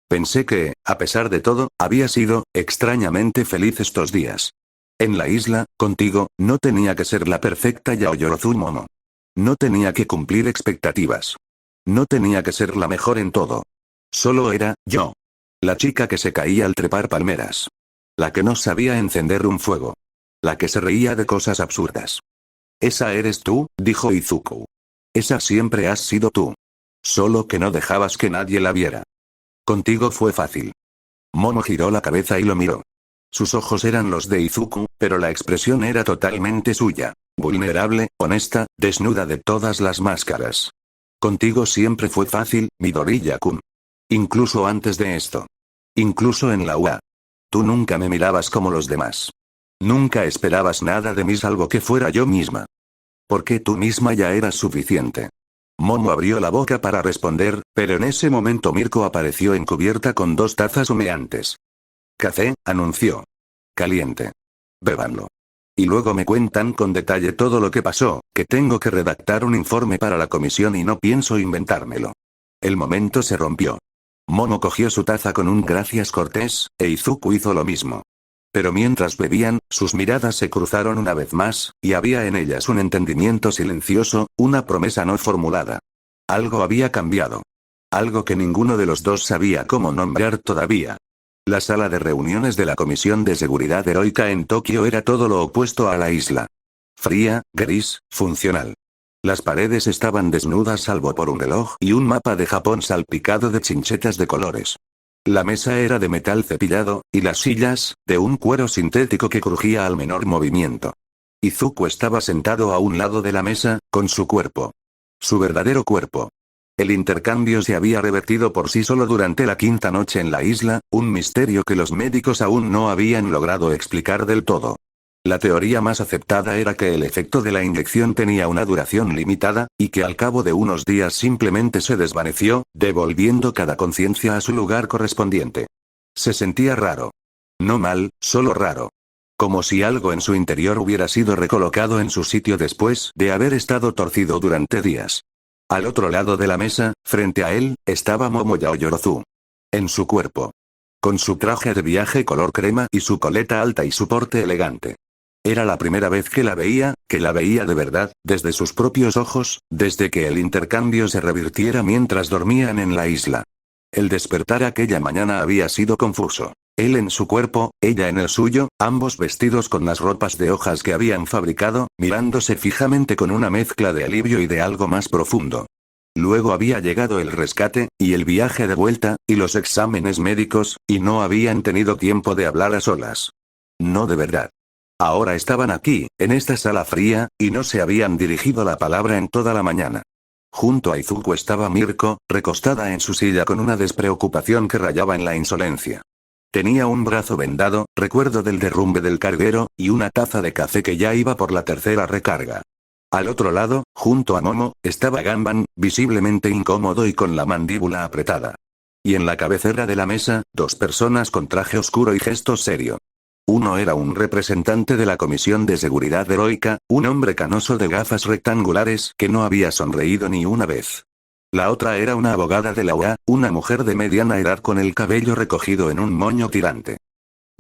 Pensé que, a pesar de todo, había sido, extrañamente feliz estos días. En la isla, contigo, no tenía que ser la perfecta Yaoyorozu Momo. No tenía que cumplir expectativas. No tenía que ser la mejor en todo. Solo era, yo. La chica que se caía al trepar palmeras. La que no sabía encender un fuego. La que se reía de cosas absurdas. Esa eres tú, dijo Izuku. Esa siempre has sido tú. Solo que no dejabas que nadie la viera. Contigo fue fácil. Momo giró la cabeza y lo miró. Sus ojos eran los de Izuku, pero la expresión era totalmente suya. Vulnerable, honesta, desnuda de todas las máscaras. Contigo siempre fue fácil, Midoriya-kun. Incluso antes de esto. Incluso en la UA. Tú nunca me mirabas como los demás. Nunca esperabas nada de mí salvo que fuera yo misma. Porque tú misma ya eras suficiente. Momo abrió la boca para responder, pero en ese momento Mirko apareció encubierta con 2 tazas humeantes. Café, anunció. Caliente. Bébanlo. Y luego me cuentan con detalle todo lo que pasó, que tengo que redactar un informe para la comisión y no pienso inventármelo. El momento se rompió. Momo cogió su taza con un gracias cortés, e Izuku hizo lo mismo. Pero mientras bebían, sus miradas se cruzaron una vez más, y había en ellas un entendimiento silencioso, una promesa no formulada. Algo había cambiado. Algo que ninguno de los dos sabía cómo nombrar todavía. La sala de reuniones de la Comisión de Seguridad Heroica en Tokio era todo lo opuesto a la isla. Fría, gris, funcional. Las paredes estaban desnudas salvo por un reloj y un mapa de Japón salpicado de chinchetas de colores. La mesa era de metal cepillado, y las sillas, de un cuero sintético que crujía al menor movimiento. Izuku estaba sentado a un lado de la mesa, con su cuerpo. Su verdadero cuerpo. El intercambio se había revertido por sí solo durante la 5ª noche en la isla, un misterio que los médicos aún no habían logrado explicar del todo. La teoría más aceptada era que el efecto de la inyección tenía una duración limitada, y que al cabo de unos días simplemente se desvaneció, devolviendo cada conciencia a su lugar correspondiente. Se sentía raro. No mal, solo raro. Como si algo en su interior hubiera sido recolocado en su sitio después de haber estado torcido durante días. Al otro lado de la mesa, frente a él, estaba Momo Yaoyorozu. En su cuerpo. Con su traje de viaje color crema y su coleta alta y su porte elegante. Era la primera vez que la veía de verdad, desde sus propios ojos, desde que el intercambio se revirtiera mientras dormían en la isla. El despertar aquella mañana había sido confuso. Él en su cuerpo, ella en el suyo, ambos vestidos con las ropas de hojas que habían fabricado, mirándose fijamente con una mezcla de alivio y de algo más profundo. Luego había llegado el rescate, y el viaje de vuelta, y los exámenes médicos, y no habían tenido tiempo de hablar a solas. No de verdad. Ahora estaban aquí, en esta sala fría, y no se habían dirigido la palabra en toda la mañana. Junto a Izuku estaba Mirko, recostada en su silla con una despreocupación que rayaba en la insolencia. Tenía un brazo vendado, recuerdo del derrumbe del carguero, y una taza de café que ya iba por la tercera recarga. Al otro lado, junto a Momo, estaba Ganban, visiblemente incómodo y con la mandíbula apretada. Y en la cabecera de la mesa, dos personas con traje oscuro y gesto serio. Uno era un representante de la Comisión de Seguridad Heroica, un hombre canoso de gafas rectangulares que no había sonreído ni una vez. La otra era una abogada de la UA, una mujer de mediana edad con el cabello recogido en un moño tirante.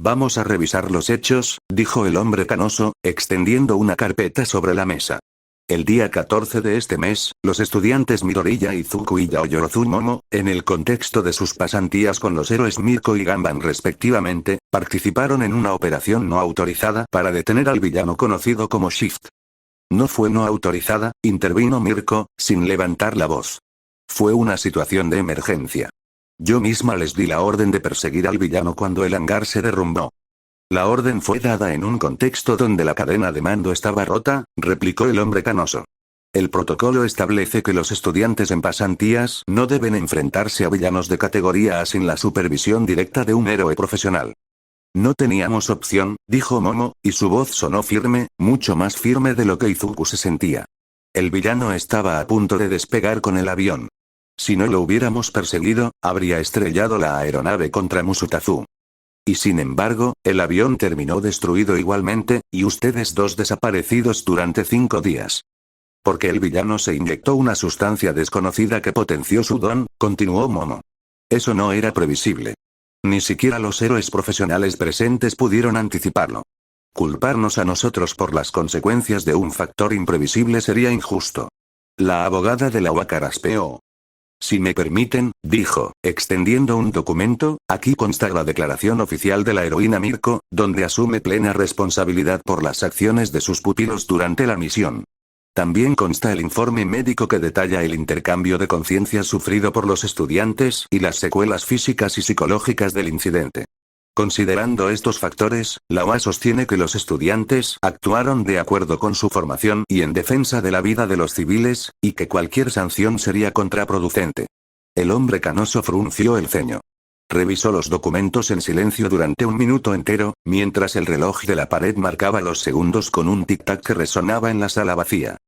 Vamos a revisar los hechos, dijo el hombre canoso, extendiendo una carpeta sobre la mesa. El día 14 de este mes, los estudiantes Midoriya Izuku y Yaoyorozu Momo, en el contexto de sus pasantías con los héroes Mirko y Ganban respectivamente, participaron en una operación no autorizada para detener al villano conocido como Shift. No fue no autorizada, intervino Mirko, sin levantar la voz. Fue una situación de emergencia. Yo misma les di la orden de perseguir al villano cuando el hangar se derrumbó. La orden fue dada en un contexto donde la cadena de mando estaba rota, replicó el hombre canoso. El protocolo establece que los estudiantes en pasantías no deben enfrentarse a villanos de categoría A sin la supervisión directa de un héroe profesional. No teníamos opción, dijo Momo, y su voz sonó firme, mucho más firme de lo que Izuku se sentía. El villano estaba a punto de despegar con el avión. Si no lo hubiéramos perseguido, habría estrellado la aeronave contra Musutazu. Y sin embargo, el avión terminó destruido igualmente, y ustedes dos desaparecidos durante 5 días. Porque el villano se inyectó una sustancia desconocida que potenció su don, continuó Momo. Eso no era previsible. Ni siquiera los héroes profesionales presentes pudieron anticiparlo. Culparnos a nosotros por las consecuencias de un factor imprevisible sería injusto. La abogada de la UA carraspeó. Si me permiten, dijo, extendiendo un documento, aquí consta la declaración oficial de la heroína Mirko, donde asume plena responsabilidad por las acciones de sus pupilos durante la misión. También consta el informe médico que detalla el intercambio de conciencias sufrido por los estudiantes y las secuelas físicas y psicológicas del incidente. Considerando estos factores, la UA sostiene que los estudiantes actuaron de acuerdo con su formación y en defensa de la vida de los civiles, y que cualquier sanción sería contraproducente. El hombre canoso frunció el ceño. Revisó los documentos en silencio durante un minuto entero, mientras el reloj de la pared marcaba los segundos con un tic-tac que resonaba en la sala vacía.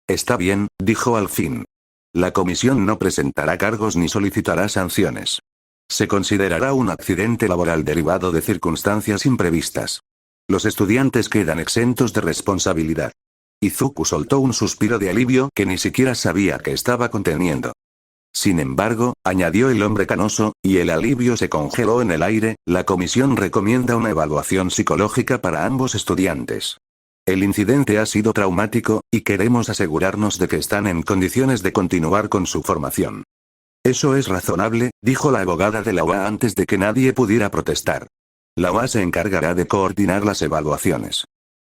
Está bien, dijo al fin. La comisión no presentará cargos ni solicitará sanciones. Se considerará un accidente laboral derivado de circunstancias imprevistas. Los estudiantes quedan exentos de responsabilidad. Izuku soltó un suspiro de alivio que ni siquiera sabía que estaba conteniendo. Sin embargo, añadió el hombre canoso, y el alivio se congeló en el aire, la comisión recomienda una evaluación psicológica para ambos estudiantes. El incidente ha sido traumático, y queremos asegurarnos de que están en condiciones de continuar con su formación. Eso es razonable, dijo la abogada de la UA antes de que nadie pudiera protestar. La UA se encargará de coordinar las evaluaciones.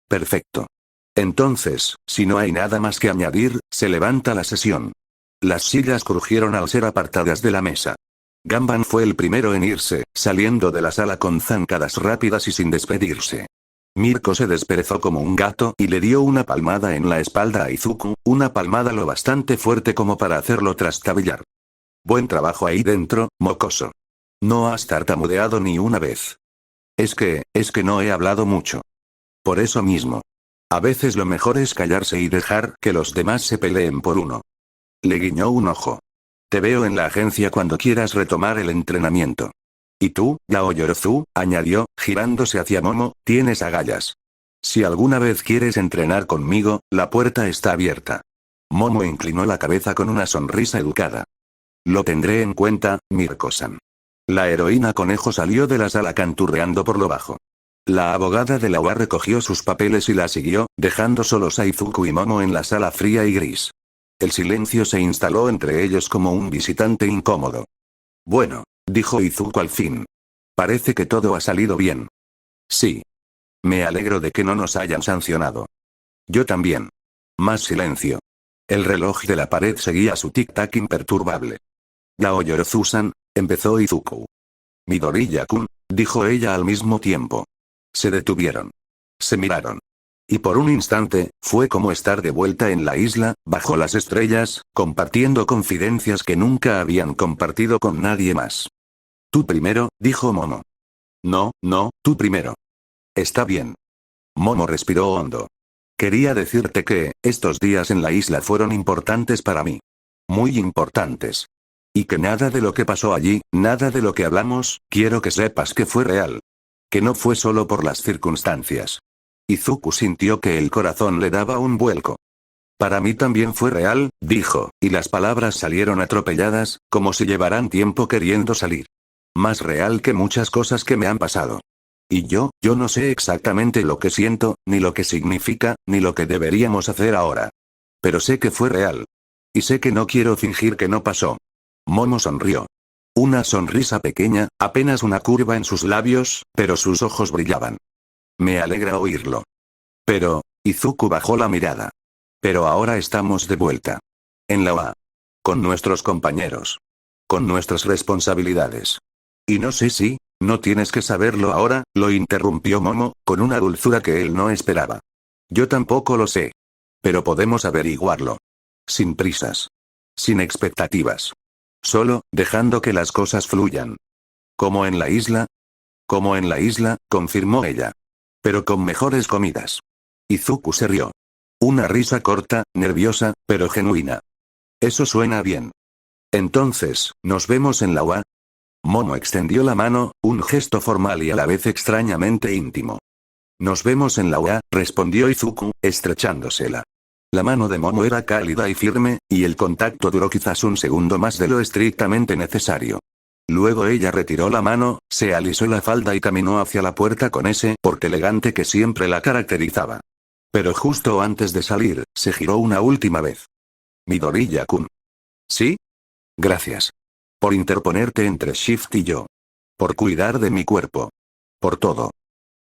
Perfecto. Entonces, si no hay nada más que añadir, se levanta la sesión. Las sillas crujieron al ser apartadas de la mesa. Ganban fue el primero en irse, saliendo de la sala con zancadas rápidas y sin despedirse. Mirko se desperezó como un gato y le dio una palmada en la espalda a Izuku, una palmada lo bastante fuerte como para hacerlo trastabillar. Buen trabajo ahí dentro, mocoso. No has tartamudeado ni una vez. Es que no he hablado mucho. Por eso mismo. A veces lo mejor es callarse y dejar que los demás se peleen por uno. Le guiñó un ojo. Te veo en la agencia cuando quieras retomar el entrenamiento. Y tú, Yaoyorozu, añadió, girándose hacia Momo, tienes agallas. Si alguna vez quieres entrenar conmigo, la puerta está abierta. Momo inclinó la cabeza con una sonrisa educada. Lo tendré en cuenta, Mirko-san. La heroína conejo salió de la sala canturreando por lo bajo. La abogada de la UA recogió sus papeles y la siguió, dejando solos a Izuku y Momo en la sala fría y gris. El silencio se instaló entre ellos como un visitante incómodo. Bueno, dijo Izuku al fin. Parece que todo ha salido bien. Sí. Me alegro de que no nos hayan sancionado. Yo también. Más silencio. El reloj de la pared seguía su tic-tac imperturbable. Yaoyorozu-san, empezó Izuku. Midoriya-kun, dijo ella al mismo tiempo. Se detuvieron. Se miraron. Y por un instante, fue como estar de vuelta en la isla, bajo las estrellas, compartiendo confidencias que nunca habían compartido con nadie más. Tú primero, dijo Momo. No, no, tú primero. Está bien. Momo respiró hondo. Quería decirte que, estos días en la isla fueron importantes para mí. Muy importantes. Y que nada de lo que pasó allí, nada de lo que hablamos, quiero que sepas que fue real. Que no fue solo por las circunstancias. Izuku sintió que el corazón le daba un vuelco. Para mí también fue real, dijo, y las palabras salieron atropelladas, como si llevaran tiempo queriendo salir. Más real que muchas cosas que me han pasado. Y yo no sé exactamente lo que siento, ni lo que significa, ni lo que deberíamos hacer ahora. Pero sé que fue real. Y sé que no quiero fingir que no pasó. Momo sonrió. Una sonrisa pequeña, apenas una curva en sus labios, pero sus ojos brillaban. Me alegra oírlo. Pero, Izuku bajó la mirada. Pero ahora estamos de vuelta. En la UA. Con nuestros compañeros. Con nuestras responsabilidades. Y no sé si, no tienes que saberlo ahora, lo interrumpió Momo, con una dulzura que él no esperaba. Yo tampoco lo sé. Pero podemos averiguarlo. Sin prisas. Sin expectativas. Solo, dejando que las cosas fluyan. ¿Como en la isla? Como en la isla, confirmó ella. Pero con mejores comidas. Izuku se rió. Una risa corta, nerviosa, pero genuina. Eso suena bien. Entonces, ¿nos vemos en la UA? Momo extendió la mano, un gesto formal y a la vez extrañamente íntimo. Nos vemos en la UA, respondió Izuku, estrechándosela. La mano de Momo era cálida y firme, y el contacto duró quizás un segundo más de lo estrictamente necesario. Luego ella retiró la mano, se alisó la falda y caminó hacia la puerta con ese porte elegante que siempre la caracterizaba. Pero justo antes de salir, se giró una última vez. Midoriya-kun. ¿Sí? Gracias. Por interponerte entre Shift y yo. Por cuidar de mi cuerpo. Por todo.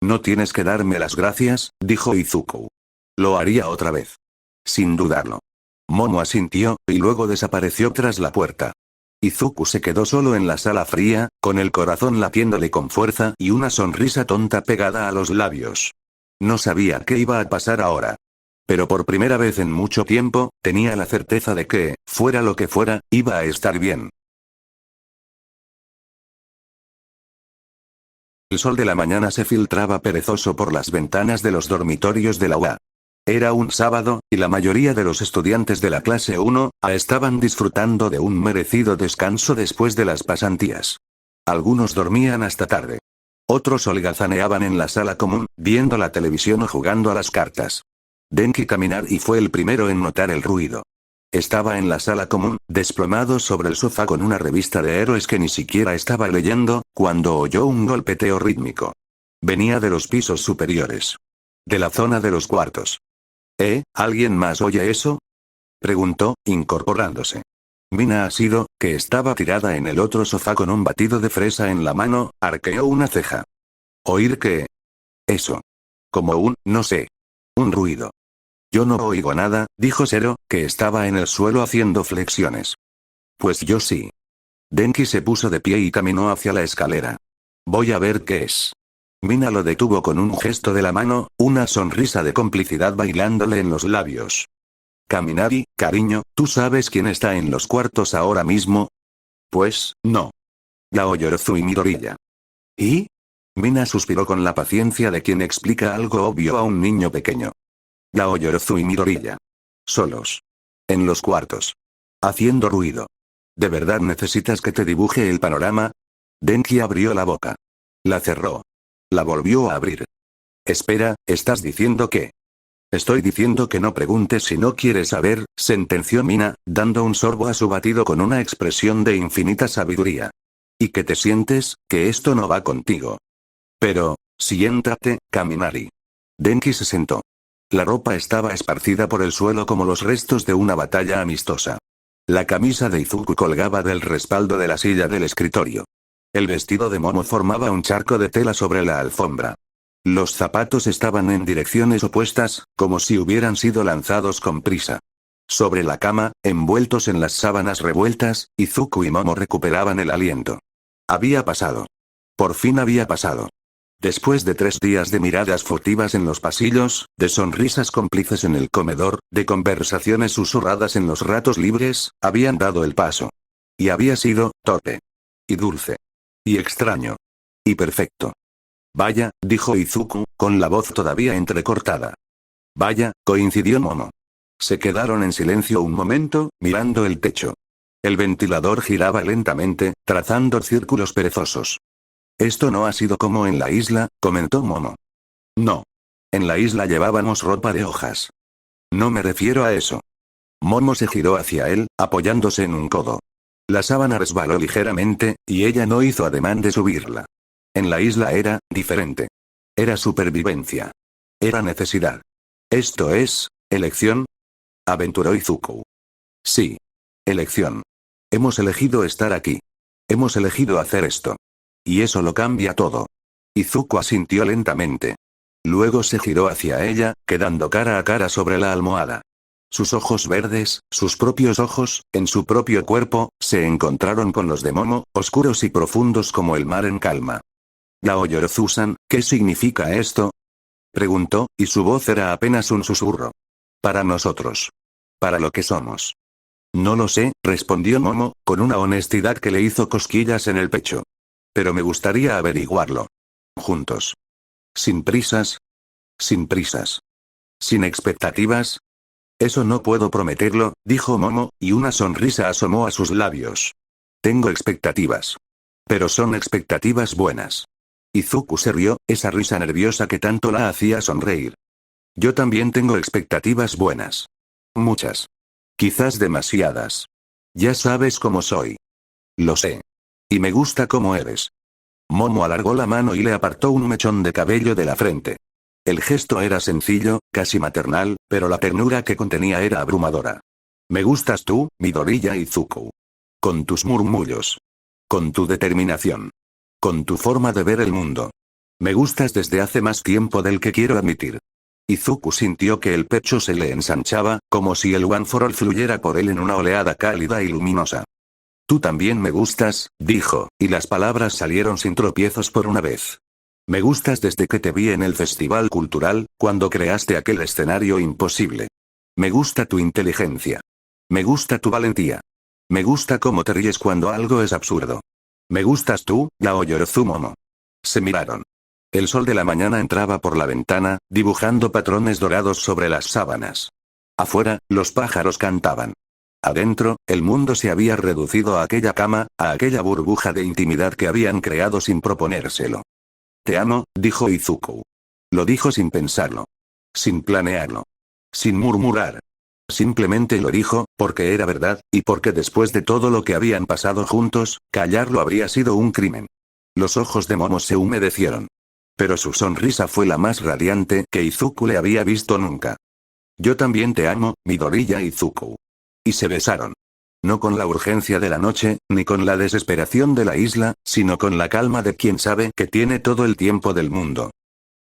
No tienes que darme las gracias, dijo Izuku. Lo haría otra vez. Sin dudarlo. Momo asintió, y luego desapareció tras la puerta. Izuku se quedó solo en la sala fría, con el corazón latiéndole con fuerza y una sonrisa tonta pegada a los labios. No sabía qué iba a pasar ahora. Pero por primera vez en mucho tiempo, tenía la certeza de que, fuera lo que fuera, iba a estar bien. El sol de la mañana se filtraba perezoso por las ventanas de los dormitorios de la UA. Era un sábado, y la mayoría de los estudiantes de la clase 1A estaban disfrutando de un merecido descanso después de las pasantías. Algunos dormían hasta tarde. Otros holgazaneaban en la sala común, viendo la televisión o jugando a las cartas. Denki Kaminari fue el primero en notar el ruido. Estaba en la sala común, desplomado sobre el sofá con una revista de héroes que ni siquiera estaba leyendo, cuando oyó un golpeteo rítmico. Venía de los pisos superiores. De la zona de los cuartos. ¿Alguien más oye eso? Preguntó, incorporándose. Mina Asiro, que estaba tirada en el otro sofá con un batido de fresa en la mano, arqueó una ceja. ¿Oír qué? Eso. Como no sé. Un ruido. Yo no oigo nada, dijo Zero, que estaba en el suelo haciendo flexiones. Pues yo sí. Denki se puso de pie y caminó hacia la escalera. Voy a ver qué es. Mina lo detuvo con un gesto de la mano, una sonrisa de complicidad bailándole en los labios. Kaminari, cariño, ¿tú sabes quién está en los cuartos ahora mismo? Pues, no. Yaoyorozu y Midoriya. ¿Y? Mina suspiró con la paciencia de quien explica algo obvio a un niño pequeño. Yaoyorozu y Midoriya. Solos. En los cuartos. Haciendo ruido. ¿De verdad necesitas que te dibuje el panorama? Denki abrió la boca. La cerró. La volvió a abrir. Espera, ¿estás diciendo qué? Estoy diciendo que no preguntes si no quieres saber, sentenció Mina, dando un sorbo a su batido con una expresión de infinita sabiduría. Y que te sientes, que esto no va contigo. Pero, siéntate, Kaminari. Denki se sentó. La ropa estaba esparcida por el suelo como los restos de una batalla amistosa. La camisa de Izuku colgaba del respaldo de la silla del escritorio. El vestido de Momo formaba un charco de tela sobre la alfombra. Los zapatos estaban en direcciones opuestas, como si hubieran sido lanzados con prisa. Sobre la cama, envueltos en las sábanas revueltas, Izuku y Momo recuperaban el aliento. Había pasado. Por fin había pasado. Después de 3 días de miradas furtivas en los pasillos, de sonrisas cómplices en el comedor, de conversaciones susurradas en los ratos libres, habían dado el paso. Y había sido torpe. Y dulce. Y extraño. Y perfecto. Vaya, dijo Izuku, con la voz todavía entrecortada. Vaya, coincidió Momo. Se quedaron en silencio un momento, mirando el techo. El ventilador giraba lentamente, trazando círculos perezosos. Esto no ha sido como en la isla, comentó Momo. No. En la isla llevábamos ropa de hojas. No me refiero a eso. Momo se giró hacia él, apoyándose en un codo. La sábana resbaló ligeramente, y ella no hizo ademán de subirla. En la isla era diferente. Era supervivencia. Era necesidad. ¿Esto es elección? Aventuró Izuku. Sí. Elección. Hemos elegido estar aquí. Hemos elegido hacer esto. Y eso lo cambia todo. Izuku asintió lentamente. Luego se giró hacia ella, quedando cara a cara sobre la almohada. Sus ojos verdes, sus propios ojos, en su propio cuerpo, se encontraron con los de Momo, oscuros y profundos como el mar en calma. Yaoyorozu-san, ¿qué significa esto? Preguntó, y su voz era apenas un susurro. Para nosotros. Para lo que somos. No lo sé, respondió Momo, con una honestidad que le hizo cosquillas en el pecho. Pero me gustaría averiguarlo. Juntos. Sin prisas. Sin prisas. Sin expectativas. Eso no puedo prometerlo, dijo Momo, y una sonrisa asomó a sus labios. Tengo expectativas. Pero son expectativas buenas. Izuku se rió, esa risa nerviosa que tanto la hacía sonreír. Yo también tengo expectativas buenas. Muchas. Quizás demasiadas. Ya sabes cómo soy. Lo sé. Y me gusta cómo eres. Momo alargó la mano y le apartó un mechón de cabello de la frente. El gesto era sencillo, casi maternal, pero la ternura que contenía era abrumadora. Me gustas tú, Midoriya Izuku. Con tus murmullos. Con tu determinación. Con tu forma de ver el mundo. Me gustas desde hace más tiempo del que quiero admitir. Izuku sintió que el pecho se le ensanchaba, como si el One for All fluyera por él en una oleada cálida y luminosa. Tú también me gustas, dijo, y las palabras salieron sin tropiezos por una vez. Me gustas desde que te vi en el festival cultural, cuando creaste aquel escenario imposible. Me gusta tu inteligencia. Me gusta tu valentía. Me gusta cómo te ríes cuando algo es absurdo. Me gustas tú, Yaoyorozu Momo. Se miraron. El sol de la mañana entraba por la ventana, dibujando patrones dorados sobre las sábanas. Afuera, los pájaros cantaban. Adentro, el mundo se había reducido a aquella cama, a aquella burbuja de intimidad que habían creado sin proponérselo. Te amo, dijo Izuku. Lo dijo sin pensarlo. Sin planearlo. Sin murmurar. Simplemente lo dijo, porque era verdad, y porque después de todo lo que habían pasado juntos, callarlo habría sido un crimen. Los ojos de Momo se humedecieron. Pero su sonrisa fue la más radiante que Izuku le había visto nunca. Yo también te amo, Midoriya Izuku. Y se besaron. No con la urgencia de la noche, ni con la desesperación de la isla, sino con la calma de quien sabe que tiene todo el tiempo del mundo.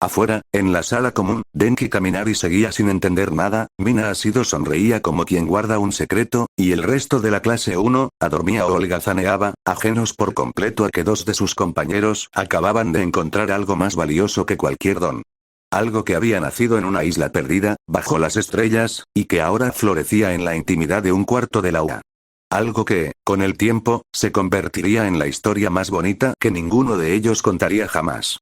Afuera, en la sala común, Denki Kaminari seguía sin entender nada, Mina Asido sonreía como quien guarda un secreto, y el resto de la clase 1, adormía o holgazaneaba, ajenos por completo a que dos de sus compañeros acababan de encontrar algo más valioso que cualquier don. Algo que había nacido en una isla perdida, bajo las estrellas, y que ahora florecía en la intimidad de un cuarto de la UA. Algo que, con el tiempo, se convertiría en la historia más bonita que ninguno de ellos contaría jamás.